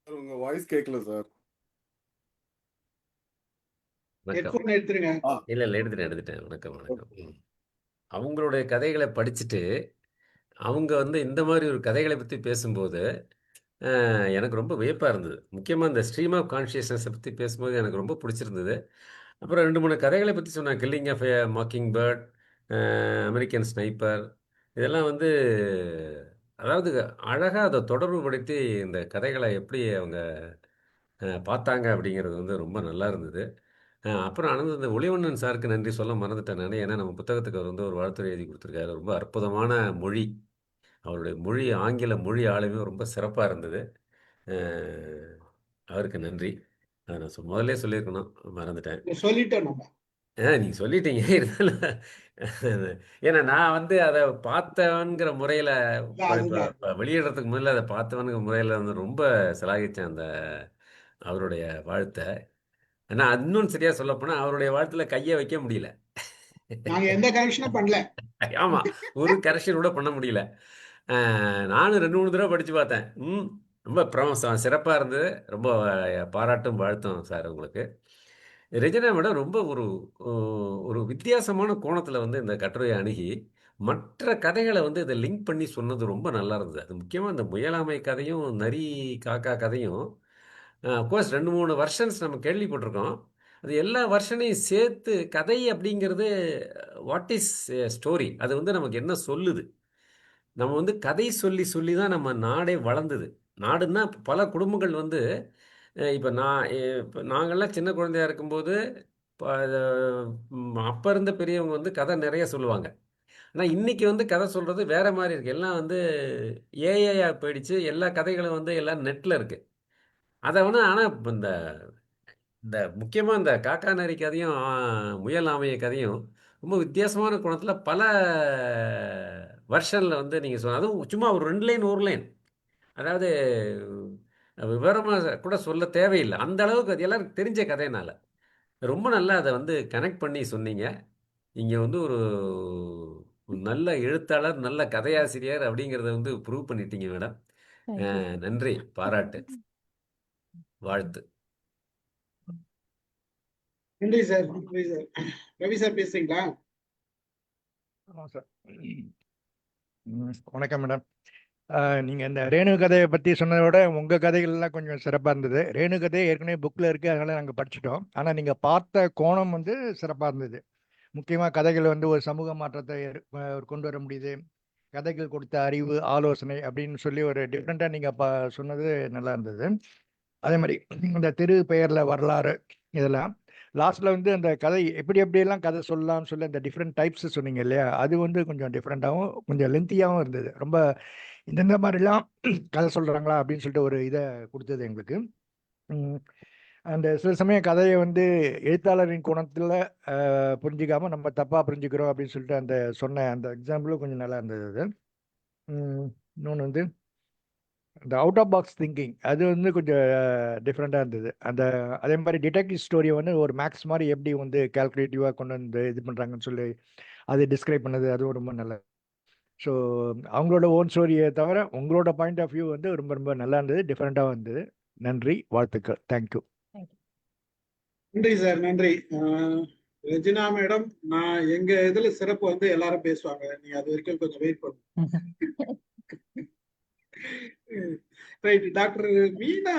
உங்க வாய்ஸ் கேட்கல சார். ஹெட்ஃபோன் எடுத்துருங்க. இல்ல எடுத்துட்டேன். வணக்கம். அவங்களுடைய கதைகளை படிச்சுட்டு அவங்க வந்து இந்த மாதிரி ஒரு கதைகளை பற்றி பேசும்போது எனக்கு ரொம்ப வியப்பாக இருந்தது. முக்கியமாக இந்த ஸ்ட்ரீம் ஆஃப் கான்ஷியஸ்னஸை பற்றி பேசும்போது எனக்கு ரொம்ப பிடிச்சிருந்தது. அப்புறம் 2-3 கதைகளை பற்றி சொன்னாங்க. Killing of a mockingbird, American sniper, இதெல்லாம் வந்து அதாவது அழகாக அதை தொடர்பு படுத்தி இந்த கதைகளை எப்படி அவங்க பார்த்தாங்க அப்படிங்கிறது வந்து ரொம்ப நல்லா இருந்தது. அப்புறம் இந்த ஒளிவண்ணன் சாருக்கு நன்றி சொல்ல மறந்துட்டேன் நான். ஏன்னா நம்ம புத்தகத்துக்கு அவர் வந்து ஒரு வாழ்த்துரை எழுதி கொடுத்துருக்காரு. ரொம்ப அற்புதமான மொழி, அவருடைய மொழி, ஆங்கில மொழி ஆளுமே ரொம்ப சிறப்பாக இருந்தது. அவருக்கு நன்றி. அதை நான் முதல்ல சொல்லியிருக்கணும், மறந்துட்டேன். சொல்லிட்டோம் நம்ம. நீங்கள் சொல்லிட்டீங்க. ஏன்னா நான் வந்து அதை பார்த்தவன்கிற முறையில் வெளியிடுறதுக்கு முதல்ல அதை பார்த்தவனுங்கிற முறையில் வந்து ரொம்ப சிலாகிச்சேன் அந்த அவருடைய வாழ்த்தை. ஆனா இன்னும் சரியா சொல்ல போனா அவருடைய வாழ்த்துல கையை வைக்க முடியல. நாங்க எந்த கரெக்ஷனும் பண்ணல. ஆமா, ஒரு கரெக்ஷன் கூட பண்ண முடியல. நானும் 2-3 தடவை படிச்சு பார்த்தேன். ரொம்ப சிறப்பா இருந்தது. ரொம்ப பாராட்டும் வாழ்த்தும் சார் உங்களுக்கு. ரெஜினா மேடம் ரொம்ப ஒரு வித்தியாசமான கோணத்துல வந்து இந்த கட்டுரையை அணுகி மற்ற கதைகளை வந்து இதை லிங்க் பண்ணி சொன்னது ரொம்ப நல்லா இருந்தது. அது முக்கியமா இந்த முயலாமை கதையும் நரி காக்கா கதையும் அஃப்கோர்ஸ் 2-3 வெர்ஷன்ஸ் நம்ம கேள்விப்பட்டிருக்கோம். அது எல்லா வெர்ஷனையும் சேர்த்து கதை அப்படிங்கிறது வாட் இஸ் ஸ்டோரி, அது வந்து நமக்கு என்ன சொல்லுது, நம்ம வந்து கதை சொல்லி சொல்லி தான் நம்ம நாடே வளர்ந்தது. நாடுன்னா பல குடும்பங்கள் வந்து இப்ப இப்ப நாங்கள்லாம் சின்ன குழந்தையா இருக்கும்போது, ப அப்ப இருந்த பெரியவங்க வந்து கதை நெறைய சொல்லுவாங்க. ஆனா இன்னைக்கு வந்து கதை சொல்றது வேற மாரி இருக்கு. எல்லாம் வந்து ஏஐயா போயிடுச்சு. எல்லா கதைகளும் வந்து எல்லாம் நெட்ல இருக்கு. அத வேணா ஆனா இப்ப இந்த இந்த முக்கியமா இந்த காக்கா நரி கதையும், முயல் ஆமைய கதையும் ரொம்ப வித்தியாசமான கோணத்துல பல வெர்ஷன்ல வந்து நீங்க அதுவும் சும்மா ஒரு 2 லைன், 1 லைன். அதாவது விவரமா கூட சொல்ல தேவையில்ல. அந்த அளவுக்கு அது எல்லாருக்கும் தெரிஞ்ச கதைனால. ரொம்ப நல்லா அத வந்து கனெக்ட் பண்ணி சொன்னீங்க. நீங்க வந்து ஒரு நல்ல எழுத்தாளர், நல்ல கதையாசிரியர் அப்படிங்கிறத வந்து ப்ரூவ் பண்ணிட்டீங்க மேடம். தேங்க்யூ. நன்றி, பாராட்டு, வாழ்த்து. நன்றி சார், நன்றி சார். ரவி சார் பேசுறீங்களா? ஆமாம் சார். வணக்கம் மேடம். நீங்கள் இந்த ரேணு கதையை பற்றி சொன்னதை விட உங்கள் கதைகள்லாம் கொஞ்சம் சிறப்பாக இருந்தது. ரேணு கதை ஏற்கனவே புக்கில் இருக்குது, அதனால் நாங்கள் படிச்சிட்டோம். ஆனால் நீங்கள் பார்த்த கோணம் வந்து சிறப்பாக இருந்தது. முக்கியமாக கதைகள் வந்து ஒரு சமூக மாற்றத்தை கொண்டு வர முடியுது. கதைகள் கொடுத்த அறிவு, ஆலோசனை அப்படின்னு சொல்லி ஒரு டிஃப்ரெண்ட்டாக நீங்கள் சொன்னது நல்லா இருந்தது. அதே மாதிரி இந்த திரு பெயரில் வரலாறு இதெல்லாம் லாஸ்ட்ல வந்து அந்த கதை எப்படி எப்படியெல்லாம் கதை சொல்லலாம்னு சொல்லி அந்த டிஃப்ரெண்ட் டைப்ஸ் சொன்னீங்க இல்லையா, அது வந்து கொஞ்சம் டிஃப்ரெண்ட்டாகவும் கொஞ்சம் லென்த்தியாகவும் இருந்தது. ரொம்ப இந்த மாதிரிலாம் கதை சொல்கிறாங்களா அப்படின்னு சொல்லிட்டு ஒரு இதை கொடுத்தது எங்களுக்கு. அந்த சில சமயம் கதையை வந்து எழுத்தாளரின் கோணத்தில் புரிஞ்சிக்காம நம்ம தப்பாக புரிஞ்சுக்கிறோம் அப்படின்னு சொல்லிட்டு அந்த சொன்ன அந்த எக்ஸாம்பிளும் கொஞ்சம் நல்லா இருந்தது. அது இன்னொன்று வந்து இந்த அவுட் ஆஃப் பாக்ஸ் திங்கிங் அது வந்து கொஞ்சம் டிஃப்ரெண்ட்டாக இருந்தது. அதே மாதிரி டிடெக்டிவ் ஸ்டோரியை வந்து ஒரு மேக்ஸ் மாதிரி எப்படி வந்து கால்குலேட்டிவாக கொண்டு வந்து இது பண்ணுறாங்கன்னு சொல்லி அது டிஸ்கிரைப் பண்ணது, அதுவும் ரொம்ப நல்லது. ஸோ அவங்களோட ஓன் ஸ்டோரியை தவிர உங்களோட பாயிண்ட் ஆஃப் வியூ வந்து ரொம்ப ரொம்ப நல்லா இருந்தது, டிஃப்ரெண்ட்டாக இருந்தது. நன்றி, வாழ்த்துக்கள். தேங்க்யூ. நன்றி சார், நன்றி. ரெஜினா மேடம், நான் எங்க இதுல சிறப்பு வந்து எல்லாரும் பேசுவாங்க, நீங்க அது வரைக்கும் கொஞ்சம் வெயிட் பண்ணுங்க. ரைட். டாக்டர் மீனா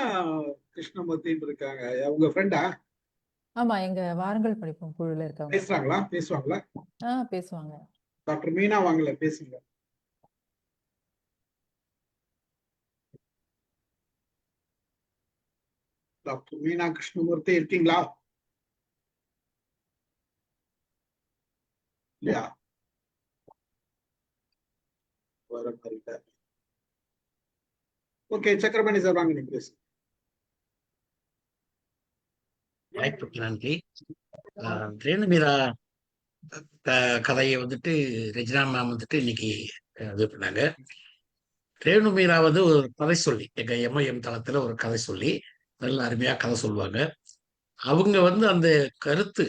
கிருஷ்ணமூர்த்தின்னு இருக்காங்க, உங்க ஃப்ரெண்டா? ஆமா, எங்க வாருங்கள் படிப்போம் குழுல இருக்காங்க. பேசுவாங்களா? பேசுவாங்க. டாக்டர் மீனா வாங்கல, பேசுங்க. டாக்டர் மீனா கிருஷ்ணமூர்த்தி இருக்கீங்களா? இல்லையா? வர மாதிரி. ஓகே, சக்கரபாணி சார் வாங்க, நீங்க பேசுங்க. வாய்ப்புக்கு நன்றி. ரேணு மீரா கதையை வந்துட்டு ரெஜினா மேம் வந்துட்டு இன்னைக்கு இது பண்ணாங்க. ரேணு மீரா வந்து ஒரு கதை சொல்லி எங்க எம்ஐஎம் தளத்துல ஒரு கதை சொல்லி நல்ல அருமையா கதை சொல்லுவாங்க. அவங்க வந்து அந்த கருத்து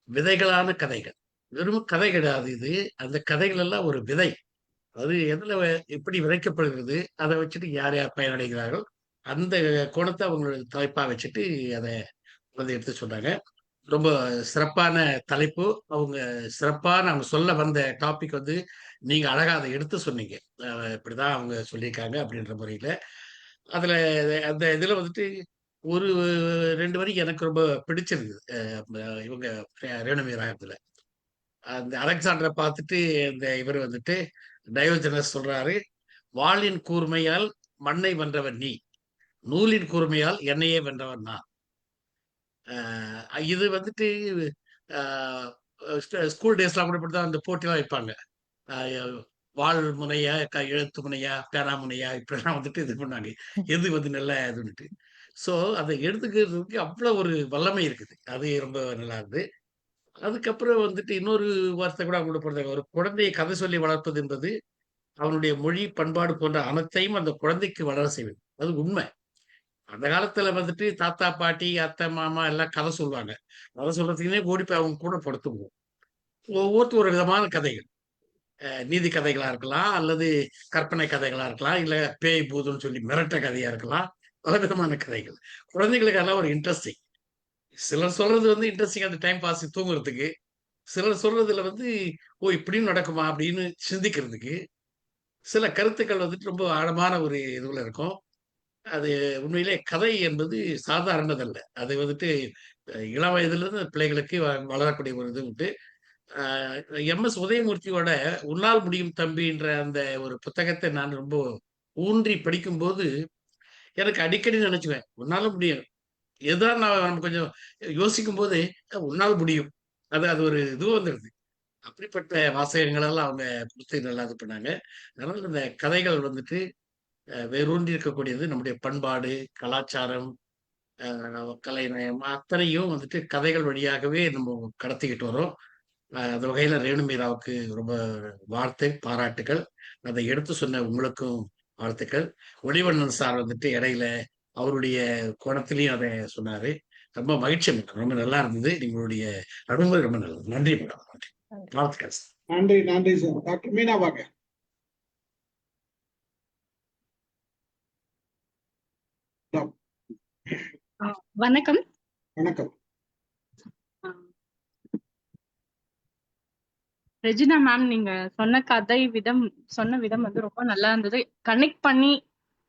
விதைகளான கதைகள், வெறும் கதை கிடையாது இது. அந்த கதைகள் எல்லாம் ஒரு விதை. அது எதுல எப்படி விதைக்கப்படுகிறது, அதை வச்சுட்டு யார் யார் பயனடைகிறார்கள், அந்த கோணத்தை அவங்களோட தலைப்பா வச்சுட்டு அதை வந்து எடுத்து சொன்னாங்க. ரொம்ப சிறப்பான தலைப்பு. அவங்க சொல்ல வந்த டாபிக் வந்து நீங்க அழகா அதை எடுத்து சொன்னீங்க. இப்படிதான் அவங்க சொல்லியிருக்காங்க அப்படின்ற முறையில. அதுல அந்த இதுல வந்துட்டு ஒரு 2 வரி எனக்கு ரொம்ப பிடிச்சிருந்தது. இவங்க ரேணுமீராயத்துல அந்த அலெக்சாண்டரை பார்த்துட்டு இவர் வந்துட்டு டயோஜனஸ் சொல்றாரு, வாளின் கூர்மையால் மண்ணை வென்றவன் நீ, நூலின் கூர்மையால் என்னையே வென்றவன் நான். இது வந்துட்டு ஸ்கூல் டேஸ்லாம் கூட இப்படிதான் அந்த போட்டிலாம் வைப்பாங்க. வாள் முனையா, எழுத்து முனையா, பேனா முனையா, இப்படிலாம் வந்துட்டு இது பண்ணாங்க. எது வந்து நல்ல இதுன்னுட்டு. ஸோ அதை எடுத்துக்கிறதுக்கு அவ்வளோ ஒரு வல்லமை இருக்குது. அது ரொம்ப நல்லா இருந்து. அதுக்கப்புறம் வந்துட்டு இன்னொரு வார்த்தை கூட அவங்க போடுறாங்க, ஒரு குழந்தையை கதை சொல்லி வளர்ப்பது என்பது அவனுடைய மொழி, பண்பாடு போன்ற அனைத்தையும் அந்த குழந்தைக்கு வளர செய்வது. அது உண்மை. அந்த காலத்துல வந்துட்டு தாத்தா, பாட்டி, அத்தை, மாமா எல்லாம் கதை சொல்லுவாங்க. கதை சொல்றதுக்குன்னே ஓடி போய் அவங்க கூட படுத்துக்குவோம். ஒவ்வொருத்தரும் ஒரு விதமான கதைகள். நீதி கதைகளா இருக்கலாம், அல்லது கற்பனை கதைகளா இருக்கலாம், இல்ல பேய் பூதம்னு சொல்லி மிரட்ட கதையா இருக்கலாம். பல விதமான கதைகள். குழந்தைகளுக்கு அதெல்லாம் ஒரு இன்ட்ரெஸ்டிங். சிலர் சொல்றது வந்து இன்ட்ரெஸ்டிங் அந்த டைம் பாஸ் தூங்குறதுக்கு. சிலர் சொல்றதுல வந்து ஓ இப்படியும் நடக்குமா அப்படின்னு சிந்திக்கிறதுக்கு. சில கருத்துக்கள் வந்துட்டு ரொம்ப ஆழமான ஒரு இதுல இருக்கும். அது உண்மையிலே கதை என்பது சாதாரணதல்ல. அது வந்துட்டு இளம் வயதிலிருந்து பிள்ளைகளுக்கு வளரக்கூடிய ஒரு இது உண்டு. எம்எஸ் உதயமூர்த்தியோட உன்னால் முடியும் தம்பின்ற அந்த ஒரு புத்தகத்தை நான் ரொம்ப ஊன்றி படிக்கும்போது எனக்கு அடிக்கடி நினைச்சுவேன், உன்னால முடியும். எதான் நான் நம்ம கொஞ்சம் யோசிக்கும் போது உன்னால் முடியும். அது ஒரு இது வந்துருது. அப்படிப்பட்ட வாசகங்கள் எல்லாம் அவங்க கொடுத்து நல்லா இது பண்ணாங்க. அதனால இந்த கதைகள் வந்துட்டு வேரூன்றி இருக்கக்கூடியது நம்முடைய பண்பாடு, கலாச்சாரம், கலைநயம் அத்தனையும் வந்துட்டு கதைகள் வழியாகவே நம்ம கடத்திக்கிட்டு வரோம். அந்த வகையில ரேணு மீராவுக்கு ரொம்ப பாராட்டுகள். அதை எடுத்து சொன்ன உங்களுக்கும் வாழ்த்துக்கள். ஒளிவண்ணன் சார் வந்துட்டு இடையில அவருடைய கோணத்திலையும் அதை சொன்னாரு. ரொம்ப மகிழ்ச்சி மேடம். ரொம்ப நல்லா இருந்தது. நீங்களுடைய அனுமதி ரொம்ப நல்லது. நன்றி மேடம். வாழ்த்துக்கள் சார். நன்றி நன்றி சார். டாக்டர் மீனா வாங்க. வணக்கம். வணக்கம். ரெஜினா மேம், நீங்க சொன்ன விதம் வந்து ரொம்ப நல்லா இருந்தது. கனெக்ட் பண்ணி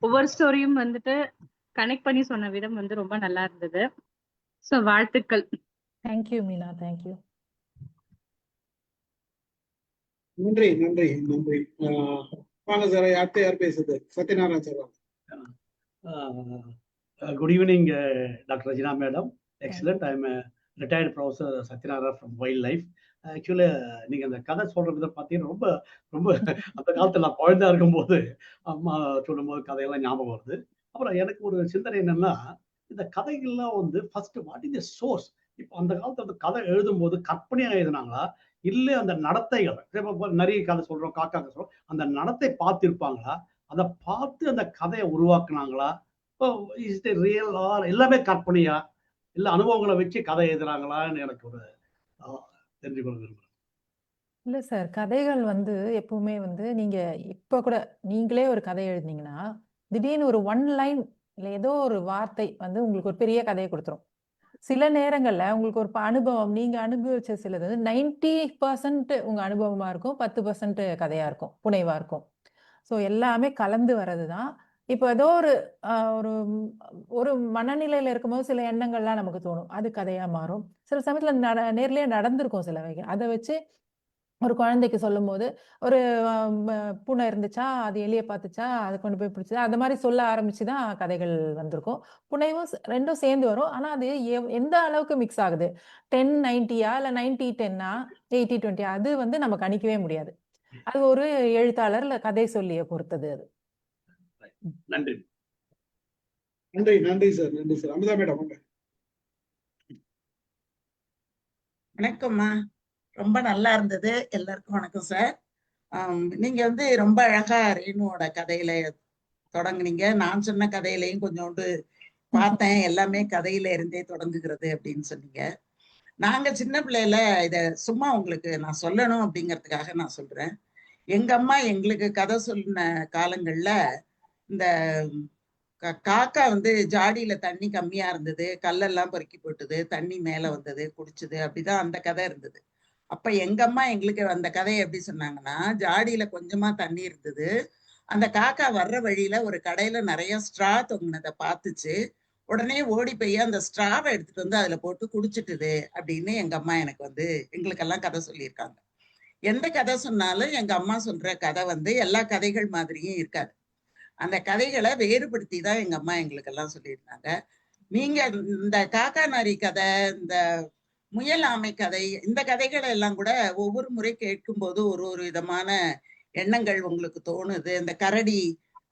ஒவ்வொரு ஸ்டோரியும் வந்துட்டு கனெக்ட் பண்ணி சொன்ன விதம் வந்து ரொம்ப நல்லா இருந்தது. சோ வாழ்த்துக்கள். Thank you Meena, thank you. நன்றி நன்றி நன்றி. வாங்க சார், அடுத்து யார் பேசுது? சத்யநாராயண சார் வாங்க. Good evening, Dr. Regina Madam. Excellent. I'm a retired professor Satyanarayana from Wildlife. Actually, நீங்க அந்த கதை சொல்ற விதம் பார்த்தீங்கன்னா ரொம்ப ரொம்ப அந்த காலத்துல நான் குழந்தையா இருக்கும்போது அம்மா சொல்லும்போது கதையெல்லாம் ஞாபகம் வருது. அப்புறம் எனக்கு ஒரு சிந்தனை என்னன்னா, இந்த கதைகள்லாம் வந்து first what is the source? இப்போ அந்த காலத்துல அந்த கதை எழுதும்போது கற்பனையா எழுதுனாங்களா, இல்லை அந்த நடத்தைகள், நிறைய கதை சொல்றோம், காக்கா கதை சொல்றோம், அந்த நடத்தை பார்த்திருப்பாங்களா, அதை பார்த்து அந்த கதையை உருவாக்குனாங்களா, இஸ் இட் ரியல் ஆர் எல்லாமே கற்பனையா, இல்லை அனுபவங்களை வச்சு கதை எழுதுறாங்களான்னு எனக்கு ஒரு தெரிஞ்சுக்கொள்ள விரும்புகிறேன். இல்ல சார், கதைகள் வந்து எப்பவுமே வந்து நீங்க இப்ப கூட நீங்களே ஒரு கதை எழுதினீங்கன்னா திடீர்னு ஒரு ஒன் லைன் இல்ல ஏதோ ஒரு வார்த்தை வந்து உங்களுக்கு ஒரு பெரிய கதையை கொடுத்துரும். சில நேரங்கள்ல உங்களுக்கு ஒரு அனுபவம், நீங்க அனுபவிச்ச சிலது வந்து 90% உங்க அனுபவமா இருக்கும், 10% கதையா இருக்கும், புனைவா இருக்கும். ஸோ எல்லாமே கலந்து வர்றதுதான். இப்போ ஏதோ ஒரு ஒரு ஒரு மனநிலையில இருக்கும்போது சில எண்ணங்கள்லாம் நமக்கு தோணும், அது கதையா மாறும். சில சமயத்துல நேர்லயே நடந்திருக்கும் சில வகைகள். அதை வச்சு ஒரு குழந்தைக்கு சொல்லும் போது ஒரு பூனை இருந்துச்சா, அது எலியை பார்த்துச்சா, அதை கொண்டு போய் பிடிச்சதா, அந்த மாதிரி சொல்ல ஆரம்பிச்சுதான் கதைகள் வந்திருக்கும். புனைவும் ரெண்டும் சேர்ந்து வரும். ஆனா அது எந்த அளவுக்கு மிக்ஸ் ஆகுது, 10-90 இல்ல 90-10 80-20 அது வந்து நம்ம கணிக்கவே முடியாது. அது ஒரு எழுத்தாளர் இல்ல கதை சொல்லிய பொறுத்தது அது. நன்றி நன்றி நன்றி சார். நன்றி சார். அமுதா மேடம் வாங்க. வணக்கம்மா, ரொம்ப நல்லா இருந்தது. எல்லாருக்கும் வணக்கம் சார். நீங்க வந்து ரொம்ப அழகா ரேணுவோட கதையில தொடங்குனீங்க. நான் சொன்ன கதையிலையும் கொஞ்சோண்டு பார்த்தேன், எல்லாமே கதையில இருந்தே தொடங்குகிறது அப்படின்னு சொன்னீங்க. நாங்க சின்ன பிள்ளையில இத சும்மா உங்களுக்கு நான் சொல்லணும் அப்படிங்கிறதுக்காக நான் சொல்றேன். எங்க அம்மா எங்களுக்கு கதை சொன்ன காலங்கள்ல இந்த காக்கா வந்து ஜாடியில தண்ணி கம்மியா இருந்தது, கல்லெல்லாம் பொறுக்கி போட்டுது, தண்ணி மேல வந்தது, குடிச்சுது, அப்படிதான் அந்த கதை இருந்தது. அப்ப எங்க அம்மா எங்களுக்கு அந்த கதையை எப்படி சொன்னாங்கன்னா, ஜாடியில கொஞ்சமா தண்ணி இருந்தது, அந்த காக்கா வர்ற வழியில ஒரு கடையில நிறைய ஸ்ட்ரா தொங்குனதை பார்த்துச்சு, உடனே ஓடி போய் அந்த ஸ்ட்ராவை எடுத்துட்டு வந்து அதுல போட்டு குடிச்சிட்டுது அப்படின்னு எங்க அம்மா எனக்கு வந்து எங்களுக்கெல்லாம் கதை சொல்லியிருக்காங்க. எந்த கதை சொன்னாலும் எங்க அம்மா சொல்ற கதை வந்து எல்லா கதைகள் மாதிரியும் இருக்காது. அந்த கதைகளை வேறுபடுத்தி தான் எங்க அம்மா எங்களுக்கெல்லாம் சொல்லியிருந்தாங்க. நீங்க இந்த காக்கா நாரி கதை, இந்த முயல் ஆமை கதை, இந்த கதைகளை எல்லாம் கூட ஒவ்வொரு முறை கேட்கும் போது ஒரு ஒரு விதமான எண்ணங்கள் உங்களுக்கு தோணுது. இந்த கரடி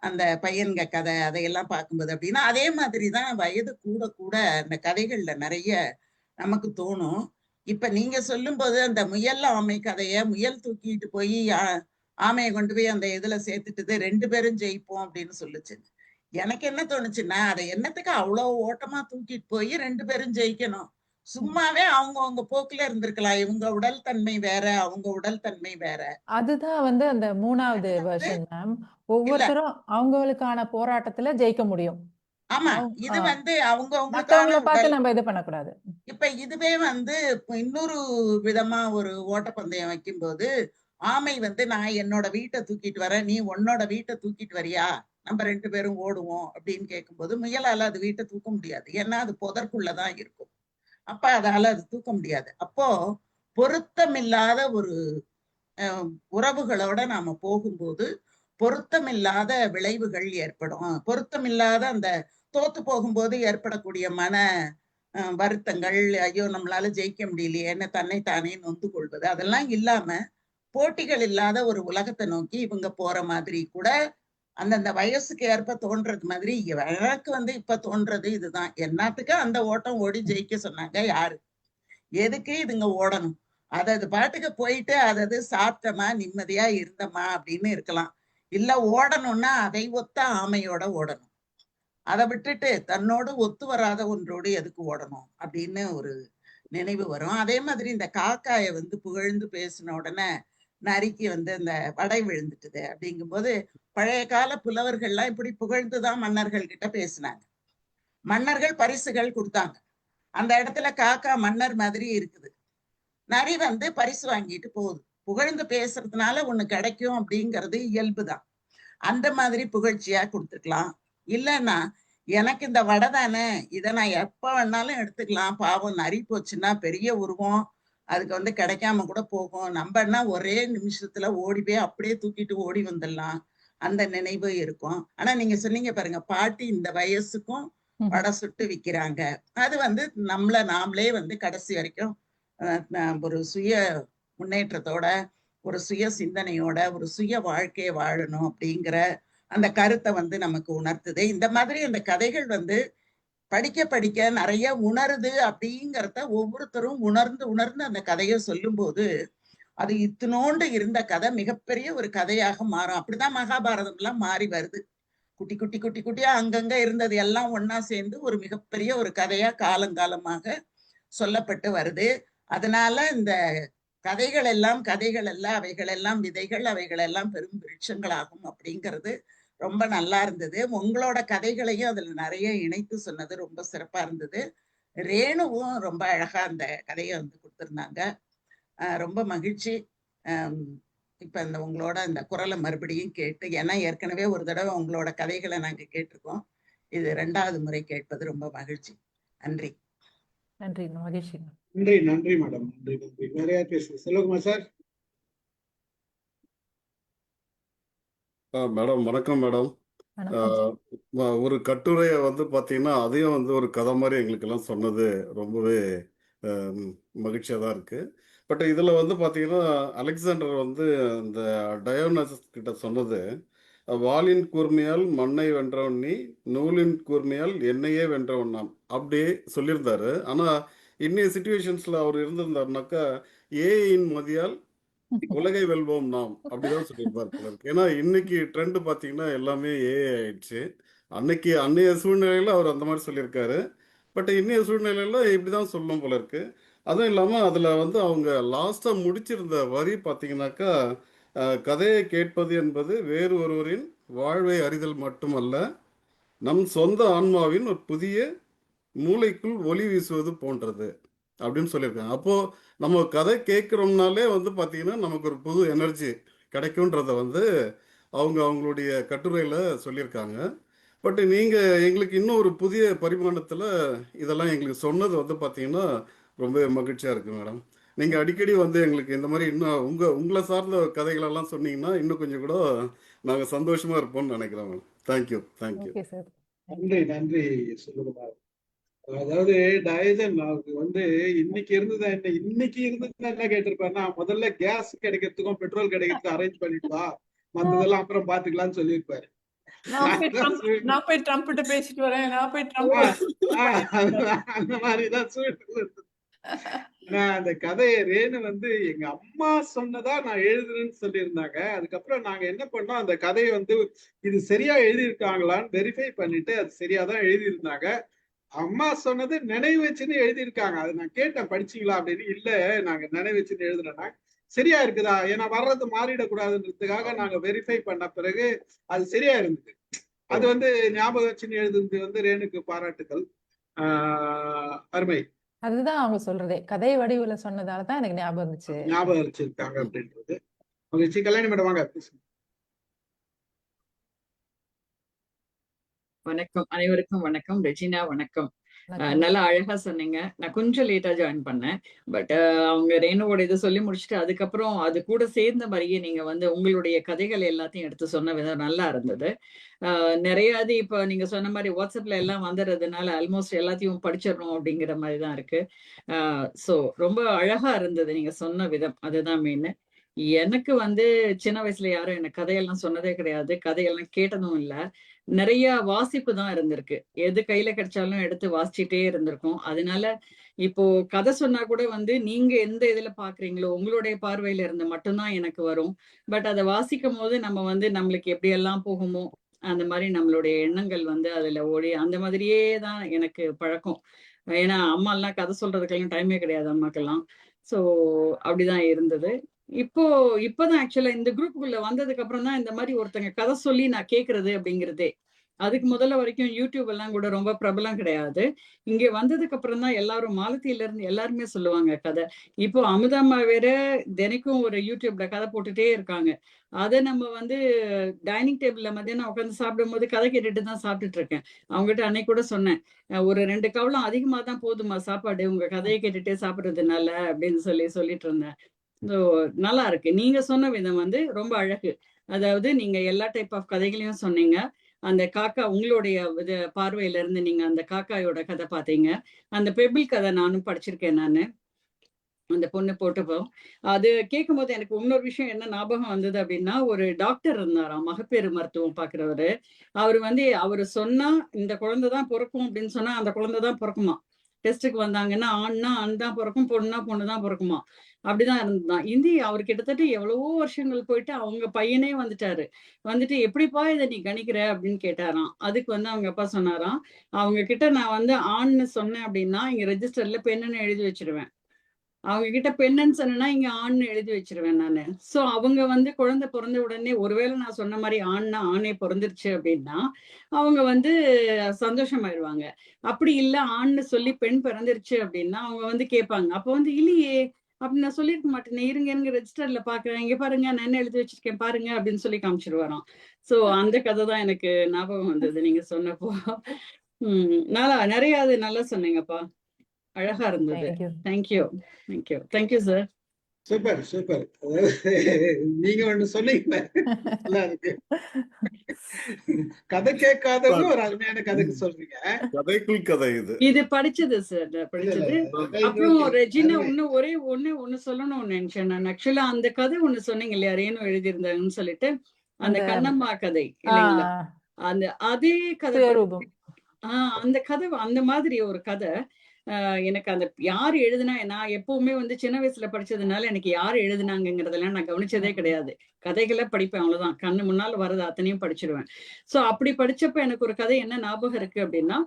அந்த பையன்க கதை அதையெல்லாம் பார்க்கும்போது அப்படின்னா அதே மாதிரிதான் வயது கூட கூட அந்த கதைகள்ல நிறைய நமக்கு தோணும். இப்ப நீங்க சொல்லும் போது அந்த முயல் ஆமை கதைய, முயல் தூக்கிட்டு போய் ஆமையை கொண்டு போய் அந்த இதுல சேர்த்துட்டுது, 2 பேரும் ஜெயிப்போம் அப்படின்னு சொல்லுச்சு. எனக்கு என்ன தோணுச்சுன்னா, அதை என்னத்துக்கு அவ்வளவு ஓட்டமா தூக்கிட்டு போய் 2 பேரும் ஜெயிக்கணும்? சும்மாவே அவங்க போக்குல இருந்திருக்கலாம். இவங்க உடல் தன்மை வேற, அவங்க உடல் தன்மை வேற. அதுதான் வந்து அந்த 3வது வெர்ஷன் மேம். ஒவ்வொருத்தரும் அவங்களுக்கான போராட்டத்துல ஜெயிக்க முடியும். ஆமா, இது வந்து மத்தவங்கள பார்த்து நம்ம இது பண்ணக்கூடாது. இப்ப இதுவே வந்து இன்னொரு விதமா ஒரு ஓட்டப்பந்தயம் வைக்கும்போது, ஆமை வந்து நான் என்னோட வீட்டை தூக்கிட்டு வரேன், நீ உன்னோட வீட்டை தூக்கிட்டு வரியா, நம்ம 2 பேரும் ஓடுவோம் அப்படின்னு கேட்கும்போது முயலால அது வீட்டை தூக்க முடியாது. ஏன்னா அது புதற்குள்ளதான் இருக்கும். அப்ப அதால அது தூக்க முடியாது. அப்போ பொருத்தமில்லாத ஒரு உறவுகளோட நாம போகும்போது பொருத்தமில்லாத விளைவுகள் ஏற்படும். பொருத்தமில்லாத அந்த தோத்து போகும்போது ஏற்படக்கூடிய மன வருத்தங்கள், ஐயோ நம்மளால ஜெயிக்க முடியலையேன்னு தன்னைத்தானே நொந்து கொள்வது, அதெல்லாம் இல்லாம போட்டிகள் இல்லாத ஒரு உலகத்தை நோக்கி இவங்க போற மாதிரி கூட அந்தந்த வயசுக்கு ஏற்ப தோன்றது மாதிரி எனக்கு இப்ப தோன்றது இதுதான். என்னத்துக்கு அந்த ஓட்டம் ஓடி ஜெயிக்க சொன்னாங்க? யாரு? எதுக்கு இதுங்க ஓடணும்? அது பாட்டுக்கு போயிட்டு அதாவது சாப்பிட்டமா நிம்மதியா இருந்தமா அப்படின்னு இருக்கலாம். இல்ல ஓடணும்னா அதை ஒத்த ஆமையோட ஓடணும். அதை விட்டுட்டு தன்னோடு ஒத்து வராத ஒன்றோடு எதுக்கு ஓடணும் அப்படின்னு ஒரு நினைவு வரும். அதே மாதிரி இந்த காக்காயை புகழ்ந்து பேசின உடனே நரிக்கு அந்த வடை விழுந்துட்டுது அப்படிங்கும்போது பழைய கால புலவர்கள்லாம் இப்படி புகழ்ந்துதான் மன்னர்கள் கிட்ட பேசினாங்க. மன்னர்கள் பரிசுகள் கொடுத்தாங்க. அந்த இடத்துல காக்கா மன்னர் மாதிரி இருக்குது. நரி பரிசு வாங்கிட்டு போகுது. புகழ்ந்து பேசுறதுனால ஒண்ணு கிடைக்கும் அப்படிங்கிறது இயல்புதான். அந்த மாதிரி புகழ்ச்சியா கொடுத்துக்கலாம். இல்லைன்னா எனக்கு இந்த வடை தானே, இதை நான் எப்ப வேணாலும் எடுத்துக்கலாம், பாவம் நரி போச்சுன்னா பெரிய உருவம், அதுக்கு கிடைக்காம கூட போகும், நம்மன்னா ஒரே நிமிஷத்துல ஓடி போய் அப்படியே தூக்கிட்டு ஓடி வந்துடலாம், அந்த நினைவு இருக்கும். ஆனா நீங்க சொன்னீங்க பாருங்க, பாட்டி இந்த வயசுக்கும் வடை சுட்டு விற்கிறாங்க. அது நம்மள நாமளே கடைசி வரைக்கும் ஒரு சுய முன்னேற்றத்தோட, ஒரு சுய சிந்தனையோட, ஒரு சுய வாழ்க்கையை வாழணும் அப்படிங்கிற அந்த கருத்தை நமக்கு உணர்த்துது. இந்த மாதிரி அந்த கதைகள் படிக்க படிக்க நிறைய உணருது அப்படிங்கிறத ஒவ்வொருத்தரும் உணர்ந்து உணர்ந்து அந்த கதையை சொல்லும் போது அது இத்தினோண்டு இருந்த கதை மிகப்பெரிய ஒரு கதையாக மாறும். அப்படிதான் மகாபாரதம் எல்லாம் மாறி வருது. குட்டி குட்டி குட்டி குட்டியா அங்கங்க இருந்தது எல்லாம் ஒன்னா சேர்ந்து ஒரு மிகப்பெரிய ஒரு கதையா காலங்காலமாக சொல்லப்பட்டு வருது. அதனால இந்த கதைகள் எல்லாம் அவைகள் எல்லாம் விதைகள், அவைகள் எல்லாம் பெரும் விருட்சங்களாகும் அப்படிங்கிறது ரொம்ப நல்லா இருந்தது. உங்களோட கதைகளையும் அதுல நிறைய இணைத்து சொன்னது ரொம்ப சிறப்பா இருந்தது. ரேணுவும் ரொம்ப அழகா அந்த கதையை கொடுத்திருந்தாங்க. ரொம்ப மகிழ்ச்சி. இப்ப உங்களோட இந்த குரலை மறுபடியும் கேட்டு, ஏன்னா ஏற்கனவே ஒரு தடவை உங்களோட கதைகளை நாங்க கேட்டிருக்கோம், இது 2வது முறை கேட்பது ரொம்ப மகிழ்ச்சி. நன்றி. நன்றி, மகிழ்ச்சி. நன்றி நன்றி மேடம். நன்றி நன்றி. வேற யார் பேசுறது? செல்வகுமார் சார். மேடம் வணக்கம் மேடம். ஒரு கட்டுரையை பாத்தீங்கன்னா அதையும் ஒரு கதை மாதிரி எங்களுக்கு எல்லாம் சொன்னது ரொம்பவே மகிழ்ச்சியா தான் இருக்கு. பட் இதுல பாத்தீங்கன்னா அலெக்சாண்டர் இந்த டயோனசஸ் கிட்ட சொன்னது, வாளின் கூர்மையால் மண்ணை வென்றவன் நீ, நூலின் கூர்மையால் என்னையே வென்றவன் நான், அப்படியே சொல்லியிருந்தாரு. ஆனா இன்னைய சிச்சுவேஷன்ஸ்ல அவர் இருந்திருந்தாருனாக்கா ஏஐயின் மதியால் உலகை வெல்வோம் நாம் அப்படிதான் சொல்லியிருப்பார் போல இருக்கு. ஏன்னா இன்னைக்கு ட்ரெண்ட் பாத்தீங்கன்னா எல்லாமே ஏஐ ஆயிடுச்சு. அன்னைய சூழ்நிலையில அவர் அந்த மாதிரி சொல்லியிருக்காரு. பட் இன்னைய சூழ்நிலையில இப்படிதான் சொல்லணும் போல இருக்கு. அதுவும் இல்லாம அதுல அவங்க லாஸ்டா முடிச்சிருந்த வரி பாத்தீங்கன்னாக்கா, கதையை கேட்பது என்பது வேறு ஒருவரின் வாழ்வை அறிதல் மட்டுமல்ல, நம் சொந்த ஆன்மாவின் ஒரு புதிய மூளைக்குள் ஒளி வீசுவது போன்றது அப்படின்னு சொல்லியிருக்காங்க. அப்போ நம்ம கதை கேட்குறோம்னாலே பாத்தீங்கன்னா நமக்கு ஒரு புது எனர்ஜி கிடைக்கும்ன்றத அவங்களுடைய கட்டுரையில சொல்லியிருக்காங்க. பட் நீங்க எங்களுக்கு இன்னும் ஒரு புதிய பரிமாணத்துல இதெல்லாம் எங்களுக்கு சொன்னது பாத்தீங்கன்னா ரொம்ப மகிழ்ச்சியா இருக்கு மேடம். நீங்க அடிக்கடி எங்களுக்கு இந்த மாதிரி இன்னும் உங்களை சார்ந்த கதைகள் எல்லாம் சொன்னீங்கன்னா இன்னும் கொஞ்சம் கூட நாங்க சந்தோஷமா இருப்போம்னு நினைக்கிறோம் மேடம். Thank you thank you. நன்றி நன்றி செல்வகுமார். அதாவது டயஜன் அவருக்கு இன்னைக்கு இருந்ததா என்ன கேட்டிருப்பாருன்னா, முதல்ல கேஸ் கிடைக்கிறதுக்கும் பெட்ரோல் கிடைக்கிறதுக்கும் அரேஞ்ச் பண்ணிட்டு மத்ததெல்லாம் அப்புறம் பாத்துக்கலாம்னு சொல்லியிருப்பாரு. நான் போய் ட்ரம்ப் கிட்ட பேசிட்டு வரேன், நான் போய் அந்த மாதிரிதான் சூழ்நிலை. அந்த கதையை ரேணு எங்க அம்மா சொன்னதா நான் எழுதுறேன்னு சொல்லியிருந்தாங்க. அதுக்கப்புறம் நாங்க என்ன பண்ணோம், அந்த கதையை இது சரியா எழுதியிருக்காங்களான்னு வெரிஃபை பண்ணிட்டு அது சரியாதான் எழுதியிருந்தாங்க. அம்மா சொன்னது நினைவு வச்சுன்னு எழுதியிருக்காங்க. அது நான் கேட்டேன், படிச்சீங்களா அப்படின்னு. இல்ல நாங்க நினைவு வச்சுன்னு எழுதுனேன்னா சரியா இருக்குதா, ஏன்னா வர்றது மாறிடக்கூடாதுன்றதுக்காக நாங்க வெரிஃபை பண்ண பிறகு அது சரியா இருந்தது. அது ஞாபகம் வச்சுன்னு எழுதுனது ரேணுக்கு பாராட்டுகள். அருமை. அதுதான் அவங்க சொல்றதே, கதை வடிவுல சொன்னதாலதான் எனக்கு ஞாபகம் வச்சிருக்காங்க அப்படின்றது மகிழ்ச்சி. கல்யாணி மேடம் வாங்க. வணக்கம், அனைவருக்கும் வணக்கம். ரெஜினா வணக்கம். வணக்கம். நல்லா அழகா சொன்னீங்க. நான் கொஞ்சம் லேட்டா ஜாயின் பண்ணேன். பட் அவங்க ரேணுவோட இத சொல்லி முடிச்சுட்டு, அதுக்கப்புறம் அது கூட சேர்ந்த மாரியே நீங்க வந்து உங்களுடைய கதைகள் எல்லாத்தையும் எடுத்து சொன்ன விதம் நல்லா இருந்தது. நெறைய இது இப்ப நீங்க சொன்ன மாரி WhatsAppல எல்லாம் வந்துறதுனால ஆல்மோஸ்ட் எல்லாத்தையும் படிச்சிடணும் அப்படிங்கிற மாரி தான் இருக்கு. ஸோ ரொம்ப அழகா இருந்தது நீங்க சொன்ன விதம். அதுதான் மெயினு. எனக்கு வந்து சின்ன வயசுல யாரும் எனக்கு கதையெல்லாம் சொன்னதே கிடையாது. கதையெல்லாம் கேட்டதும் இல்ல. நெறைய வாசிப்பு தான் இருந்திருக்கு. எது கையில கிடைச்சாலும் எடுத்து வாசிச்சுட்டே இருந்திருக்கோம். அதனால இப்போ கதை சொன்னா கூட வந்து நீங்க எந்த இதுல பார்க்குறீங்களோ, உங்களுடைய பார்வையில இருந்து மட்டும் தான் எனக்கு வரும். பட் அத வாசிக்கும்போது நம்ம வந்து நம்மளுக்கு எப்படியெல்லாம் போகுமோ, அந்த மாரி நம்மளுடைய எண்ணங்கள் வந்து அதுல ஓடி அந்த மாதிரியே தான் எனக்கு பழக்கம். ஏன்னா அம்மாலாம் கதை சொல்றதுக்கெல்லாம் டைமே கிடையாது அம்மாக்கெல்லாம். ஸோ அப்படிதான் இருந்தது. இப்போ இப்பதான் ஆக்சுவலா இந்த குரூப்புக்குள்ள வந்ததுக்கு அப்புறம் தான் இந்த மாதிரி ஒருத்தங்க கதை சொல்லி நான் கேட்கறது அப்படிங்கிறதே. அதுக்கு முதல்ல வரைக்கும் யூடியூப் எல்லாம் கூட ரொம்ப பிரபலம் கிடையாது. இங்க வந்ததுக்கு அப்புறம் தான் எல்லாரும் மாலத்தியில இருந்து எல்லாருமே சொல்லுவாங்க கதை. இப்போ அமுதம்மா வேற தினைக்கும் ஒரு யூடியூப்ல கதை போட்டுட்டே இருக்காங்க. அத நம்ம வந்து டைனிங் டேபிள்ல மத்தியானம் உட்காந்து சாப்பிடும்போது கதை கேட்டுட்டு தான் சாப்பிட்டுட்டு இருக்கேன். அவங்ககிட்ட அன்னைக்கு கூட சொன்னேன். ஒரு 2 கவளம் அதிகமா தான் போதுமா சாப்பாடு உங்க கதையை கேட்டுட்டே சாப்பிடுறதுனால அப்படின்னு சொல்லிட்டு இருந்தேன். ஸோ நல்லா இருக்கு. நீங்க சொன்ன விதம் வந்து ரொம்ப அழகு. அதாவது நீங்க எல்லா டைப் ஆஃப் கதைகளையும் சொன்னீங்க. அந்த காக்கா உங்களுடைய பார்வையில இருந்து நீங்க அந்த காக்காயோட கதை பார்த்தீங்க. அந்த பெபிள் கதை நானும் படிச்சிருக்கேன் நானு. அந்த பொண்ணு போட்டப்போ. அது கேட்கும்போது எனக்கு இன்னொரு விஷயம் என்ன ஞாபகம் வந்தது அப்படின்னா, ஒரு டாக்டர் இருந்தாராம். மகப்பேறு மருத்துவம் பார்க்கிறவரு. அவரு வந்து அவரு சொன்னா இந்த குழந்தை தான் பொறக்கும் அப்படின்னு சொன்னா, அந்த குழந்தை தான் பொறக்குமாம். டெஸ்ட்டுக்கு வந்தாங்கன்னா, ஆண்னா ஆண் தான் பொறக்கும், பொண்ணுனா பொண்ணு தான் பொறக்குமாம். அப்படிதான் இருந்ததாம். அவர் கிட்டத்தட்ட எவ்வளவோ வருஷங்கள் போயிட்டு அவங்க பையனே வந்துட்டாரு. வந்துட்டு "எப்படிப்பா இத நீ கணிக்கிற?" அப்படின்னு கேட்டாராம். அதுக்கு வந்து அவங்க அப்பா சொன்னாராம், "அவங்க கிட்ட நான் வந்து ஆண்ன்னு சொன்னேன் அப்படின்னா, இங்க ரெஜிஸ்டர்ல பெண்ணுன்னு எழுதி வச்சுருவேன். அவங்க கிட்ட பெண்ணுன்னு சொன்னேன்னா, இங்க ஆண்ன்னு எழுதி வச்சுருவேன் நானு. சோ அவங்க வந்து குழந்தை பொறந்த உடனே ஒருவேளை நான் சொன்ன மாரி ஆண்னா ஆணே பொறந்துருச்சு அப்படின்னா, அவங்க வந்து சந்தோஷமாயிருவாங்க. அப்படி இல்ல ஆண்ன்னு சொல்லி பெண் பிறந்துருச்சு அப்படின்னா, அவங்க வந்து கேட்பாங்க. அப்ப வந்து "இல்லையே! அப்படி நான் சொல்லியிருக்க மாட்டேனே. இருங்க ரெஜிஸ்டர்ல பார்க்கிறேன். இங்க பாருங்க நான் என்ன எழுதி வச்சிருக்கேன் பாருங்க" அப்படின்னு சொல்லி காமிச்சிருவாராம். சோ அந்த கதை தான் எனக்கு ஞாபகம் வந்தது நீங்க சொன்னப்போ. நல்லா நெறைய அது நல்லா சொன்னீங்கப்பா. அழகா இருந்தது. Thank you. Thank you sir. Super, super. அதாவது நீங்க ஒண்ணு சொன்னீங்க. நல்லா இருக்கு. கதை கேட்காதவங்க ஒரு அருமையான கதைக்கு சொல்றீங்க. கதைக்குள் கதை இது. இது படிச்சது சார். இல்ல, படிச்சது. கதை அப்புறம் இன்னொரு ரெஜினா அருமை. இன்னும் ஒரே ஒண்ணு சொல்லணும்னு நினைச்சேன் நான். ஆக்சுவலா அந்த கதை ஒண்ணு சொன்னீங்க இல்லையா? ரேணு எழுதியிருந்தாங்கன்னு சொல்லிட்டு, அந்த அந்த கண்ணம்மா கதை ஆ இல்லைங்களா? அந்த அதே கதை சுயரூபம். அந்த கதை அந்த மாதிரி ஒரு கதை. எனக்கு அந்த யார் எழுதுனா நான் எப்பவுமே வந்து சின்ன வயசுல படிச்சதுனால எனக்கு யார் எழுதுனாங்கங்கிறதெல்லாம் நான் கவனிச்சதே கிடையாது. கதைகளை படிப்பேன் அவ்வளவுதான். கண்ணு முன்னால வர்றது அத்தனையும் படிச்சிருவேன். சோ அப்படி படிச்சப்ப எனக்கு ஒரு கதை என்ன ஞாபகம் இருக்கு அப்படின்னா,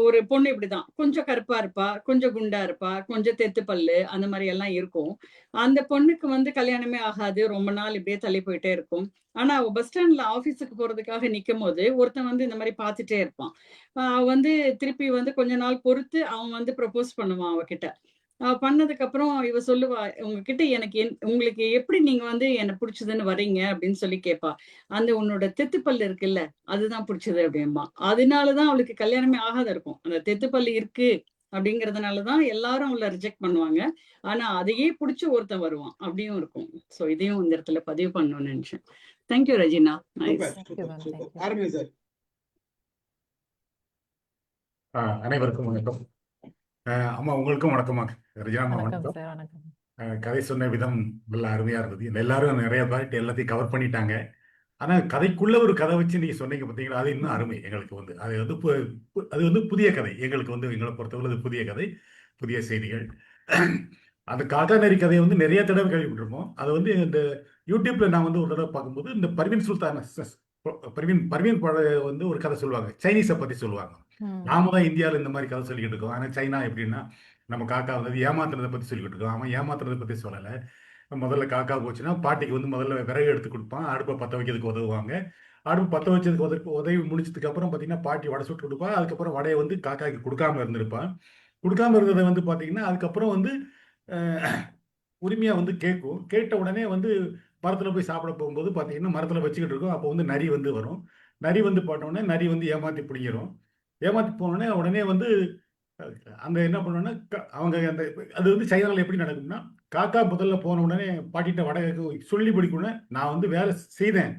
ஒரு பொண்ணு இப்படிதான். கொஞ்சம் கருப்பா இருப்பா, கொஞ்சம் குண்டா இருப்பா, கொஞ்சம் தெத்து பல்லு அந்த மாரி எல்லாம் இருக்கும். அந்த பொண்ணுக்கு வந்து கல்யாணமே ஆகாது. ரொம்ப நாள் இப்படியே தள்ளி போயிட்டே இருக்கும். ஆனா அவ பஸ் ஸ்டாண்ட்ல ஆபீஸுக்கு போறதுக்காக நிக்கும்போது, ஒருத்தன் வந்து இந்த மாரி பார்த்துட்டே இருப்பான். அவ வந்து திருப்பி வந்து கொஞ்ச நாள் பொறுத்து அவன் வந்து ப்ரப்போஸ் பண்ணுவான் அவகிட்ட. பண்ணதுக்கு அப்புறம் இவ சொல்லுவா, "உங்ககிட்ட எனக்கு உங்களுக்கு எப்படி நீங்க வந்து என்ன புடிச்சதுன்னு வர்றீங்க?" அப்படின்னு சொல்லி கேட்பா. "அந்த உன்னோட தெத்து பல்லு இருக்குல்ல, அதுதான் புடிச்சது" அப்படிம்பா. அதனால தான் அவளுக்கு கல்யாணமே ஆகாத இருக்கும். அந்த தெத்து பல்லு இருக்கு அப்படிங்கிறதுனால தான் எல்லாரும் அவள ரிஜெக்ட் பண்ணுவாங்க. ஆனா அதையே புடிச்சு ஒருத்தன் வருவான். அப்படியும் இருக்கும். சோ இதையும் இந்த இடத்துல பதிவு பண்ணணும்னு நினைச்சேன். Thank you Regina. Nice. Super, thank you super, ma'am. Super. Thank you. ஆரம்பி சார். அனைவருக்கும் வணக்கம். அம்மா உங்களுக்கும் வணக்கம்மா. ரெஜினாம்மா வணக்கம் வணக்கம். சார். வணக்கம். கதை சொன்ன விதம் நல்லா அருமையா இருந்தது. எல்லாரும் நிறைய பாயிண்ட் எல்லாத்தையும் கவர் பண்ணிட்டாங்க. ஆனா கதைக்குள்ள ஒரு கதை வச்சு நீங்க சொன்னீங்க பார்த்தீங்களா, அது இன்னும் அருமை எங்களுக்கு வந்து. அது வந்து அது வந்து புதிய கதை. எங்களுக்கு வந்து எங்களை பொறுத்தவரை அது புதிய கதை, புதிய செய்திகள். அந்த காக்கா நரி கதையை வந்து நிறைய தடவை கேள்விப்பட்டிருப்போம். அது வந்து இந்த யூடியூப்ல நான் வந்து ஒரு தடவை பார்க்கும்போது இந்த பர்வீன் சுல்தான் பர்வீன் வந்து ஒரு கதை சொல்லுவாங்க. சைனீஸை பத்தி சொல்லுவாங்க. நாம தான் இந்தியாவில் இந்த மாதிரி கதை சொல்லிக்கிட்டு இருக்கோம். ஆனால் சைனா எப்படின்னா நம்ம காக்கா வந்து ஏமாத்துறதை பத்தி சொல்லிக்கிட்டு இருக்கோம். அவன் ஏமாத்துறதை பத்தி சொல்லலை. முதல்ல காக்கா போச்சுன்னா பாட்டிக்கு வந்து முதல்ல விறகு எடுத்து கொடுப்பான். அடுப்பை பற்ற வைக்கிறதுக்கு உதவுவாங்க. அடுப்பு பற்ற வச்சதுக்கு உதவி முடிச்சதுக்கு அப்புறம் பார்த்தீங்கன்னா பாட்டி வடை சுட்டு கொடுப்பா. அதுக்கப்புறம் வடையை வந்து காக்காய்க்கு கொடுக்காம இருந்திருப்பான். கொடுக்காம இருந்ததை வந்து பார்த்தீங்கன்னா அதுக்கப்புறம் வந்து உரிமையாக வந்து கேட்கும். கேட்ட உடனே வந்து மரத்தில் போய் சாப்பிட போகும்போது பார்த்தீங்கன்னா மரத்தில் வச்சுக்கிட்டு இருக்கோம். அப்போ வந்து நரி வந்து வரும். நரி வந்து போட்டோடனே நரி வந்து ஏமாற்றி பிடிக்கிறோம். ஏமாற்றி போனோடனே உடனே வந்து அந்த என்ன பண்ணுவோன்னா அவங்க அந்த அது வந்து சைனாவில் எப்படி நடக்கும்னா, காக்கா முதல்ல போன உடனே பாட்டிட்ட வடகை சொல்லி படிக்கணும்னா நான் வந்து வேலை செய்தேன்,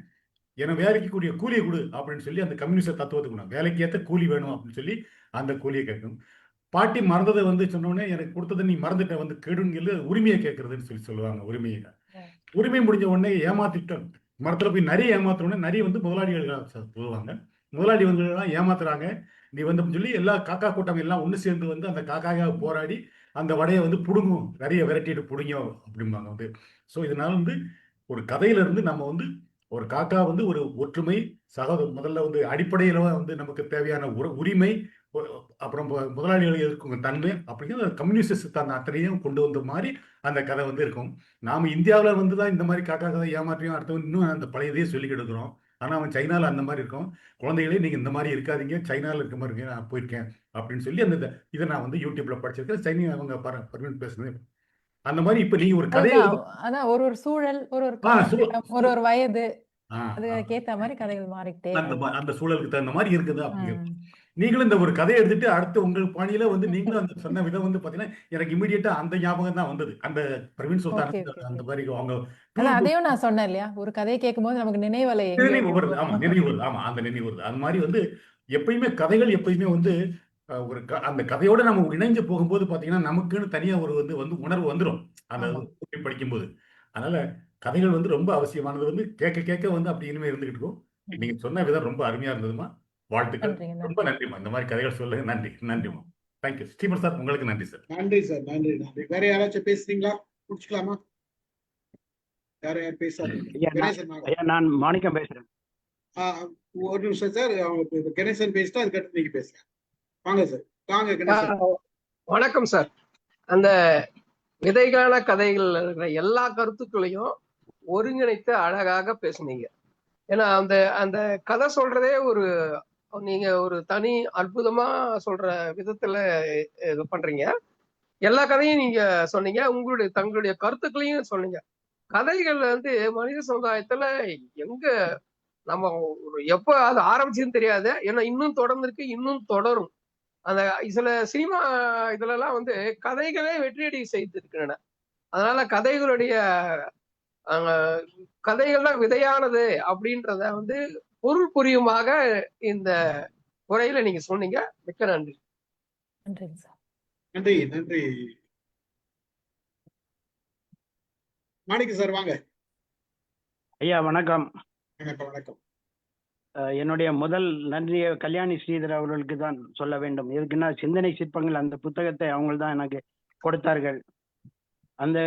எனக்கு வேலைக்கு கூடிய கூலியை கொடு அப்படின்னு சொல்லி அந்த கம்யூனிஸ்ட் தத்துவத்துக்கு வேலைக்கு ஏற்ற கூலி வேணும் அப்படின்னு சொல்லி அந்த கூலியை கேட்கணும். பாட்டி மறந்ததை வந்து சொன்னோடனே எனக்கு கொடுத்ததை நீ மறந்துட்ட வந்து கெடுன்னு சொல்லி உரிமையை கேட்கறதுன்னு சொல்லி சொல்லுவாங்க. உரிமை முடிஞ்ச உடனே ஏமாத்திட்டோம். மரத்துல போய் நிறைய ஏமாத்துறோன்னே நிறைய வந்து முதலாளிகள் சொல்லுவாங்க. முதலாளி வந்து ஏமாத்துறாங்க நீ வந்து சொல்லி எல்லா காக்கா கூட்டம் எல்லாம் ஒன்று சேர்ந்து வந்து அந்த காக்காக போராடி அந்த வடையை வந்து புடுங்கும், நிறைய விரட்டிட்டு புடுங்கும் அப்படிம்பாங்க வந்து. ஸோ இதனால வந்து ஒரு கதையில இருந்து நம்ம வந்து ஒரு காக்கா வந்து ஒரு ஒற்றுமை முதல்ல வந்து அடிப்படையில வந்து நமக்கு தேவையான உரிமை, அப்புறம் முதலாளிகளை எதிர்க்கும் தன்மை அப்படிங்கிற கம்யூனிஸ்ட் சித்தாந்த அத்தனையும் கொண்டு வந்த மாதிரி அந்த கதை வந்து இருக்கும். நாம இந்தியாவில் வந்து தான் இந்த மாதிரி காக்கா கதை ஏமாற்றியும் அடுத்தவன் இன்னும் அந்த பழையதையே சொல்லிக்கிட்டு இருக்கிறோம். ஆனா அவன் சைனால அந்த மாதிரி இருக்கும். குழந்தைகளே நீங்க இந்த மாதிரி இருக்காதீங்க, சைனால இருக்க மாதிரி இருக்கு, நான் போயிருக்கேன் அப்படின்னு சொல்லி அந்த இதை நான் வந்து யூடியூப்ல படிச்சிருக்கேன். சைனி அவங்க பர்வீன் பேசுனது அந்த மாதிரி. இப்ப நீங்க ஒரு கதையை அதான் ஒரு ஒரு சூழல், ஒரு ஒரு காலகட்டம், ஒரு ஒரு வயது, அதுக்கேத்த மாதிரி கதைகள் மாறிக்கிட்டே அந்த சூழலுக்கு தகுந்த மாதிரி இருக்குது அப்படிங்கிறது. நீங்களும் இந்த ஒரு கதையை எடுத்துட்டு அடுத்து உங்கள் பாணியில வந்து நீங்களும் அந்த சொன்ன விதம் வந்து பாத்தீங்கன்னா எனக்கு இமீடியட்டா அந்த ஞாபகம் தான் வந்தது. அந்த பிரவீன் சுல்தான் அந்த மாதிரி அவங்க அதையும் நான் சொன்னேன் இல்லையா, ஒரு கதையை கேட்கும்போது நமக்கு நினைவலை நினைவு வருது. ஆமா நினைவு வருது. ஆமா அந்த நினைவு வருது. அந்த மாதிரி வந்து எப்பயுமே கதைகள் எப்பயுமே வந்து ஒரு அந்த கதையோட நம்ம இணைஞ்சு போகும்போது பாத்தீங்கன்னா நமக்குன்னு தனியா ஒரு வந்து உணர்வு வந்துடும் அந்த படிக்கும்போது. அதனால கதைகள் வந்து ரொம்ப அவசியமானது. வந்து கேட்க கேட்க வந்து அப்படி இனிமே இருந்துகிட்டு இருக்கும். நீங்க சொன்ன விதம் ரொம்ப அருமையா இருந்ததுமா. வாழ்த்துக்கள். ரொம்ப நன்றிமா. இந்த மாதிரி கதைகள் சொல்லுங்க. நன்றி. நன்றிமா. தேங்க்யூ. ஸ்டீபன் சார் உங்களுக்கு நன்றி சார். நன்றி சார். நன்றி நன்றி. வேற யாராச்சும் பேசுறீங்களா? முடிச்சுக்கலாமா? யார் பேசுறாங்க? நான் மாணிக்கம் பேசுறேன். ஒரு நிமிஷம் சார். அவங்க கணேசன் பேசிட்டா அதுக்கடுத்து நீங்க பேசுங்க. வாங்க சார். வாங்க கணேசன். வணக்கம் சார். அந்த விதைகால கதைகள்ல இருக்கிற எல்லா கருத்துக்களையும் ஒருங்கிணைத்து அழகாக பேசுனீங்க. ஏன்னா அந்த அந்த கதை சொல்றதே நீங்க ஒரு தனி அற்புதமா சொல்ற விதத்துல இது பண்றீங்க. எல்லா கதையும் நீங்க சொன்னீங்க, தங்களுடைய கருத்துக்களையும் சொன்னீங்க. கதைகள் வந்து மனித சமுதாயத்துல எங்க நம்ம எப்ப அது ஆரம்பிச்சுன்னு தெரியாது. ஏன்னா இன்னும் தொடர்ந்துருக்கு, இன்னும் தொடரும். அந்த சில சினிமா இதுல எல்லாம் வந்து கதைகளே வெற்றியடி செய்திருக்கின்றன. அதனால கதைகள் தான் விதையானது அப்படின்றத வந்து பொருள் புரியுமாக இந்த உரையில நீங்க சொன்னீங்க. மிக்க நன்றி. நன்றி நன்றி. மாணிக்க சார் வாங்க. ஐயா வணக்கம். வணக்கம் வணக்கம். என்னுடைய முதல் நன்றியை கல்யாணி ஸ்ரீதர் அவர்களுக்கு தான் சொல்ல வேண்டும். எதுக்குன்னா சிந்தனை சிற்பங்கள் அந்த புத்தகத்தை அவங்க தான் எனக்கு கொடுத்தார்கள். அந்த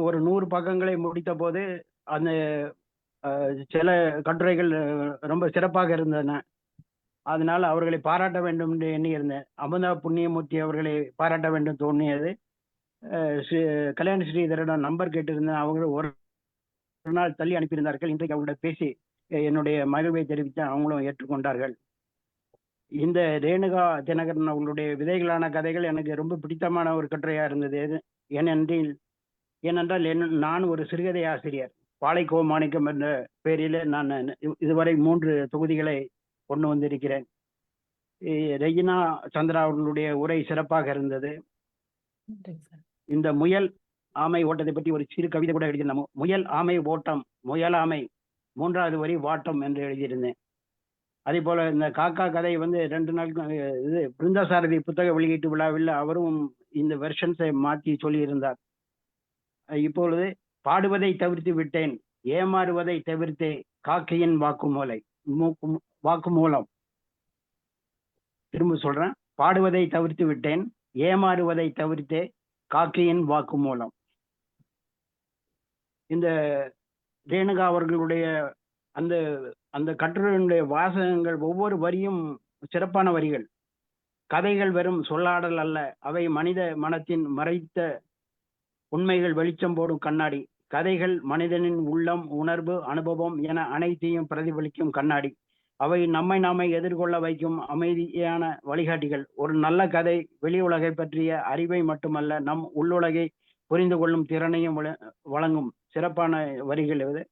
ஒரு 100 பக்கங்களை முடித்த போது அந்த சில கட்டுரைகள் ரொம்ப சிறப்பாக இருந்தன. அதனால அவர்களை பாராட்ட வேண்டும் என்று எண்ணியிருந்தேன். அமுதா புண்ணியமூர்த்தி அவர்களை பாராட்ட வேண்டும் தோணியது. கல்யாணி ஸ்ரீதரிடம் நம்பர் கேட்டிருந்தேன். அவங்க ஒரு நாள் தள்ளி அனுப்பியிருந்தார்கள். இன்றைக்கு அவங்களோட பேசி என்னுடைய மகிழ்வை தெரிவித்து அவங்களும் ஏற்றுக்கொண்டார்கள். இந்த ரேணுகா தினகரன் அவங்களுடைய விதைகளான கதைகள் எனக்கு ரொம்ப பிடித்தமான ஒரு கட்டுரையா இருந்தது. ஏனென்றால் நான் ஒரு சிறுகதை ஆசிரியர். பாலைக்கோ மாணிக்கம் என்ற பெயரில் நான் இதுவரை 3 தொகுதிகளை கொண்டு வந்திருக்கிறேன். ரெஜினா சந்திரா அவர்களுடைய உரை சிறப்பாக இருந்தது. இந்த முயல் ஆமை ஓட்டத்தை பற்றி ஒரு சிறு கவிதை கூட எழுதியிருந்தேன். முயல் ஆமை ஓட்டம், முயலாமை 3வது வரி வாட்டம் என்று எழுதியிருந்தேன். அதே போல இந்த காக்கா கதை வந்து 2 நாள் இது பிருந்தாசாரதி புத்தக வெளியீட்டு விழாவில் அவரும் இந்த வெர்ஷன்ஸை மாற்றி சொல்லியிருந்தார். இப்பொழுது பாடுவதை தவிர்த்து விட்டேன், ஏமாறுவதை தவிர்த்தே காக்கையின் வாக்குமூலம். திரும்ப சொல்றேன், பாடுவதை தவிர்த்து விட்டேன், ஏமாறுவதை தவிர்த்தே காக்கையின் வாக்குமூலம். இந்த ரேணுகா அவர்களுடைய அந்த அந்த கட்டுரையினுடைய வாசகங்கள் ஒவ்வொரு வரியும் சிறப்பான வரிகள். கதைகள் வெறும் சொல்லாடல் அல்ல, அவை மனித மனத்தின் மறைத்த உண்மைகள் வெளிச்சம் போடும் கண்ணாடி. கதைகள் மனிதனின் உள்ளம், உணர்வு, அனுபவம் என அனைத்தையும் பிரதிபலிக்கும் கண்ணாடி. அவை நாமே எதிர்கொள்ள வைக்கும் அமைதியான வழிகாட்டிகள். ஒரு நல்ல கதை வெளி உலகை பற்றிய அறிவை மட்டுமல்ல, நம் உள்ளுலகை புரிந்து கொள்ளும் திறனையும் வழங்கும் சிறப்பான வரிகள் இது.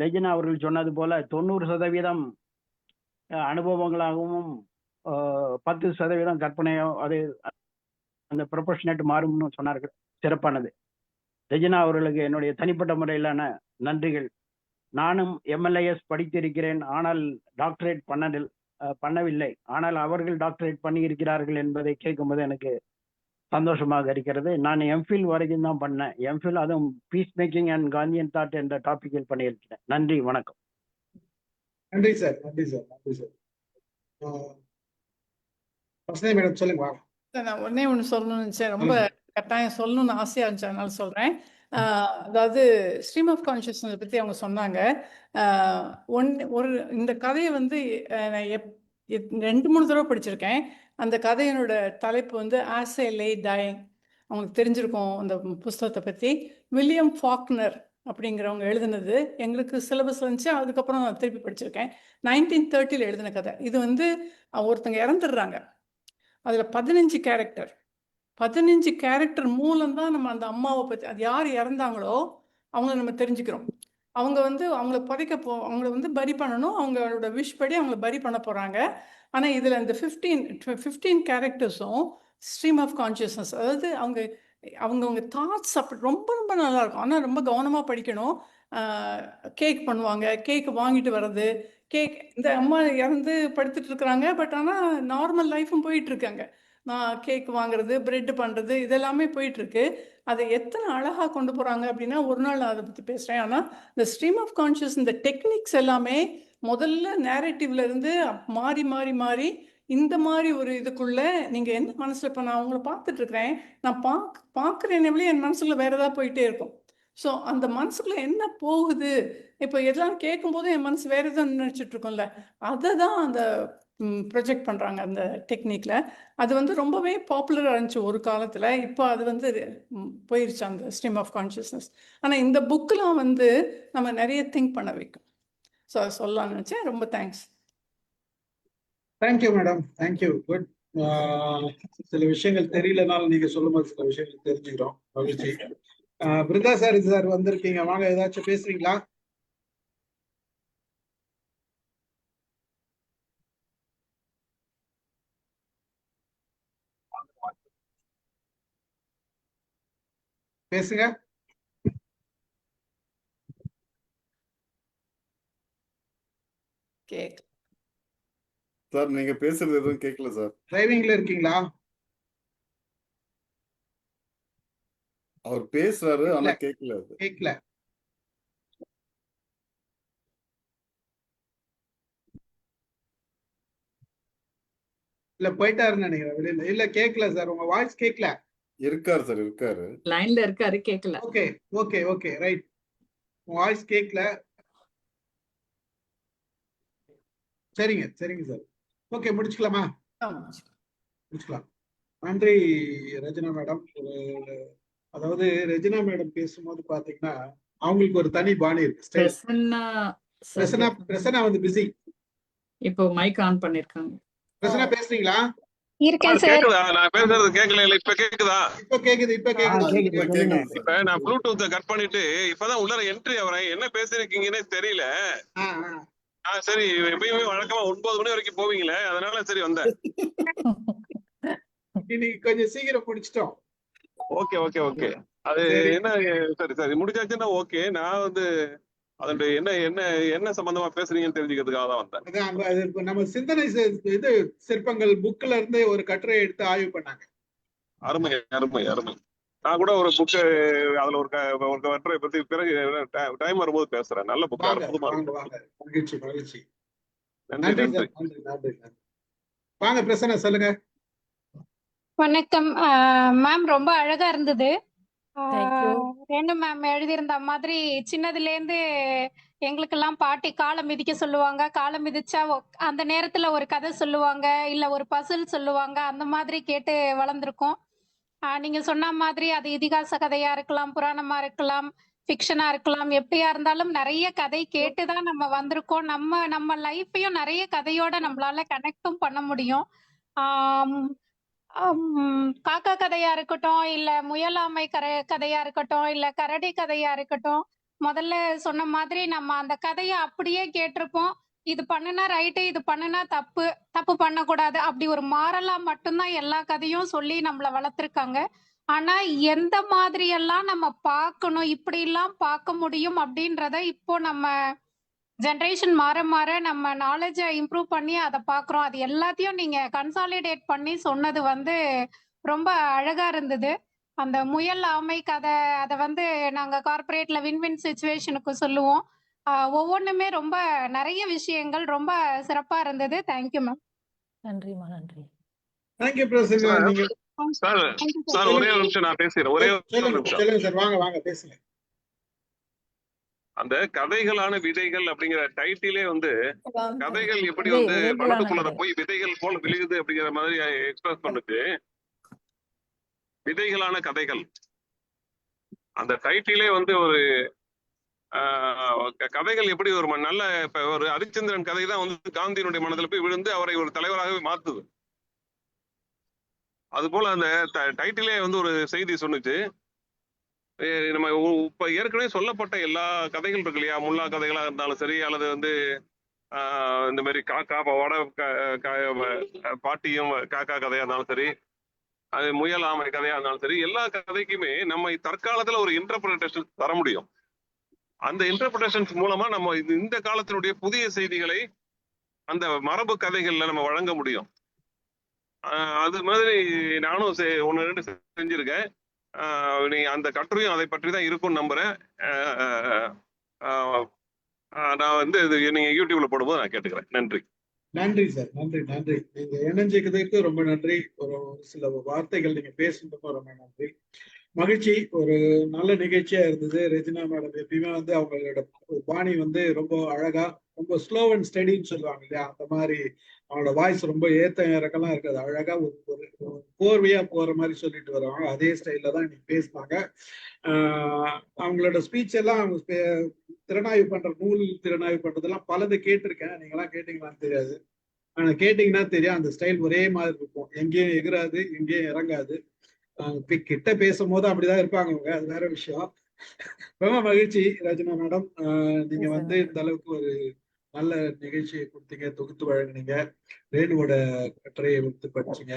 ரெஜினா அவர்கள் சொன்னது போல 90% அனுபவங்களாகவும் 10% கற்பனையோ அது அந்த ப்ரொபோர்ஷனேட் மாறும்னு சொன்னார்கள். சிறப்பானது. ரெஜினா அவர்களுக்கு என்னுடைய தனிப்பட்ட முறையிலான நன்றிகள். நானும் எம்எல்ஏஎஸ் படித்திருக்கிறேன், ஆனால் டாக்டரேட் பண்ணவில்லை. ஆனால் அவர்கள் டாக்டரேட் பண்ணி இருக்கிறார்கள் என்பதை கேட்கும்போது எனக்கு சந்தோஷமாக இருக்கிறது. நான் எம்ஃபில் வரைக்கும் தான் பண்ணேன். எம்ஃபில் அதுவும் peace making and Gandhian thought என்ற டாபிக்கில் பண்ணியிருக்கிறேன். நன்றி, வணக்கம். நன்றி சார், நன்றி சார், நன்றி சார். மேடம் சொல்லுங்க. நான் ஒன்னே ஒன்று சொல்லணும்னு நினைச்சேன். ரொம்ப கட்டாயம் சொல்லணும்னு ஆசையா இருந்துச்சு, அதனால சொல்றேன். அதாவது ஸ்ட்ரீம் ஆஃப் கான்ஷியஸ்னஸ் பத்தி அவங்க சொன்னாங்க. ஒரு இந்த கதையை வந்து நான் 2-3 தடவை படிச்சிருக்கேன். அந்த கதையினோட தலைப்பு வந்து ஆஸ் ஏ லே டைங். அவங்களுக்கு தெரிஞ்சிருக்கும் அந்த புஸ்தகத்தை பத்தி. வில்லியம் ஃபாக்னர் அப்படிங்கிறவங்க எழுதுனது. எங்களுக்கு சிலபஸ் இருந்துச்சு, அதுக்கப்புறம் நான் திருப்பி படிச்சிருக்கேன். 1930 எழுதின கதை. இது வந்து ஒருத்தங்க இறந்துடுறாங்க. அதில் 15 கேரக்டர் மூலம்தான் நம்ம அந்த அம்மாவை பற்றி, அது யார் இறந்தாங்களோ அவங்கள நம்ம தெரிஞ்சுக்கிறோம். அவங்க வந்து அவங்கள அவங்கள வந்து பரி பண்ணணும், அவங்களோட விஷ் படி அவங்கள பரி பண்ண போகிறாங்க. ஆனால் இதில் இந்த 15 கேரக்டர்ஸும் ஸ்ட்ரீம் ஆஃப் கான்ஷியஸ்னஸ், அதாவது அவங்கவுங்க தாட்ஸ் அப்படி ரொம்ப ரொம்ப நல்லா இருக்கும். ஆனால் ரொம்ப கவனமாக படிக்கணும். கேக் பண்ணுவாங்க, கேக் வாங்கிட்டு வர்றது, இந்த அம்மா இறந்து படுத்துட்டு இருக்கிறாங்க, பட் ஆனால் நார்மல் லைஃப்பும் போயிட்டு இருக்காங்க. நான் கேக் வாங்குறது, பிரெட் பண்ணுறது, இதெல்லாமே போயிட்டு இருக்கு. அதை எத்தனை அழகாக கொண்டு போகிறாங்க அப்படின்னா, ஒரு நாள் நான் அதை பற்றி பேசுகிறேன். ஆனால் இந்த ஸ்ட்ரீம் ஆஃப் கான்ஷியஸ், இந்த டெக்னிக்ஸ் எல்லாமே முதல்ல நேரேட்டிவ்ல இருந்து மாறி மாறி மாறி இந்த மாதிரி ஒரு இதுக்குள்ள நீங்கள் என்ன மனசில், இப்போ நான் அவங்கள பார்த்துட்டு இருக்கிறேன், நான் பார்க்குறேன்னே என் மனசுக்குள்ள வேற ஏதாவது போயிட்டே இருக்கும். ஸோ அந்த மனசுக்குள்ள என்ன போகுது, இப்போ எதெல்லாம் கேட்கும்போது என் மனசு வேற எதாவது நினச்சிட்டு இருக்கோம்ல, அதை தான் அந்த ப்ரொஜெக்ட் பண்ணுறாங்க அந்த டெக்னிக்கில். அது வந்து ரொம்பவே பாப்புலராக இருந்துச்சு ஒரு காலத்தில். இப்போ அது வந்து போயிருச்சு அந்த ஸ்ட்ரீம் ஆஃப் கான்ஷியஸ்னஸ். ஆனால் இந்த புக்கெலாம் வந்து நம்ம நிறைய திங்க் பண்ண வைக்கும். ஸோ அதை சொல்லலாம்னு நினச்சேன். ரொம்ப thanks. Thank you madam, thank you. Good. சில விஷயங்கள் தெரியலனாலும் நீங்க சொல்லும்போது சில விஷயங்கள் தெரிஞ்சுக்கிறோம். மகிழ்ச்சி. பிருந்தா சார் வந்திருக்கீங்க, வாங்க, ஏதாச்சும் பேசுறீங்களா? பேசுங்க. சார் நீங்க பேசுறது எதுவும் கேட்கல சார். டிரைவிங்ல இருக்கீங்களா? அவர் பேசுறாரு, ஆனா கேட்கல. கேட்கல. இல்ல போயிட்டாருன்னு நினைக்கிறேன் வெளியில. இல்ல கேட்கல சார், உங்க வாய்ஸ் கேட்கல. இருக்காரு சார், இருக்காரு, லைன்ல இருக்காரு, கேட்கல. Okay okay okay right. Voice கேட்கல. சரிங்க சரிங்க சார். ஓகே, முடிச்சுக்கலாமா? முடிச்சுக்கலாம். நன்றி ரஜினா மேடம். அதாவது ரஜினா மேடம் பேசும்போது பாத்தீங்கன்னா அவங்களுக்கு ஒரு தனி பாணி இருக்கு. பிரசன்னா வந்து பிஸி. இப்போ மைக் ஆன் பண்ணிருக்காங்க. பிரசன்னா பேசுறீங்களா? இருக்கேன் சார். நான் பேசுறது கேட்கல. இப்ப கேக்குதா? இப்ப கேக்குது. இப்ப நான் ப்ளூடூத்தை கட் பண்ணிட்டு இப்பதான் உள்ள என்ட்ரி ஆகிறேன். என்ன பேசிருக்கீங்கன்னே தெரியல. சரி, எப்பயுமே வழக்கமா 9 மணி வரைக்கும் போவீங்களே, அதனால சரி வந்தேன். இன்னைக்கு கொஞ்சம் சீக்கிரம் முடிச்சிட்டோம். Okay okay okay. அது என்ன, சரி முடிச்சாச்சுன்னா ஓகே. நான் வந்து அதோட என்ன சம்பந்தமா பேசுறீங்கன்னு தெரிஞ்சுக்கிறதுக்காக தான் வந்தேன். நம்ம சிந்தனை இது சிற்பங்கள் புக்ல இருந்து ஒரு கட்டுரை எடுத்து ஆய்வு பண்ணாங்க. அருமை அருமை அருமை. நான் கூட ஒரு புக்கு, அதுல ஒரு கட்டுரை பத்தி பிறகு டைம் வரும்போது பேசுறேன். நல்ல புக், அற்புதமா இருக்கு. மகிழ்ச்சி மகிழ்ச்சி. நன்றி நன்றி. வாங்க பிரசன்னா, சொல்லுங்க. வணக்கம் மேம், ரொம்ப அழகா இருந்தது. ரேணு மேம் எழுதியிருந்த மாதிரி சின்னதுல இருந்து எங்களுக்கெல்லாம் பாட்டி காலம் மிதிக்க சொல்லுவாங்க. காலம் மிதிச்சா அந்த நேரத்துல ஒரு கதை சொல்லுவாங்க, இல்ல ஒரு பசில் சொல்லுவாங்க. அந்த மாதிரி கேட்டு வளர்ந்துருக்கோம். நீங்க சொன்ன மாதிரி அது இதிகாச கதையா இருக்கலாம், புராணமா இருக்கலாம், ஃபிக்ஷனா இருக்கலாம். எப்படியா இருந்தாலும் நிறைய கதை கேட்டுதான் நம்ம வந்திருக்கோம். நம்ம லைஃப்பையும் நிறைய கதையோட நம்மளால கனெக்டும் பண்ண முடியும். காக்கா கதையா இருக்கட்டும், இல்ல முயலாமை கதையா இருக்கட்டும், இல்ல கரடி கதையா இருக்கட்டும், முதல்ல சொன்ன மாதிரி நம்ம அந்த கதையை அப்படியே கேட்டிருப்போம். இது பண்ணுனா ரைட்டு, இது பண்ணுனா தப்பு, தப்பு பண்ணக்கூடாது. அப்படி ஒரு மாறலா மட்டும்தான் எல்லா கதையும் சொல்லி நம்மள வளர்த்துருக்காங்க. ஆனா, எந்த மாதிரியெல்லாம் நம்ம பார்க்கணும், இப்படிலாம் பார்க்க முடியும் அப்படின்றத இப்போ நம்ம ஜெனரேஷன் மாற மாற நம்ம நாலேஜ இம்ப்ரூவ் பண்ணி அத பார்க்குறோம். அது எல்லாத்தையும் நீங்க கன்சாலிடேட் பண்ணி சொன்னது வந்து ரொம்ப அழகா இருந்தது. அந்த முயல், ஆமை கதை அத வந்து நாங்க கார்ப்பரேட்ல வின் வின் சிச்சுவேஷனுக்கு சொல்லுவோம். ஒவ்வொன்னுமே ரொம்ப நெறைய விஷயங்கள் ரொம்ப சிறப்பா இருந்தது. Thank you ma'am. நன்றிம்மா, நன்றி. தேங்க்யூ பிரசன்னா. நீங்க sir thank you sir sir. ஒரே ஒரு நிமிஷம் நான் பேசுகிறேன். ஒரே ஒரு சொல்லுங்க நிமிஷம். சொல்லுங்க சார். வாங்க வாங்க பேசுங்க. அந்த கதைகளான விதைகள் அப்படிங்கிற டைட்டிலே வந்து கதைகள் எப்படி வந்து விதைகளான மனதுக்குள்ளத கதை. போய் விதைகள் போல விழுகுது அப்படிங்கிற மாதிரி எக்ஸ்பிரஸ் பண்ணுது. விதைகளான கதைகள் அந்த டைட்டிலே வந்து ஒரு கதைகள் எப்படி ஒரு நல்ல இப்ப ஒரு ஹரிச்சந்திரன் கதை தான் வந்து காந்தியினுடைய மனதில் போய் விழுந்து அவரை ஒரு தலைவராகவே மாத்துது. அது போல அந்த டைட்டிலே வந்து ஒரு செய்தி சொன்னுச்சு. நம்ம இப்ப ஏற்கனவே சொல்லப்பட்ட எல்லா கதைகள் இருக்கு இல்லையா, முல்லா கதைகளா இருந்தாலும் சரி, அல்லது வந்து இந்த மாதிரி காக்கா பாட்டியும் காக்கா கதையா இருந்தாலும் சரி, அது முயல் ஆமை கதையா இருந்தாலும் சரி, எல்லா கதைக்குமே நம்ம தற்காலத்துல ஒரு இன்டர்பிரேஷன் தர முடியும். அந்த இன்டர்பிரேஷன்ஸ் மூலமா நம்ம இந்த காலத்தினுடைய புதிய செய்திகளை அந்த மரபு கதைகள்ல நம்ம வழங்க முடியும். அது மாதிரி நானும் ஒன்னு ரெண்டு செஞ்சிருக்கேன். நீ அந்த கட்டுரையும் அதை பற்றி தான் இருக்கும்னு நம்புறேன். நான் வந்து நீங்க யூடியூப்ல போடும்போது நான் கேட்டுக்கிறேன். நன்றி. நன்றி சார். நன்றி நன்றி. நீங்க இணைஞ்சிக்கிறதுக்கு ரொம்ப நன்றி. ஒரு சில வார்த்தைகள் நீங்க பேசுனதுக்கும் ரொம்ப நன்றி. மகிழ்ச்சி. ஒரு நல்ல நிகழ்ச்சியா இருந்தது. ரெஜினா மேடம் எப்பயுமே வந்து அவங்களோட பாணி வந்து ரொம்ப அழகா, ரொம்ப ஸ்லோ அண்ட் ஸ்டடின்னு சொல்லுவாங்க இல்லையா, அந்த மாதிரி அவங்களோட வாய்ஸ் ரொம்ப ஏத்த இறக்கெல்லாம் இருக்காது. அழகா ஒரு கோர்வையா போற மாதிரி சொல்லிட்டு வருவாங்க. அதே ஸ்டைல்ல தான் இன்னைக்கு பேசினாங்க. அவங்களோட ஸ்பீச் எல்லாம் அவங்க திறனாய்வு பண்ற நூல் திறனாய்வு பண்றதெல்லாம் பலது கேட்டிருக்கேன். நீங்களாம் கேட்டீங்களான்னு தெரியாது. ஆனா கேட்டீங்கன்னா தெரியும், அந்த ஸ்டைல் ஒரே மாதிரி இருக்கும். எங்கேயும் எகிராது, எங்கேயும் இறங்காது. கிட்ட பேசும் போது அப்படிதான் இருப்பாங்க அவங்க. அது வேற விஷயம். ரொம்ப மகிழ்ச்சி ரஜினா மேடம். நீங்க வந்து இந்த அளவுக்கு ஒரு நல்ல நிகழ்ச்சியை கொடுத்தீங்க, தொகுத்து வழங்குனீங்க, ரேணுவோட கட்டுரையை எடுத்து படிச்சீங்க.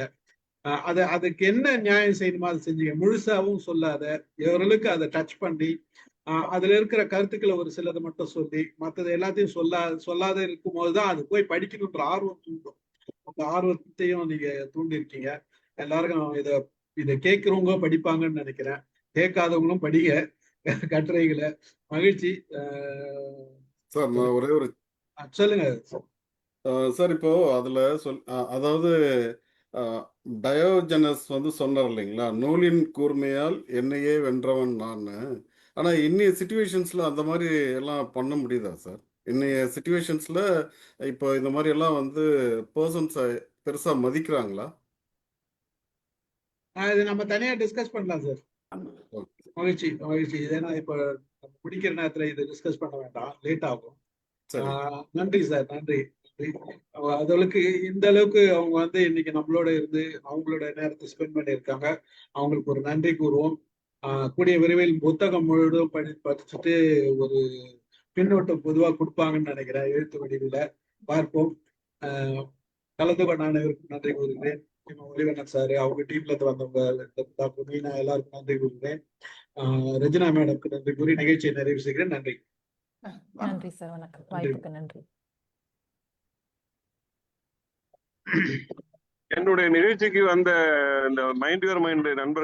அதுக்கு என்ன நியாயம் செய்யணுமோ அதை செஞ்சீங்க. முழுசாவும் சொல்லாத, எவர்களுக்கு அதை டச் பண்ணி அதுல இருக்கிற கருத்துக்களை ஒரு சிலதை மட்டும் சொல்லி மற்றது எல்லாத்தையும் சொல்லாத இருக்கும் போதுதான் அது போய் படிக்கணுன்ற ஆர்வம் தூண்டும். அந்த ஆர்வத்தையும் நீங்க தூண்டிருக்கீங்க. எல்லாருக்கும் இதை கேட்கிறவங்க படிப்பாங்கன்னு நினைக்கிறேன். கேட்காதவங்களும் படிங்க கட்டுரைகளை. மகிழ்ச்சி சார். நான் ஒரே ஒரு சொல்லுங்க சார். இப்போ அதுல அதாவது டயோஜனஸ் வந்து சொன்னார் இல்லைங்களா, நூலின் கூர்மையால் என்னையே வென்றவன் நான். ஆனா இன்னைய சிச்சுவேஷன்ஸ்ல அந்த மாதிரி எல்லாம் பண்ண முடியுதா சார்? இன்னைய சிச்சுவேஷன்ஸ்ல இப்போ இந்த மாதிரி எல்லாம் வந்து பர்சன்ஸ் பெருசா மதிக்கிறாங்களா? இது நம்ம தனியா டிஸ்கஸ் பண்ணலாம் சார். மகிழ்ச்சி மகிழ்ச்சி. ஏன்னா இப்ப பிடிக்கிற நேரத்துல இது டிஸ்கஸ் பண்ண வேண்டாம், லேட் ஆகும். நன்றி சார். நன்றி. அதுக்கு இந்த அளவுக்கு அவங்க வந்து இன்னைக்கு நம்மளோட இருந்து அவங்களோட நேரத்தை ஸ்பெண்ட் பண்ணியிருக்காங்க. அவங்களுக்கு ஒரு நன்றி கூறுவோம். கூடிய விரைவில் புத்தகம் முழுவதும் படிச்சுட்டு ஒரு பின்னோட்டம் பொதுவா கொடுப்பாங்கன்னு நினைக்கிறேன், எழுத்து வடிவில். பார்ப்போம். கலந்து கொண்ட அனைவருக்கும் நன்றி கூறுகிறேன். ஒளிவண்ணன் சார், அவங்க டீம்ல இருந்து வந்தவங்க மீனா, எல்லாருக்கும் நன்றி கூறுகிறேன். ரெஜினா மேடம்க்கு நன்றி கூறி நிகழ்ச்சியை நிறைவு செய்கிறேன். நன்றி. நன்றி சார். வணக்கம். வாய்ப்புக்கு நன்றி. என்னுடைய நிகழ்ச்சிக்கு வந்த இந்த மைண்ட் யுவர் மைண்ட் நண்பர்கள்